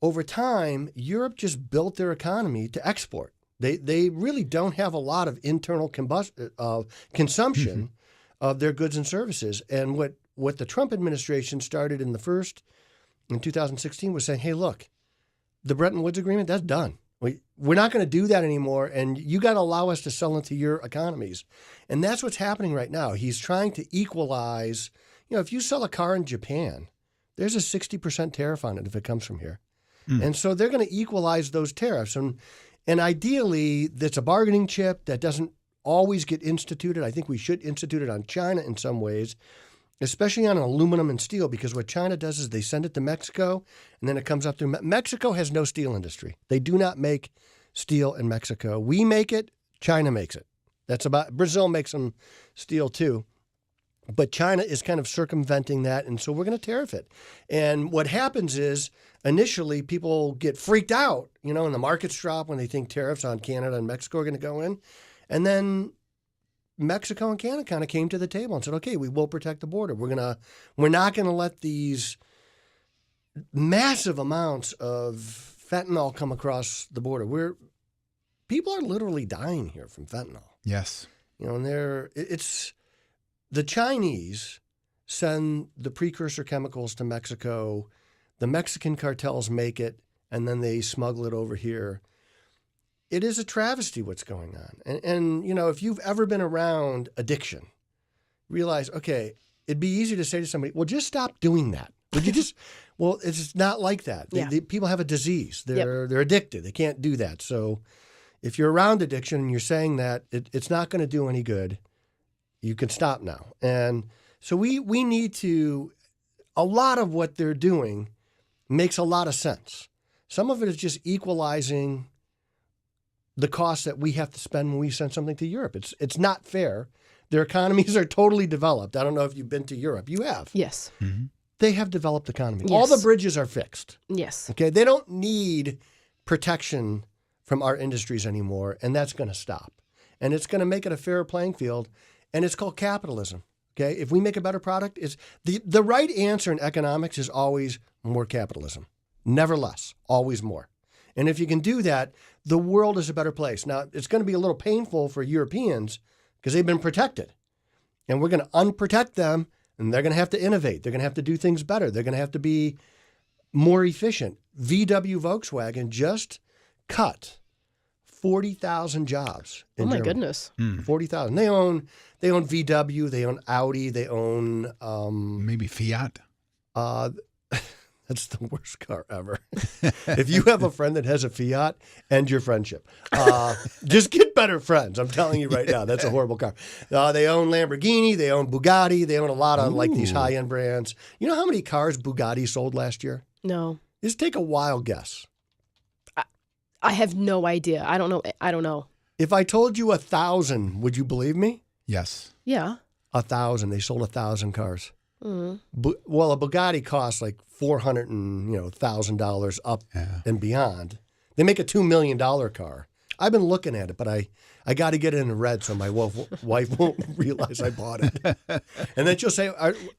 over time, Europe just built their economy to export. They really don't have a lot of internal consumption of their goods and services. And what the Trump administration started in 2016 was saying, hey, look, the Bretton Woods Agreement, that's done. We're not going to do that anymore, and you got to allow us to sell into your economies. And that's what's happening right now. He's trying to equalize. You know, if you sell a car in Japan, there's a 60% tariff on it if it comes from here. And so they're going to equalize those tariffs. And ideally, that's a bargaining chip that doesn't always get instituted. I think we should institute it on China in some ways, especially on aluminum and steel, because what China does is they send it to Mexico, and then it comes up through Mexico has no steel industry. They do not make steel in Mexico. We make it. China makes it. Brazil makes some steel too. But China is kind of circumventing that, and so we're going to tariff it. And what happens is initially people get freaked out, you know, and the markets drop when they think tariffs on Canada and Mexico are going to go in. And then Mexico and Canada kind of came to the table and said, okay, we will protect the border. We're not going to let these massive amounts of fentanyl come across the border. People are literally dying here from fentanyl. Yes. You know, and the Chinese send the precursor chemicals to Mexico. The Mexican cartels make it, and then they smuggle it over here. It is a travesty what's going on. And you know, if you've ever been around addiction, realize, okay, it'd be easy to say to somebody, well, just stop doing that. Would you just, well, it's not like that. Yeah. People have a disease. They're addicted. They can't do that. So if you're around addiction and you're saying that, it's not going to do any good. You can stop now. And so we need to, a lot of what they're doing makes a lot of sense. Some of it is just equalizing the cost that we have to spend when we send something to Europe. It's not fair. Their economies are totally developed. I don't know if you've been to Europe. You have. Yes. Mm-hmm. They have developed economies. Yes. All the bridges are fixed. Yes. Okay. They don't need protection from our industries anymore, and that's going to stop. And it's going to make it a fairer playing field, and it's called capitalism. Okay. If we make a better product, is the right answer in economics is always more capitalism. Never less. Always more. And if you can do that, the world is a better place. Now, it's going to be a little painful for Europeans because they've been protected. And we're going to unprotect them, and they're going to have to innovate. They're going to have to do things better. They're going to have to be more efficient. VW Volkswagen just cut 40,000 jobs in Germany. My goodness. 40,000. They own VW, they own Audi, they own maybe Fiat. That's the worst car ever. If you have a friend that has a Fiat, end your friendship. Just get better friends. I'm telling you right now, that's a horrible car. They own Lamborghini, they own Bugatti, they own a lot of like these high-end brands. You know how many cars Bugatti sold last year? No. Just take a wild guess. I have no idea. I don't know. If I told you 1,000, would you believe me? Yes. Yeah. 1,000. They sold 1,000 cars. Mm. Well, a Bugatti costs like $400,000 up and beyond. They make a $2 million car. I've been looking at it, but I got to get it in red so my wife won't realize I bought it. And then she'll say,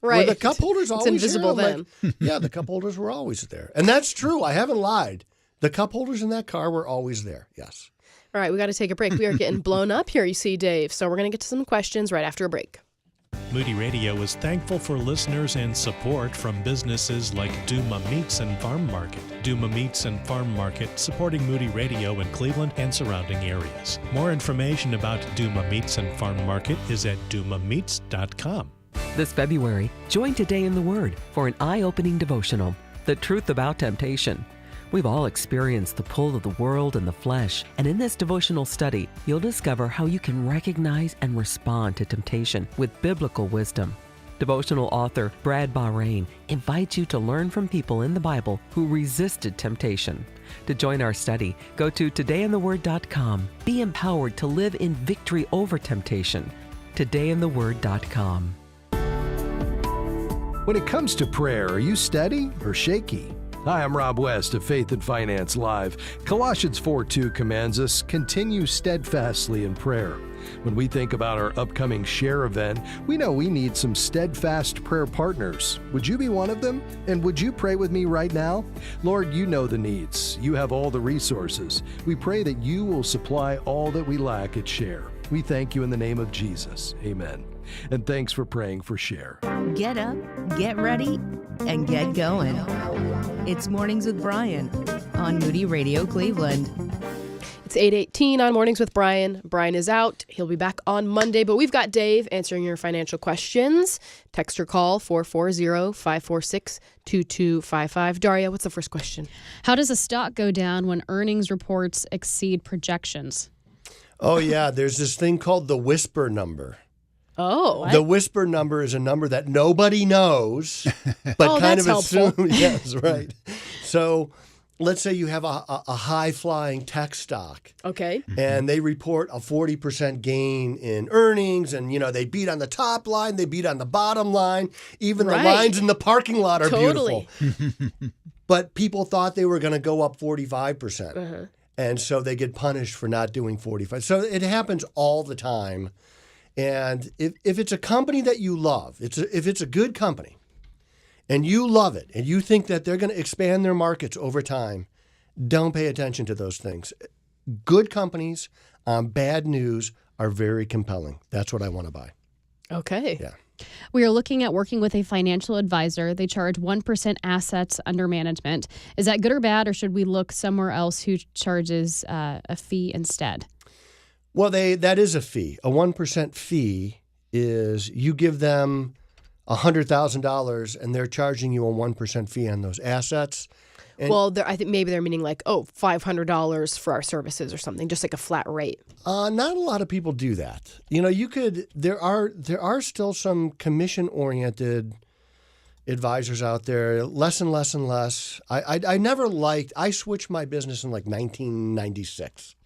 were the cup holders always invisible here? then. Like, yeah, the cup holders were always there. And that's true. I haven't lied. The cup holders in that car were always there. Yes. All right, we got to take a break. We are getting blown up here, you see, Dave. So we're going to get to some questions right after a break. Moody Radio is thankful for listeners and support from businesses like Duma Meats and Farm Market. Duma Meats and Farm Market, supporting Moody Radio in Cleveland and surrounding areas. More information about Duma Meats and Farm Market is at dumameats.com. This February, join Today in the Word for an eye-opening devotional, The Truth About Temptation. We've all experienced the pull of the world and the flesh, and in this devotional study, you'll discover how you can recognize and respond to temptation with biblical wisdom. Devotional author Brad Bahrain invites you to learn from people in the Bible who resisted temptation. To join our study, go to todayintheword.com. Be empowered to live in victory over temptation. todayintheword.com. When it comes to prayer, are you steady or shaky? Hi, I'm Rob West of Faith and Finance Live. Colossians 4:2 commands us, continue steadfastly in prayer. When we think about our upcoming Share event, we know we need some steadfast prayer partners. Would you be one of them? And would you pray with me right now? Lord, you know the needs. You have all the resources. We pray that you will supply all that we lack at Share. We thank you in the name of Jesus. Amen. And thanks for praying for Share. Get up, get ready, and get going. It's Mornings with Brian on Moody Radio Cleveland. It's 8:18 on Mornings with Brian. Brian is out. He'll be back on Monday, but we've got Dave answering your financial questions. Text or call 440-546-2255. Daria, what's the first question? How does a stock go down when earnings reports exceed projections? Oh, yeah. There's this thing called the whisper number. Oh. The whisper number is a number that nobody knows, but kind of assumes. Yes, right. So let's say you have a high-flying tech stock. Okay. And they report a 40% gain in earnings, and, they beat on the top line, they beat on the bottom line. Even the lines in the parking lot are beautiful. But people thought they were going to go up 45%. Uh-huh. And so they get punished for not doing 45. So it happens all the time. And if it's a company that you love, if it's a good company, and you love it, and you think that they're going to expand their markets over time, don't pay attention to those things. Good companies on bad news are very compelling. That's what I want to buy. Okay. Yeah. We are looking at working with a financial advisor. They charge 1% assets under management. Is that good or bad, or should we look somewhere else who charges a fee instead? Well, that is a fee. A 1% fee is you give them $100,000 and they're charging you a 1% fee on those assets. And I think maybe they're meaning like, $500 for our services or something, just like a flat rate. Not a lot of people do that. There are still some commission-oriented advisors out there, less and less and less. I switched my business in like 1996.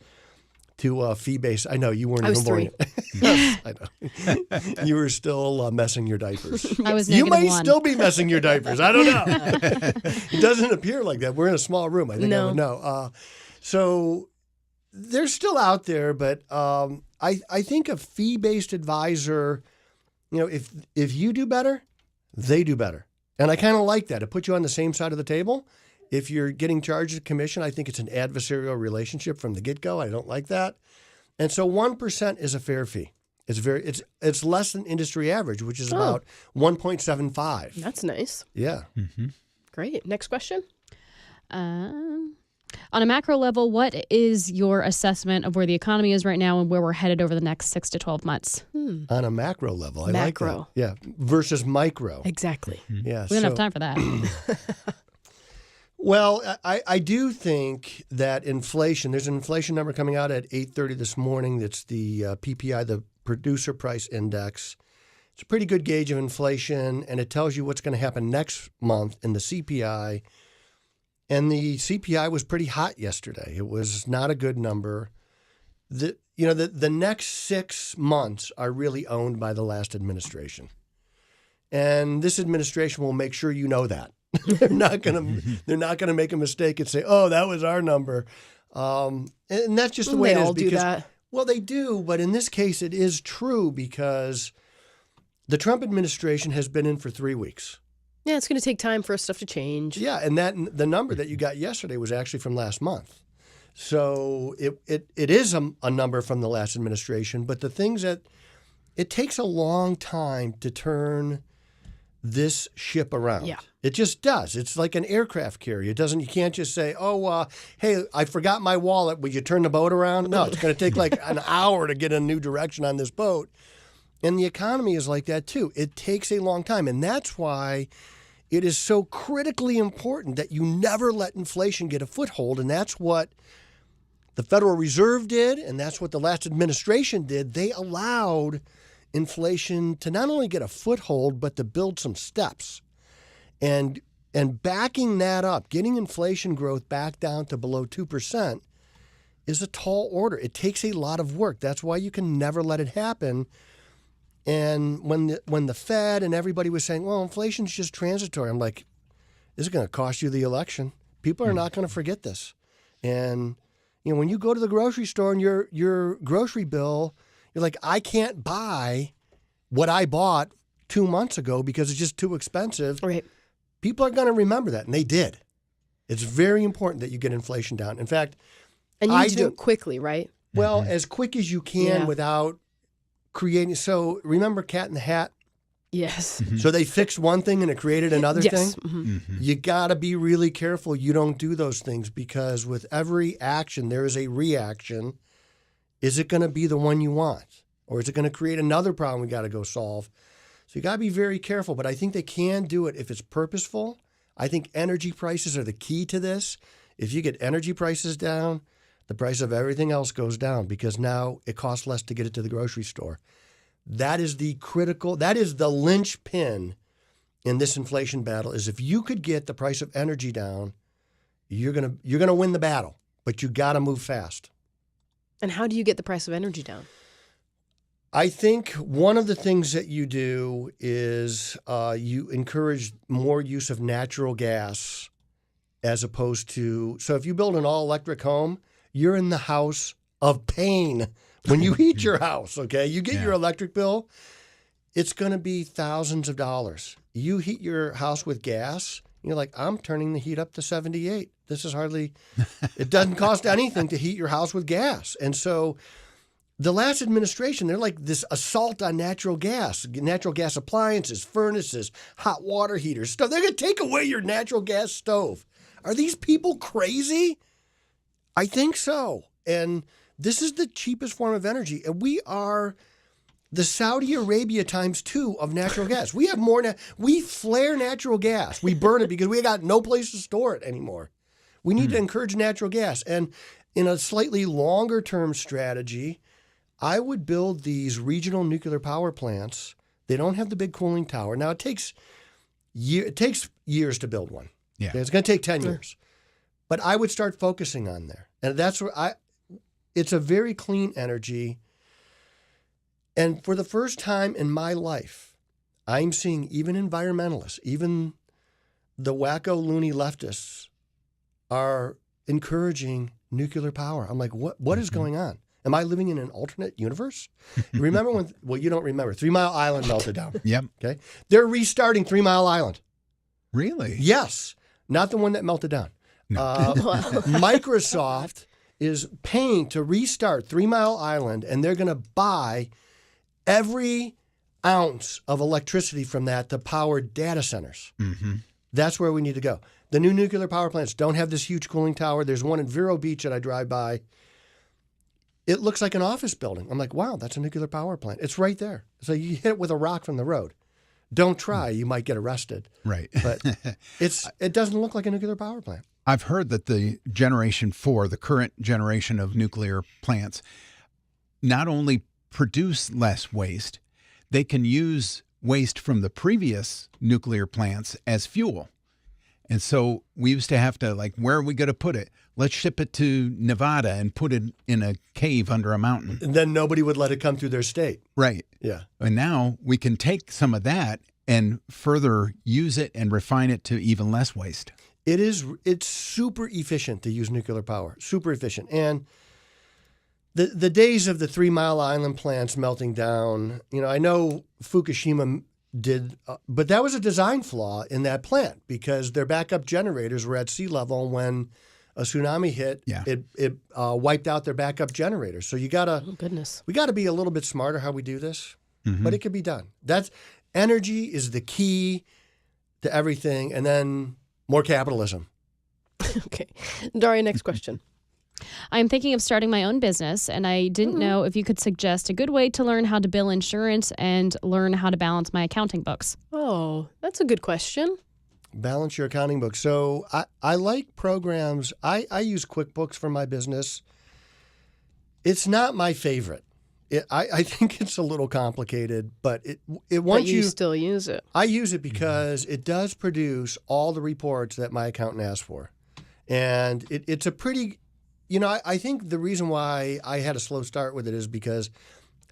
To fee-based. I know you weren't even born yet. Yes, I know. You were still messing your diapers. I was You may -1. still be messing your diapers. I don't know. It doesn't appear like that. We're in a small room. I think I would know. So they're still out there, but I think a fee-based advisor, if you do better, they do better. And I kind of like that. It puts you on the same side of the table. If you're getting charged a commission, I think it's an adversarial relationship from the get-go. I don't like that. And so 1% is a fair fee. It's less than industry average, which is about 1.75. That's nice. Yeah. Mm-hmm. Great. Next question. On a macro level, what is your assessment of where the economy is right now and where we're headed over the next 6 to 12 months? On a macro level. I Macro. like that. Yeah. Versus micro. Exactly. Yeah. We don't have time for that. Well, I do think that inflation, there's an inflation number coming out at 8:30 this morning. That's the PPI, the Producer Price Index. It's a pretty good gauge of inflation, and it tells you what's going to happen next month in the CPI. And the CPI was pretty hot yesterday. It was not a good number. the next 6 months are really owned by the last administration. And this administration will make sure you know that. They're not gonna make a mistake and say, "Oh, that was our number," and that's just the way it is. They all do that. Well, they do, but in this case, it is true because the Trump administration has been in for 3 weeks. Yeah, it's going to take time for stuff to change. Yeah, and the number that you got yesterday was actually from last month. So it is a number from the last administration, but the things that it takes a long time to turn this ship around. Yeah. It just does. It's like an aircraft carrier. You can't just say, hey, I forgot my wallet. Would you turn the boat around? No, it's going to take like an hour to get a new direction on this boat. And the economy is like that too. It takes a long time. And that's why it is so critically important that you never let inflation get a foothold. And that's what the Federal Reserve did, and that's what the last administration did. They allowed inflation to not only get a foothold, but to build some steps. And backing that up, getting inflation growth back down to below 2% is a tall order. It takes a lot of work. That's why you can never let it happen. And when the Fed and everybody was saying, well, inflation's just transitory, I'm like, this is going to cost you the election. People are not going to forget this. And when you go to the grocery store and your grocery bill, you're like, I can't buy what I bought 2 months ago because it's just too expensive. Right. People are going to remember that, and they did. It's very important that you get inflation down. In fact, and you do it quickly, right? Well, as quick as you can without creating. So remember Cat in the Hat? Yes. So they fixed one thing and it created another thing? Mm-hmm. You got to be really careful you don't do those things because with every action, there is a reaction. Is it going to be the one you want? Or is it going to create another problem we got to go solve? So you got to be very careful. But I think they can do it if it's purposeful. I think energy prices are the key to this. If you get energy prices down, the price of everything else goes down because now it costs less to get it to the grocery store. That is the linchpin in this inflation battle is if you could get the price of energy down, you're gonna win the battle, but you got to move fast. And how do you get the price of energy down? I think one of the things that you do is you encourage more use of natural gas as opposed to, so if you build an all-electric home, you're in the house of pain when you heat your house, okay? You get your electric bill, it's going to be thousands of dollars. You heat your house with gas, you're like, I'm turning the heat up to 78. This is hardly, it doesn't cost anything to heat your house with gas. And so the last administration, they're like this assault on natural gas appliances, furnaces, hot water heaters, stuff. They're going to take away your natural gas stove. Are these people crazy? I think so. And this is the cheapest form of energy. And we are the Saudi Arabia times 2 of natural gas. We have more. We flare natural gas. We burn it because we got no place to store it anymore. We need to encourage natural gas. And in a slightly longer term strategy, I would build these regional nuclear power plants. They don't have the big cooling tower. Now, it takes years to build one. Yeah. Okay? It's going to take 10 years. But I would start focusing on there. And that's where it's a very clean energy. And for the first time in my life, I'm seeing even environmentalists, even the wacko loony leftists are encouraging nuclear power. I'm like, what is going on? Am I living in an alternate universe? You remember when, well, you don't remember, 3 Mile Island melted down. Yep. Okay. They're restarting 3 Mile Island. Really? Yes. Not the one that melted down. No. Microsoft is paying to restart 3 Mile Island, and they're going to buy every ounce of electricity from that to power data centers. Mm-hmm. That's where we need to go. The new nuclear power plants don't have this huge cooling tower. There's one in Vero Beach that I drive by. It looks like an office building. I'm like, wow, that's a nuclear power plant. It's right there. So you hit it with a rock from the road. Don't try. You might get arrested. Right. But it doesn't look like a nuclear power plant. I've heard that the Generation 4, the current generation of nuclear plants, not only produce less waste, they can use waste from the previous nuclear plants as fuel. And so we used to have to, like, where are we going to put it? Let's ship it to Nevada and put it in a cave under a mountain. And then nobody would let it come through their state. Right. Yeah. And now we can take some of that and further use it and refine it to even less waste. It's super efficient to use nuclear power, super efficient. And the days of the 3 Mile Island plants melting down, I know Fukushima did, but that was a design flaw in that plant because their backup generators were at sea level when a tsunami hit. Yeah. It wiped out their backup generators. So we got to be a little bit smarter how we do this, but it can be done. Energy is the key to everything, and then more capitalism. Okay. Daria, next question. I'm thinking of starting my own business, and I didn't know if you could suggest a good way to learn how to bill insurance and learn how to balance my accounting books. Oh, that's a good question. Balance your accounting book. So I like programs. I use QuickBooks for my business. It's not my favorite. I think it's a little complicated, but But you still use it. I use it because it does produce all the reports that my accountant asks for. And it's a pretty, I think the reason why I had a slow start with it is because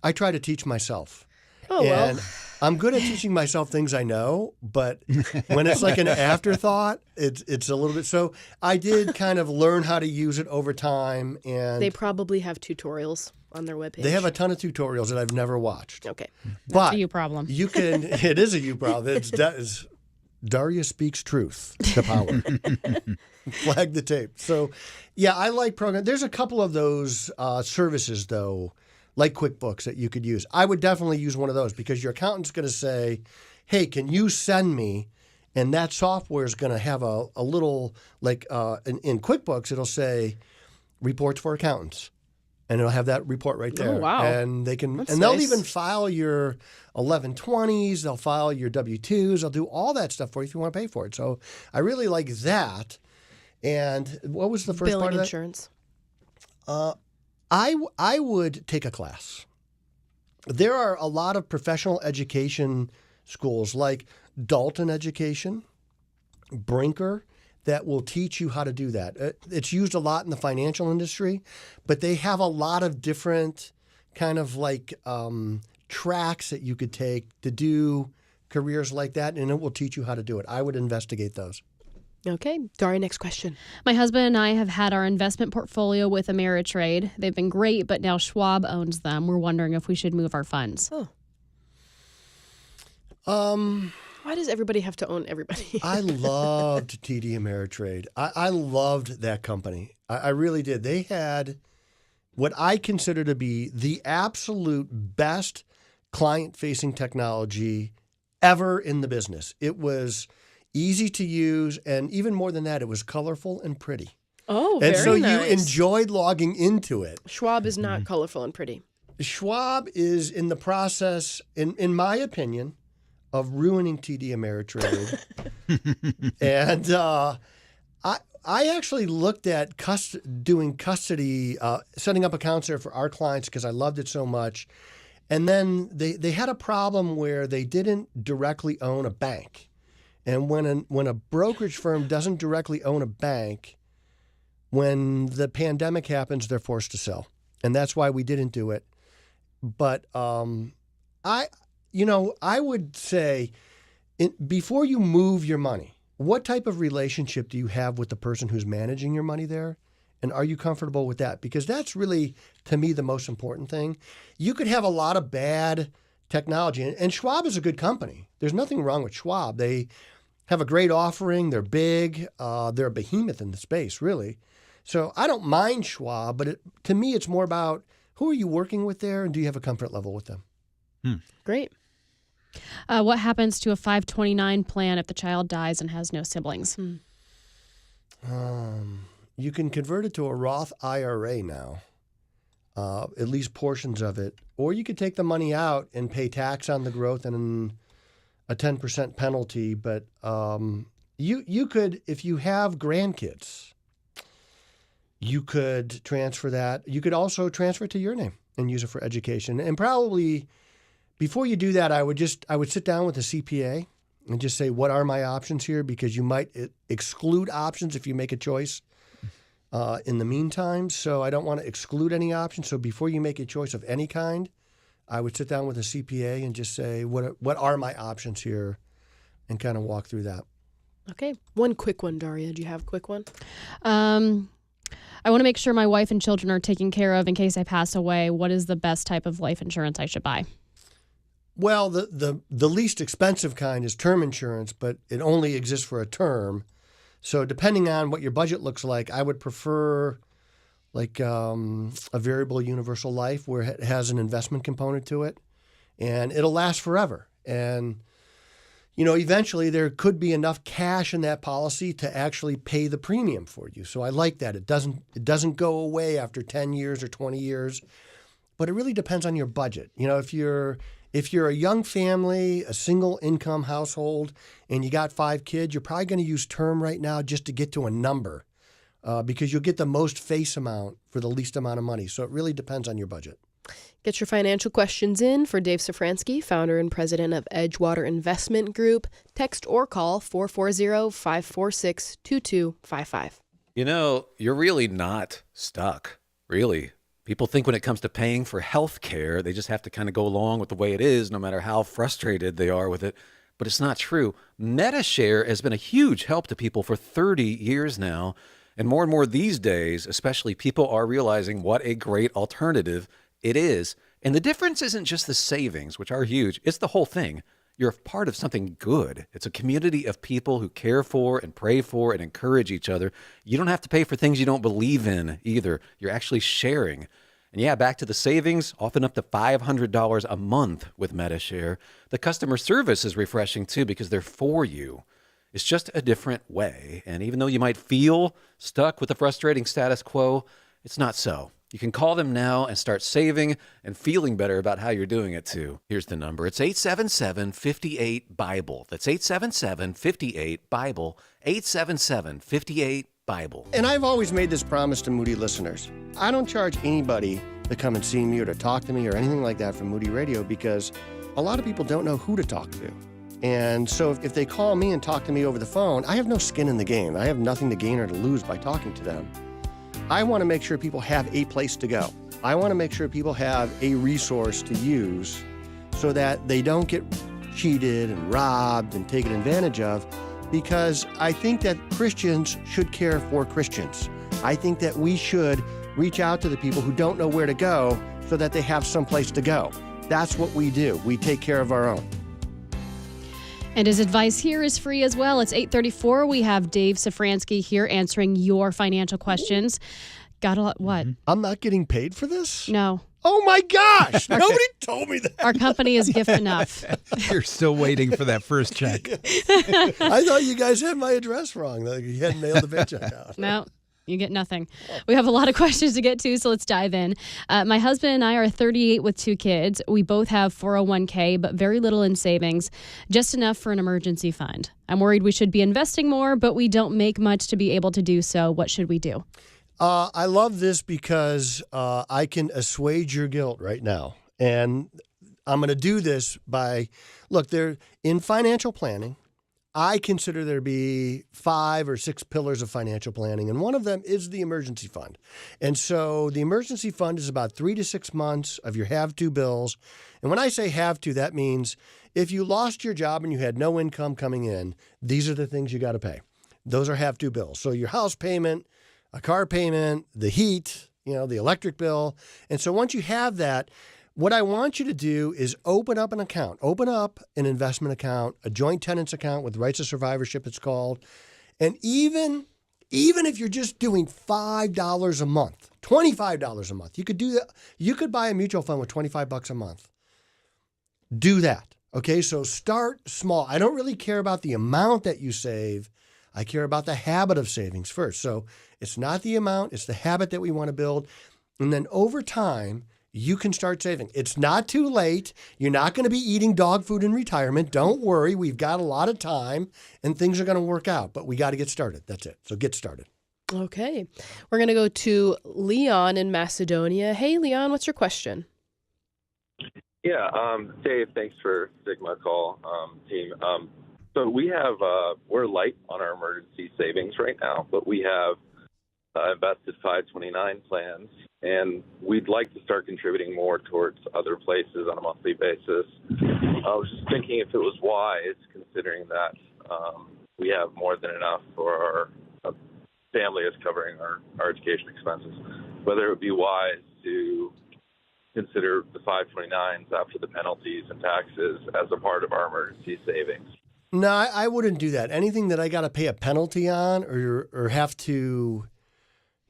I try to teach myself. Oh, and well. I'm good at teaching myself things I know, but when it's like an afterthought, it's a little bit. So I did kind of learn how to use it over time. And They probably have tutorials on their webpage. they have a ton of tutorials that I've never watched. Okay. But That's a you problem. You can. It is a you problem. It's Daria speaks truth to power. Flag the tape. So, yeah, I like programs. There's a couple of those services though, like QuickBooks, that you could use. I would definitely use one of those because your accountant's going to say, "Hey, can you send me?" And that software is going to have a little in QuickBooks, it'll say reports for accountants. And it'll have that report right there. Oh, wow. And they'll nice. even file your 1120s. They'll file your W-2s. They'll do all that stuff for you if you want to pay for it. So I really like that. And what was the first Billing part of that? insurance. I would take a class. There are a lot of professional education schools like Dalton Education, Brinker, that will teach you how to do that. It's used a lot in the financial industry, but they have a lot of different kind of tracks that you could take to do careers like that, and it will teach you how to do it. I would investigate those. Okay. Daria, next question. My husband and I have had our investment portfolio with Ameritrade. They've been great, but now Schwab owns them. We're wondering if we should move our funds. Why does everybody have to own everybody? I loved TD Ameritrade. I loved that company. I really did. They had what I consider to be the absolute best client-facing technology ever in the business. It was easy to use, and even more than that, it was colorful and pretty. Oh, and very so nice. you enjoyed logging into it. Schwab is not colorful and pretty. Schwab is in the process, in my opinion, of ruining TD Ameritrade. And I actually looked at doing custody, setting up accounts there for our clients because I loved it so much. And then they had a problem where they didn't directly own a bank. And when a brokerage firm doesn't directly own a bank, when the pandemic happens, they're forced to sell. And that's why we didn't do it. But I would say before you move your money, what type of relationship do you have with the person who's managing your money there? And are you comfortable with that? Because that's really, to me, the most important thing. You could have a lot of bad technology. And Schwab is a good company. There's nothing wrong with Schwab. They have a great offering. They're big. They're a behemoth in the space, really. So I don't mind Schwab, but to me, it's more about who are you working with there and do you have a comfort level with them? Great. What happens to a 529 plan if the child dies and has no siblings? You can convert it to a Roth IRA now, at least portions of it. Or you could take the money out and pay tax on the growth and a 10% penalty. But you could, if you have grandkids, you could transfer that. You could also transfer it to your name and use it for education. And probably before you do that, I would sit down with a CPA and just say, what are my options here? Because you might exclude options if you make a choice in the meantime. So I don't want to exclude any options. So before you make a choice of any kind, I would sit down with a CPA and just say, what are my options here, and kind of walk through that. Okay. One quick one, Daria. Do you have a quick one? I want to make sure my wife and children are taken care of in case I pass away. What is the best type of life insurance I should buy? Well, the least expensive kind is term insurance, but it only exists for a term. So depending on what your budget looks like, I would prefer like a variable universal life where it has an investment component to it, and it'll last forever. And eventually there could be enough cash in that policy to actually pay the premium for you. So I like that. It doesn't go away after 10 years or 20 years, but it really depends on your budget. If you're a young family, a single income household, and you got 5 kids, you're probably going to use term right now just to get to a number because you'll get the most face amount for the least amount of money. So it really depends on your budget. Get your financial questions in for Dave Szfranski, founder and president of Edgewater Investment Group. Text or call 440-546-2255. You're really not stuck, really. People think when it comes to paying for health care, they just have to kind of go along with the way it is, no matter how frustrated they are with it. But it's not true. MediShare has been a huge help to people for 30 years now. And more these days, especially, people are realizing what a great alternative it is. And the difference isn't just the savings, which are huge. It's the whole thing. You're a part of something good. It's a community of people who care for and pray for and encourage each other. You don't have to pay for things you don't believe in either. You're actually sharing. And yeah, back to the savings, often up to $500 a month with MediShare. The customer service is refreshing too because they're for you. It's just a different way. And even though you might feel stuck with the frustrating status quo, it's not so. You can call them now and start saving and feeling better about how you're doing it too. Here's the number. It's 877-58-BIBLE. That's 877-58-BIBLE. 877-58-BIBLE. And I've always made this promise to Moody listeners. I don't charge anybody to come and see me or to talk to me or anything like that from Moody Radio because a lot of people don't know who to talk to. And so if they call me and talk to me over the phone, I have no skin in the game. I have nothing to gain or to lose by talking to them. I want to make sure people have a place to go. I want to make sure people have a resource to use so that they don't get cheated and robbed and taken advantage of, because I think that Christians should care for Christians. I think that we should reach out to the people who don't know where to go so that they have some place to go. That's what we do. We take care of our own. And his advice here is free as well. It's 8:34. We have Dave Szfranski here answering your financial questions. Got a lot, what? I'm not getting paid for this? No. Oh my gosh! Nobody told me that. Our company is gift enough. You're still waiting for that first check. I thought you guys had my address wrong. Like you hadn't mailed the paycheck out. No. You get nothing. We have a lot of questions to get to, so let's dive in. My husband and I are 38 with 2 kids. We both have 401k, but very little in savings, just enough for an emergency fund. I'm worried we should be investing more, but we don't make much to be able to do so. What should we do? I love this because I can assuage your guilt right now. And I'm going to do this by, look, in financial planning, I consider there to be 5 or 6 pillars of financial planning, and one of them is the emergency fund. And so the emergency fund is about 3 to 6 months of your have-to bills. And when I say have-to, that means if you lost your job and you had no income coming in, these are the things you got to pay. Those are have-to bills. So your house payment, a car payment, the heat, the electric bill. And so once you have that, what I want you to do is open up an account. Open up an investment account, a joint tenants account with rights of survivorship, it's called. And even if you're just doing $5 a month, $25 a month, you could do that. You could buy a mutual fund with $25 a month. Do that. Okay, so start small. I don't really care about the amount that you save. I care about the habit of savings first. So it's not the amount, it's the habit that we want to build. And then over time, you can start saving. It's not too late. You're not going to be eating dog food in retirement. Don't worry. We've got a lot of time and things are going to work out, but we got to get started. That's it. So get started. Okay. We're going to go to Leon in Macedonia. Hey, Leon, what's your question? Yeah, Dave, thanks for taking my call, team. So we have, we're light on our emergency savings right now, but we have invested 529 plans, and we'd like to start contributing more towards other places on a monthly basis. I was just thinking if it was wise, considering that we have more than enough for our family is covering our education expenses, whether it would be wise to consider the 529s after the penalties and taxes as a part of our emergency savings. No, I wouldn't do that. Anything that I got to pay a penalty on or have to,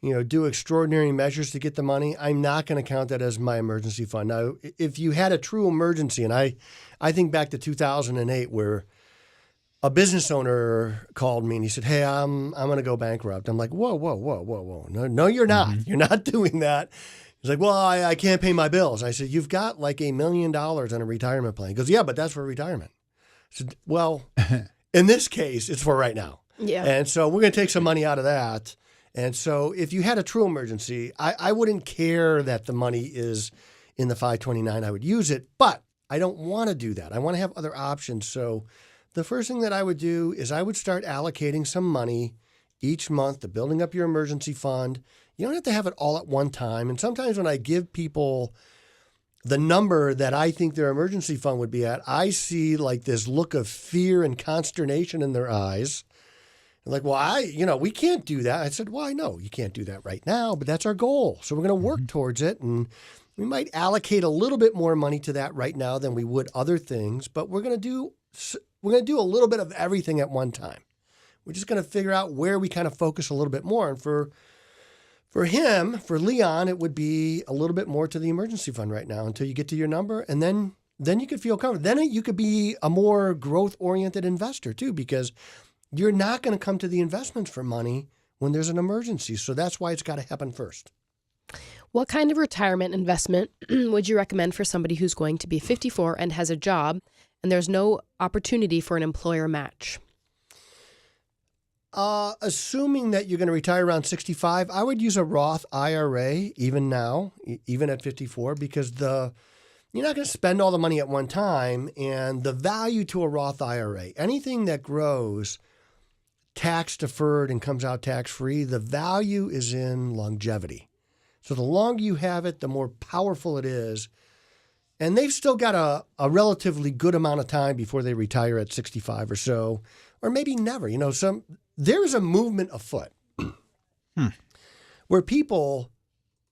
do extraordinary measures to get the money, I'm not going to count that as my emergency fund. Now, if you had a true emergency, and I think back to 2008 where a business owner called me and he said, "Hey, I'm going to go bankrupt." I'm like, whoa. No, you're not. Mm-hmm. You're not doing that. He's like, "Well, I can't pay my bills." I said, "You've got like $1 million on a retirement plan." He goes, "Yeah, but that's for retirement." I said, "Well, in this case, it's for right now." Yeah. And so we're going to take some money out of that. And so if you had a true emergency, I wouldn't care that the money is in the 529. I would use it, but I don't want to do that. I want to have other options. So the first thing that I would do is I would start allocating some money each month to building up your emergency fund. You don't have to have it all at one time. And sometimes when I give people the number that I think their emergency fund would be at, I see like this look of fear and consternation in their eyes. Like, well, we can't do that. I said, well, I know you can't do that right now, but that's our goal. So we're going to work towards it. And we might allocate a little bit more money to that right now than we would other things, but we're going to do a little bit of everything at one time. We're just going to figure out where we kind of focus a little bit more. And for Leon, it would be a little bit more to the emergency fund right now until you get to your number. And then you could feel comfortable. Then you could be a more growth-oriented investor too, because you're not going to come to the investments for money when there's an emergency. So that's why it's got to happen first. What kind of retirement investment would you recommend for somebody who's going to be 54 and has a job and there's no opportunity for an employer match? Assuming that you're going to retire around 65, I would use a Roth IRA even now, even at 54, because you're not going to spend all the money at one time. And the value to a Roth IRA, anything that grows tax deferred and comes out tax free, the value is in longevity. So the longer you have it, the more powerful it is. And they've still got a relatively good amount of time before they retire at 65 or so, or maybe never. There's a movement afoot where people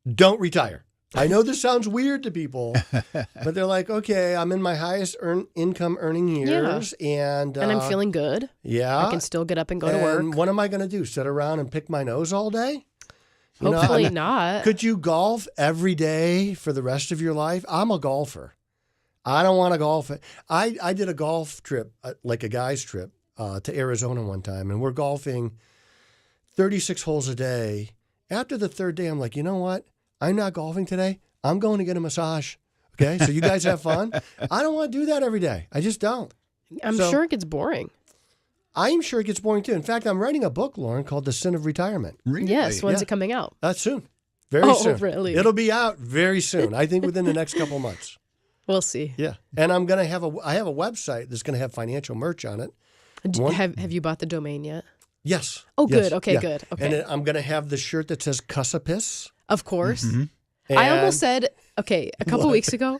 don't retire. I know this sounds weird to people, but they're like, okay, I'm in my highest income earning years, and I'm feeling good. Yeah. I can still get up and go to work. And what am I going to do? Sit around and pick my nose all day? Hopefully not. Could you golf every day for the rest of your life? I'm a golfer. I don't want to golf. I did a golf trip, like a guy's trip, to Arizona one time, and we're golfing 36 holes a day. After the third day, I'm like, you know what? I'm not golfing today. I'm going to get a massage. Okay, so you guys have fun. I don't want to do that every day. I just don't. I'm sure it gets boring. I'm sure it gets boring too. In fact, I'm writing a book, Lauren, called The Sin of Retirement. Really? Yes. When's it coming out? That's soon. Very soon. Oh, really? It'll be out very soon. I think within the next couple of months. We'll see. Yeah. And I have a website that's going to have financial merch on it. Have you bought the domain yet? Yes. Oh, yes. good. Okay, Yeah. good. Okay. And I'm going to have the shirt that says Cussipus. Of course. Mm-hmm. I almost said, a couple weeks ago,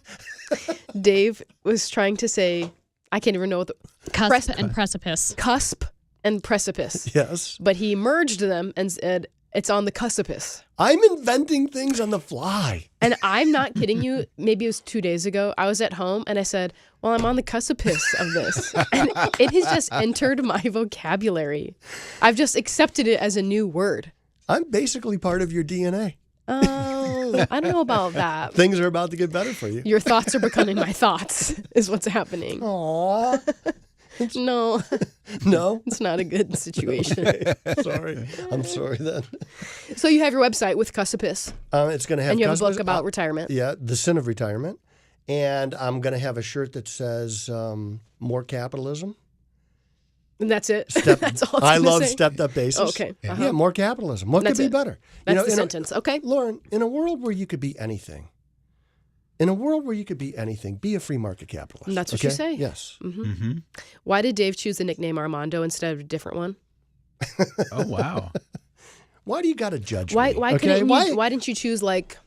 Dave was trying to say, I can't even know what the... Cusp and precipice. Cusp and precipice. Yes. But he merged them and said, it's on the cussipus. I'm inventing things on the fly. And I'm not kidding you. Maybe it was 2 days ago. I was at home and I said, well, I'm on the cussipus of this. And it has just entered my vocabulary. I've just accepted it as a new word. I'm basically part of your DNA. Oh, I don't know about that. Things are about to get better for you. Your thoughts are becoming my thoughts is what's happening. Aww. No. No? It's not a good situation. Okay. Sorry. I'm sorry then. So you have your website with Cussipus. It's going to have... And you have a book about retirement. Yeah, The Sin of Retirement. And I'm going to have a shirt that says More Capitalism. And that's it? That's all it's I gonna love say? stepped up basis. Oh, okay. Yeah, more capitalism. What That's could be it. better? That's the sentence. Okay. Lauren, in a world where you could be anything, in a world where you could be anything, be a free market capitalist. And that's what you say. Yes. Mm-hmm. Why did Dave choose the nickname Armando instead of a different one? Oh, wow. Why do you got to judge Why? me? Why okay? couldn't you? Why didn't you choose like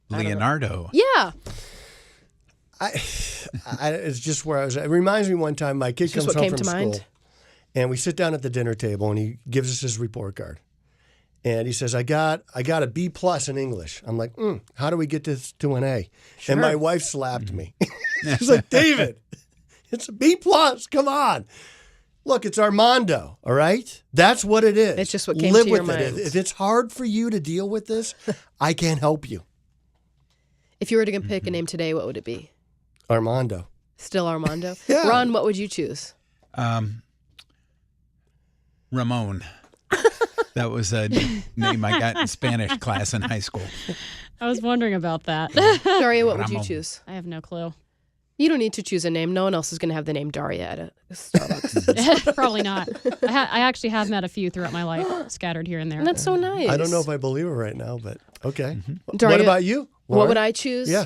Leonardo? Yeah. It's just where I was. It reminds me one time my kid It's just comes what home came from to school, mind. and we sit down at the dinner table, and he gives us his report card, and he says, "I got a B+ in English." I'm like, "How do we get this to an A?" Sure. And my wife slapped me. She's like, "David, it's a B+. Come on." Look, it's Armando, all right? That's what it is. It's just what came Live to your with it. mind. If it's hard for you to deal with this, I can't help you. If you were to pick a name today, what would it be? Armando. Still Armando? Yeah. Ron, what would you choose? Ramon. That was a name I got in Spanish class in high school. I was wondering about that. Daria, what would you Ramon. choose? I have no clue. You don't need to choose a name. No one else is going to have the name Daria at a Starbucks. Probably not. I actually have met a few throughout my life, scattered here and there. And that's so nice. I don't know if I believe it right now, but okay. Daria, What about you? What Lauren? would I choose? Yeah.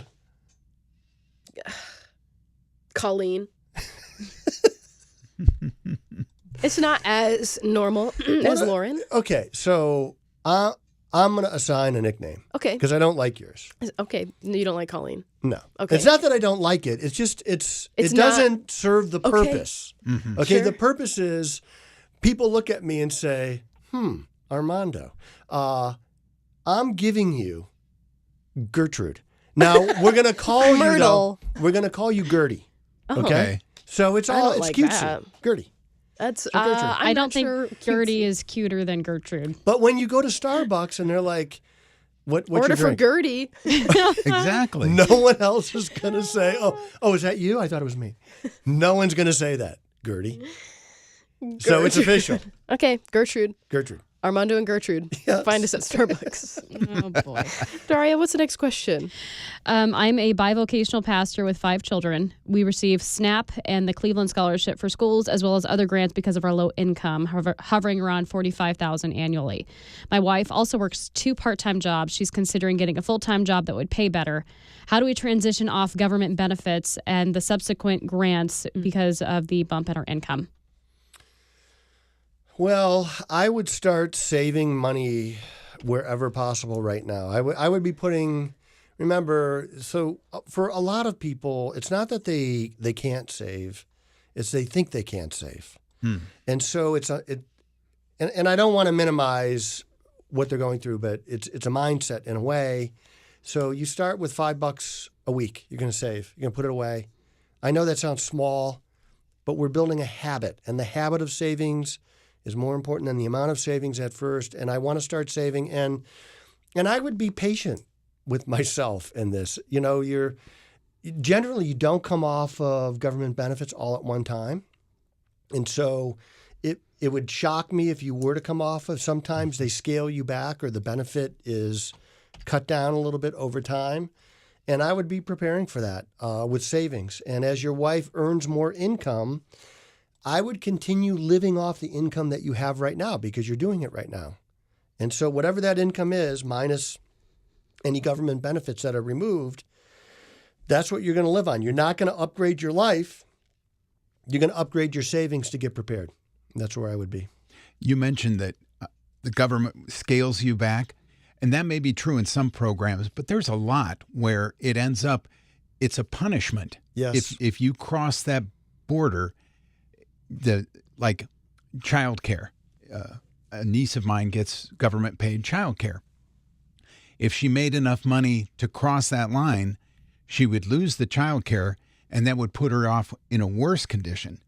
Colleen. It's not as normal as Lauren. Okay, so I'm going to assign a nickname. Okay. Because I don't like yours. Okay. You don't like Colleen. No. Okay. It's not that I don't like it. It's just it not- doesn't serve the Okay. purpose. Okay. Sure. The purpose is people look at me and say, Armando, I'm giving you Gertrude. Now we're gonna call you Myrtle. We're gonna call you Gertie. Oh. Okay. So it's I all don't it's like cutesy. that. Gertie. That's So Gertrude. I'm I not don't think sure Gertie is cuter than Gertrude. But when you go to Starbucks and they're like, what's Order your for drink? Gertie. Exactly. No one else is going to say, oh, is that you? I thought it was me. No one's going to say that, Gertie. So it's official. Okay, Gertrude. Gertrude. Armando and Gertrude. Yes. Find us at Starbucks. Oh, boy. Daria, what's the next question? I'm a bivocational pastor with 5 children. We receive SNAP and the Cleveland Scholarship for schools, as well as other grants because of our low income, hovering around $45,000 annually. My wife also works 2 part-time jobs. She's considering getting a full-time job that would pay better. How do we transition off government benefits and the subsequent grants because of the bump in our income? Well, I would start saving money wherever possible right now. I would be putting, remember, so for a lot of people, it's not that they can't save, it's they think they can't save. And so and I don't want to minimize what they're going through, but it's a mindset in a way. So you start with $5 a week. You're going to save. You're going to put it away. I know that sounds small, but we're building a habit, and the habit of savings is more important than the amount of savings at first. And I want to start saving, and I would be patient with myself in this. You know, you don't come off of government benefits all at one time, and so it would shock me if you were to come off of. Sometimes they scale you back, or the benefit is cut down a little bit over time. And I would be preparing for that with savings. And as your wife earns more income, I would continue living off the income that you have right now because you're doing it right now. And so whatever that income is, minus any government benefits that are removed, that's what you're going to live on. You're not going to upgrade your life. You're going to upgrade your savings to get prepared. And that's where I would be. You mentioned that the government scales you back, and that may be true in some programs, but there's a lot where it ends up, it's a punishment. Yes. If you cross that border, like childcare, a niece of mine gets government paid childcare. If she made enough money to cross that line, she would lose the childcare, and that would put her off in a worse condition.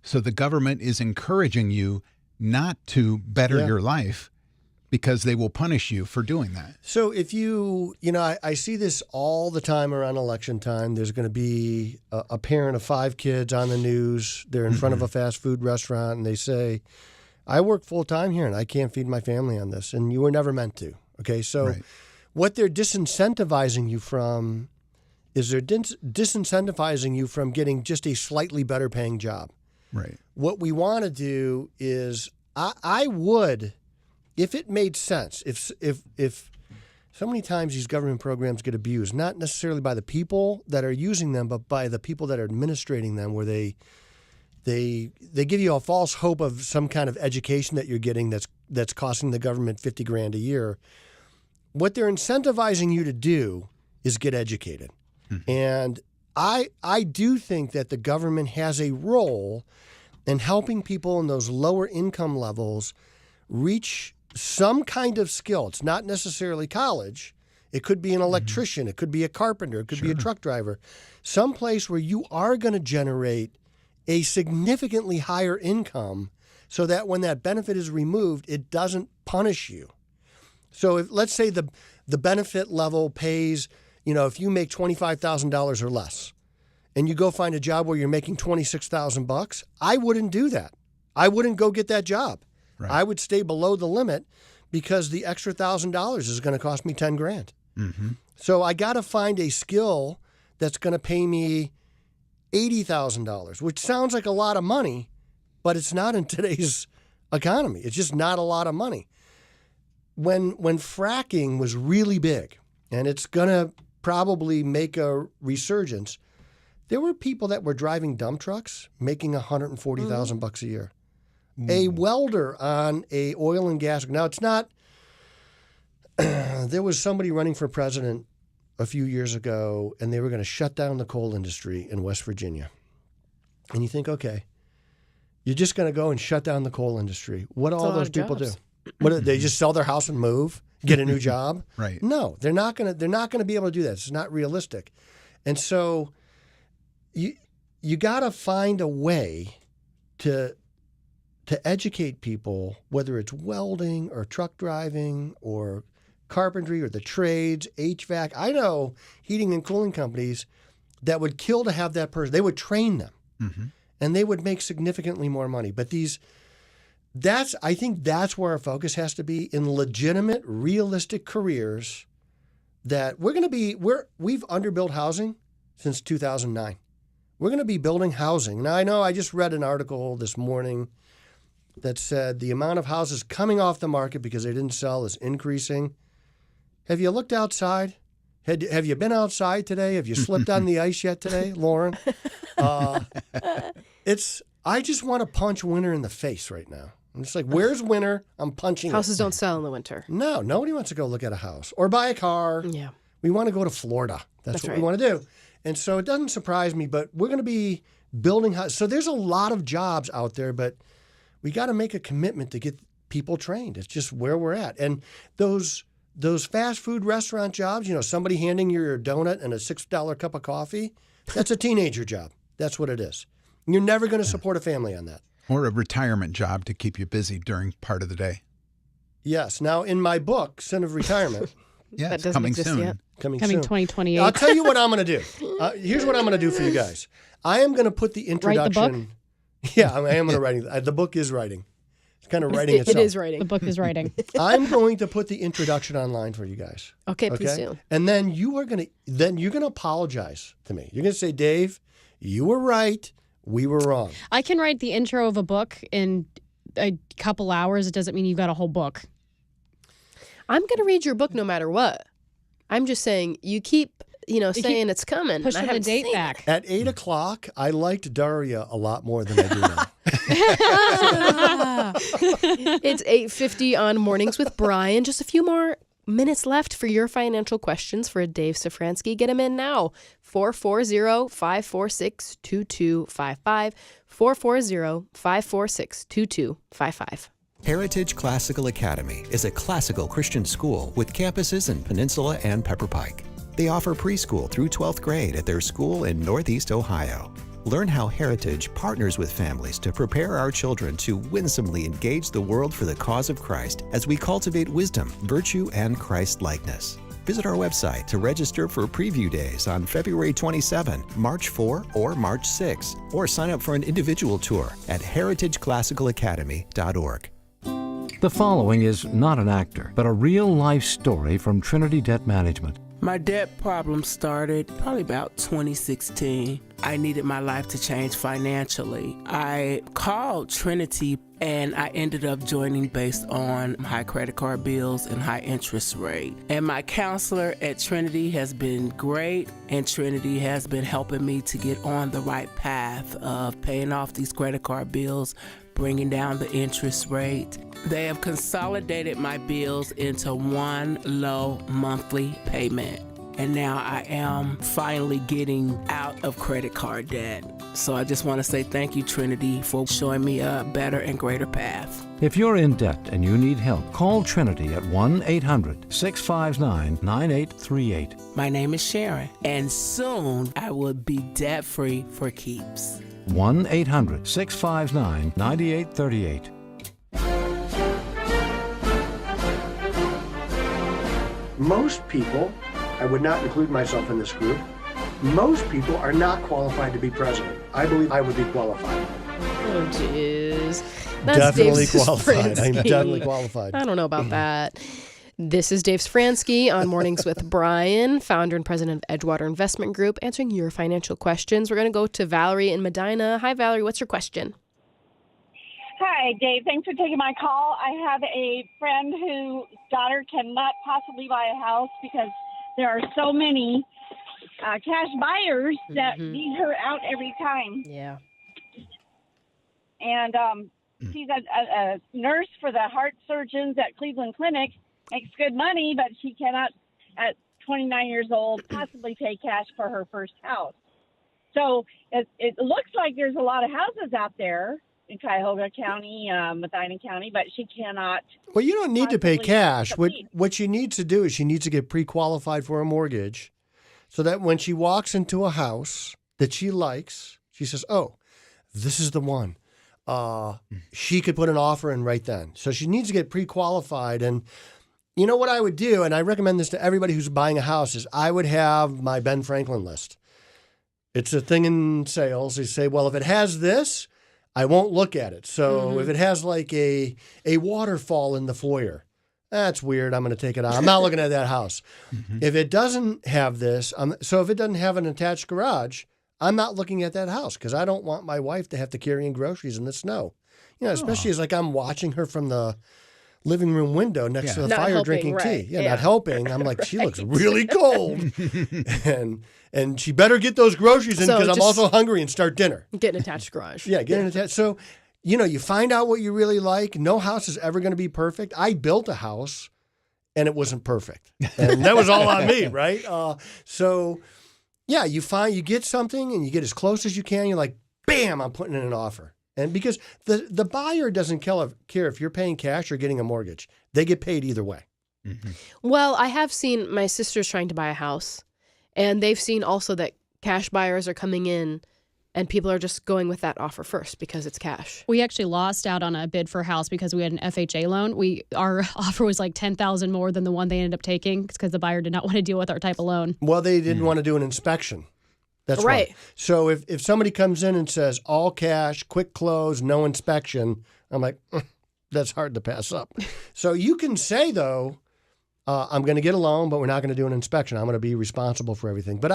So the government is encouraging you not to better your life because they will punish you for doing that. So if I see this all the time around election time. There's going to be a parent of 5 kids on the news. They're in front of a fast food restaurant, and they say, I work full time here, and I can't feed my family on this. And you were never meant to. Okay, so what they're disincentivizing you from is they're disincentivizing you from getting just a slightly better paying job. Right. What we want to do is I would, if it made sense, if So many times these government programs get abused, not necessarily by the people that are using them, but by the people that are administrating them, where they give you a false hope of some kind of education that you're getting that's costing the government $50,000 a year. What they're incentivizing you to do is get educated. And I do think that the government has a role in helping people in those lower income levels reach some kind of skill. It's not necessarily college. It could be an electrician. It could be a carpenter. It could be a truck driver. Some place where you are going to generate a significantly higher income so that when that benefit is removed, it doesn't punish you. So if, let's say the benefit level pays, if you make $25,000 or less and you go find a job where you're making $26,000, I wouldn't do that. I wouldn't go get that job. Right. I would stay below the limit because the extra $1,000 is going to cost me $10,000. So I got to find a skill that's going to pay me $80,000, which sounds like a lot of money, but it's not in today's economy. It's just not a lot of money. When fracking was really big, and it's going to probably make a resurgence, there were people that were driving dump trucks making $140,000 a year. A welder on a oil and gas. Now, it's not, there was somebody running for president a few years ago, and they were going to shut down the coal industry in West Virginia. And you think, okay, you're just going to go and shut down the coal industry. What do all those people do? What, they just sell their house and move, get a new job? Right. No, they're not going to be able to do that. It's not realistic. And so you got to find a way to educate people, whether it's welding or truck driving or carpentry or the trades, HVAC. I know heating and cooling companies that would kill to have that person. They would train them, and they would make significantly more money. But I think that's where our focus has to be, in legitimate, realistic careers that we've underbuilt housing since 2009. We're going to be building housing. Now, I know I just read an article this morning that said the amount of houses coming off the market because they didn't sell is increasing. Have you looked outside? Have you been outside today? Have you slipped on the ice yet today, Lauren? I just want to punch winter in the face right now. I'm just like, where's winter? I'm punching Houses don't sell in the winter. No, nobody wants to go look at a house or buy a car. Yeah. We want to go to Florida. That's what we want to do. And so it doesn't surprise me, but we're going to be building houses. So there's a lot of jobs out there, but we got to make a commitment to get people trained. It's just where we're at. And those fast food restaurant jobs, somebody handing you your donut and a $6 cup of coffee, that's a teenager job. That's what it is. You're never going to support a family on that. Or a retirement job to keep you busy during part of the day. Yes. Now, in my book, Sin of Retirement. Yeah, it's coming soon. Yet. Coming soon. 2028. I'll tell you what I'm going to do. Here's what I'm going to do for you guys. I am going to put the introduction. Write the book? Yeah, I am going to write. The book is writing. It's kind of writing itself. It is writing. The book is writing. I'm going to put the introduction online for you guys. Okay, please do. And then you're going to apologize to me. You're going to say, Dave, you were right. We were wrong. I can write the intro of a book in a couple hours. It doesn't mean you've got a whole book. I'm going to read your book no matter what. I'm just saying, you keep, saying it's coming. Pushing the date back. At 8 o'clock, I liked Daria a lot more than I do now. It's 8:50 on Mornings with Brian. Just a few more minutes left for your financial questions for Dave Szfranski. Get them in now. 440-546-2255. 440-546-2255. Heritage Classical Academy is a classical Christian school with campuses in Peninsula and Pepper Pike. They offer preschool through 12th grade at their school in Northeast Ohio. Learn how Heritage partners with families to prepare our children to winsomely engage the world for the cause of Christ as we cultivate wisdom, virtue, and Christ-likeness. Visit our website to register for preview days on February 27, March 4, or March 6, or sign up for an individual tour at heritageclassicalacademy.org. The following is not an actor, but a real-life story from Trinity Debt Management. My debt problem started probably about 2016. I needed my life to change financially. I called Trinity and I ended up joining based on high credit card bills and high interest rate. And my counselor at Trinity has been great, and Trinity has been helping me to get on the right path of paying off these credit card bills, bringing down the interest rate. They have consolidated my bills into one low monthly payment. And now I am finally getting out of credit card debt. So I just want to say thank you, Trinity, for showing me a better and greater path. If you're in debt and you need help, call Trinity at 1-800-659-9838. My name is Sharon, and soon I will be debt-free for keeps. 1-800-659-9838. Most people, I would not include myself in this group, most people are not qualified to be president. I believe I would be qualified. Oh, jeez. That's Definitely Dave qualified. I'm Szfranski. definitely qualified. I don't know about that. This is Dave Szfranski on Mornings with Brian, founder and president of Edgewater Investment Group, answering your financial questions. We're going to go to Valerie in Medina. Hi, Valerie. What's your question? Hi, Dave. Thanks for taking my call. I have a friend whose daughter cannot possibly buy a house because there are so many cash buyers that beat her out every time. Yeah. And she's a nurse for the heart surgeons at Cleveland Clinic, makes good money, but she cannot, at 29 years old, possibly pay cash for her first house. So it looks like there's a lot of houses out there in Cuyahoga County, Medina County, but she cannot. Well, you don't need to pay cash. What she needs to do is she needs to get pre-qualified for a mortgage so that when she walks into a house that she likes, she says, oh, this is the one. She could put an offer in right then. So she needs to get pre-qualified. And you know what I would do, and I recommend this to everybody who's buying a house, is I would have my Ben Franklin list. It's a thing in sales. They say, well, if it has this, I won't look at it. So if it has like a waterfall in the foyer, that's weird. I'm going to take it out. I'm not looking at that house. If it doesn't have this, so if it doesn't have an attached garage, I'm not looking at that house because I don't want my wife to have to carry in groceries in the snow. You know, especially as like I'm watching her from the living room window next to the fire helping, drinking right. tea. Yeah, not helping. I'm like, she looks really cold. and she better get those groceries in because I'm also hungry and start dinner. Get an attached garage. Yeah, get an attached. So, you know, you find out what you really like. No house is ever going to be perfect. I built a house and it wasn't perfect. And that was all on me, right? So, yeah, you get something and you get as close as you can. You're like, bam, I'm putting in an offer. And because the buyer doesn't care if you're paying cash or getting a mortgage. They get paid either way. Well, I have seen my sisters trying to buy a house, and they've seen also that cash buyers are coming in and people are just going with that offer first because it's cash. We actually lost out on a bid for a house because we had an FHA loan. Our offer was like $10,000 more than the one they ended up taking because the buyer did not want to deal with our type of loan. Well, they didn't want to do an inspection. That's right. So if somebody comes in and says all cash, quick close, no inspection, I'm like, that's hard to pass up. So you can say, though, I'm going to get a loan, but we're not going to do an inspection. I'm going to be responsible for everything. But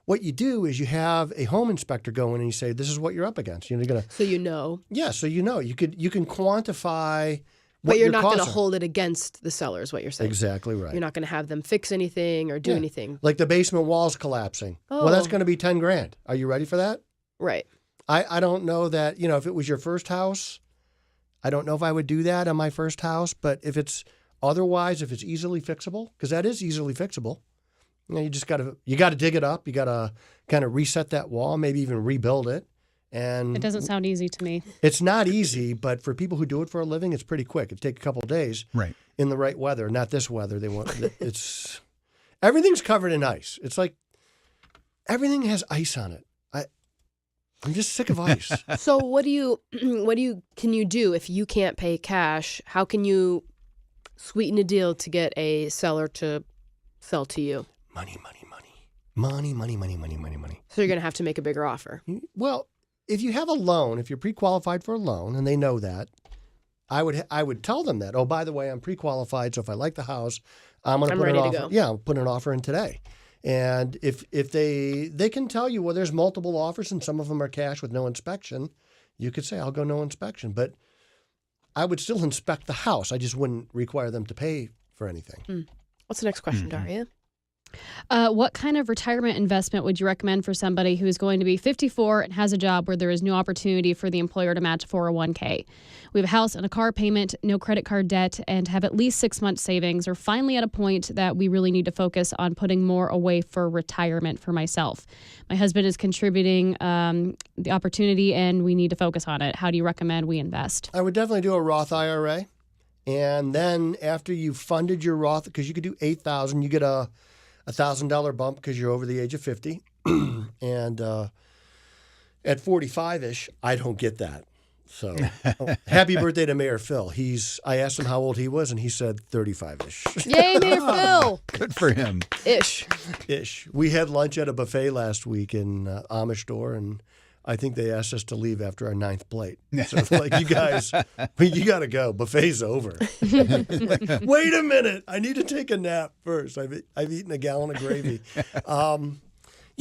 what you do is you have a home inspector go in and you say, this is what you're up against. You're going to. So you know. Yeah, so you know. You can quantify. But you're not going to hold it against the seller is what you're saying. Exactly right. You're not going to have them fix anything or do anything. Like the basement walls collapsing. Oh. Well, that's going to be $10,000. Are you ready for that? Right. I don't know that, if it was your first house, I don't know if I would do that on my first house. But if it's easily fixable, because that is easily fixable, you just got to dig it up. You got to kind of reset that wall, maybe even rebuild it. And it doesn't sound easy to me. It's not easy, but for people who do it for a living, it's pretty quick. It takes a couple of days, right? In the right weather, not this weather. Everything's covered in ice. It's like everything has ice on it. I'm just sick of ice. So what can you do if you can't pay cash? How can you sweeten a deal to get a seller to sell to you? Money. So you're going to have to make a bigger offer. Well, if you have a loan, if you're pre-qualified for a loan and they know that, I would tell them that. Oh, by the way, I'm pre-qualified, so if I like the house, I'm going to put an ready to offer. go. Yeah, I'll put an offer in today. And if they can tell you, well, there's multiple offers and some of them are cash with no inspection, you could say, I'll go no inspection. But I would still inspect the house. I just wouldn't require them to pay for anything. What's the next question, Daria? What kind of retirement investment would you recommend for somebody who is going to be 54 and has a job where there is no opportunity for the employer to match 401k? We have a house and a car payment, no credit card debt, and have at least 6 months savings. We're finally at a point that we really need to focus on putting more away for retirement for myself. My husband is contributing the opportunity, and we need to focus on it. How do you recommend we invest? I would definitely do a Roth IRA. And then after you've funded your Roth, because you could do $8,000, you get a $1,000 bump because you're over the age of 50. And at 45-ish, I don't get that. So happy birthday to Mayor Phil. I asked him how old he was, and he said 35-ish. Yay, Mayor Phil! Good for him. Ish. We had lunch at a buffet last week in Amish store, and I think they asked us to leave after our 9th plate. So it's like, you guys, you got to go. Buffet's over. Wait a minute. I need to take a nap first. I've eaten a gallon of gravy.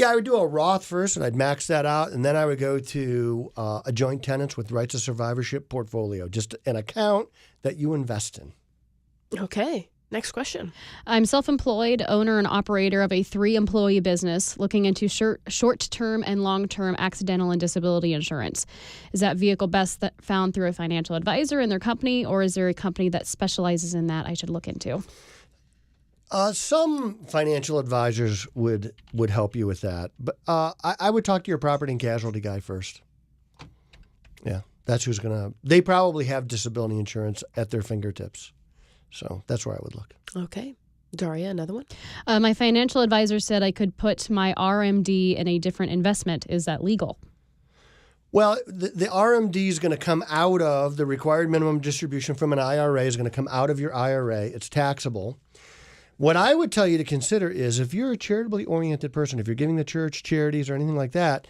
I would do a Roth first, and I'd max that out, and then I would go to a joint tenants with rights of survivorship portfolio, just an account that you invest in. Okay. Next question. I'm self-employed, owner and operator of a 3-employee business, looking into short-term and long-term accidental and disability insurance. Is that vehicle best found through a financial advisor in their company, or is there a company that specializes in that I should look into? Some financial advisors would help you with that, but I would talk to your property and casualty guy first. Yeah, that's who's going to. They probably have disability insurance at their fingertips. So that's where I would look. Okay. Daria, another one? My financial advisor said I could put my RMD in a different investment. Is that legal? Well, the RMD is going to come out of the required minimum distribution from an IRA is going to come out of your IRA. It's taxable. What I would tell you to consider is if you're a charitably oriented person, if you're giving the church, charities, or anything like that,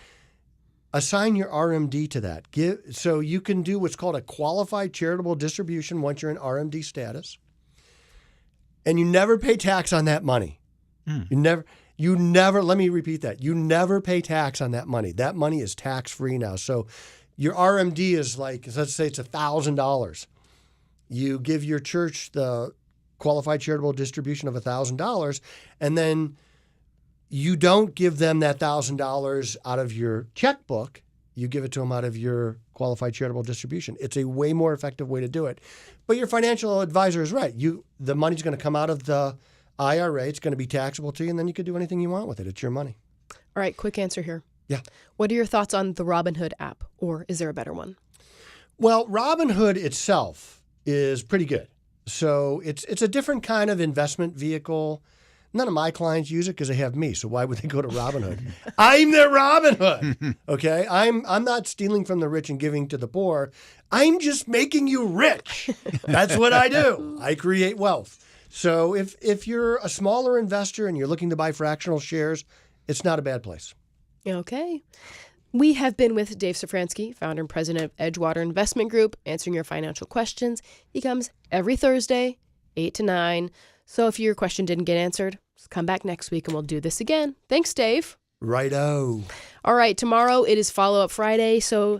assign your RMD to that. So you can do what's called a qualified charitable distribution once you're in RMD status. And you never pay tax on that money. You never, let me repeat that. You never pay tax on that money. That money is tax-free now. So your RMD is like, let's say it's $1,000. You give your church the qualified charitable distribution of $1,000, and then you don't give them that $1,000 out of your checkbook. You give it to them out of your qualified charitable distribution. It's a way more effective way to do it. But your financial advisor is right. The money's going to come out of the IRA. It's going to be taxable to you, and then you can do anything you want with it. It's your money. All right, quick answer here. Yeah. What are your thoughts on the Robinhood app, or is there a better one? Well, Robinhood itself is pretty good. So it's a different kind of investment vehicle. None of my clients use it because they have me. So why would they go to Robinhood? I'm their Robinhood. Okay, I'm not stealing from the rich and giving to the poor. I'm just making you rich. That's what I do. I create wealth. So if you're a smaller investor and you're looking to buy fractional shares, it's not a bad place. Okay. We have been with Dave Szfranski, founder and president of Edgewater Investment Group, answering your financial questions. He comes every Thursday, 8 to 9. So if your question didn't get answered, just come back next week and we'll do this again. Thanks, Dave. Righto. All right, tomorrow it is Follow Up Friday, so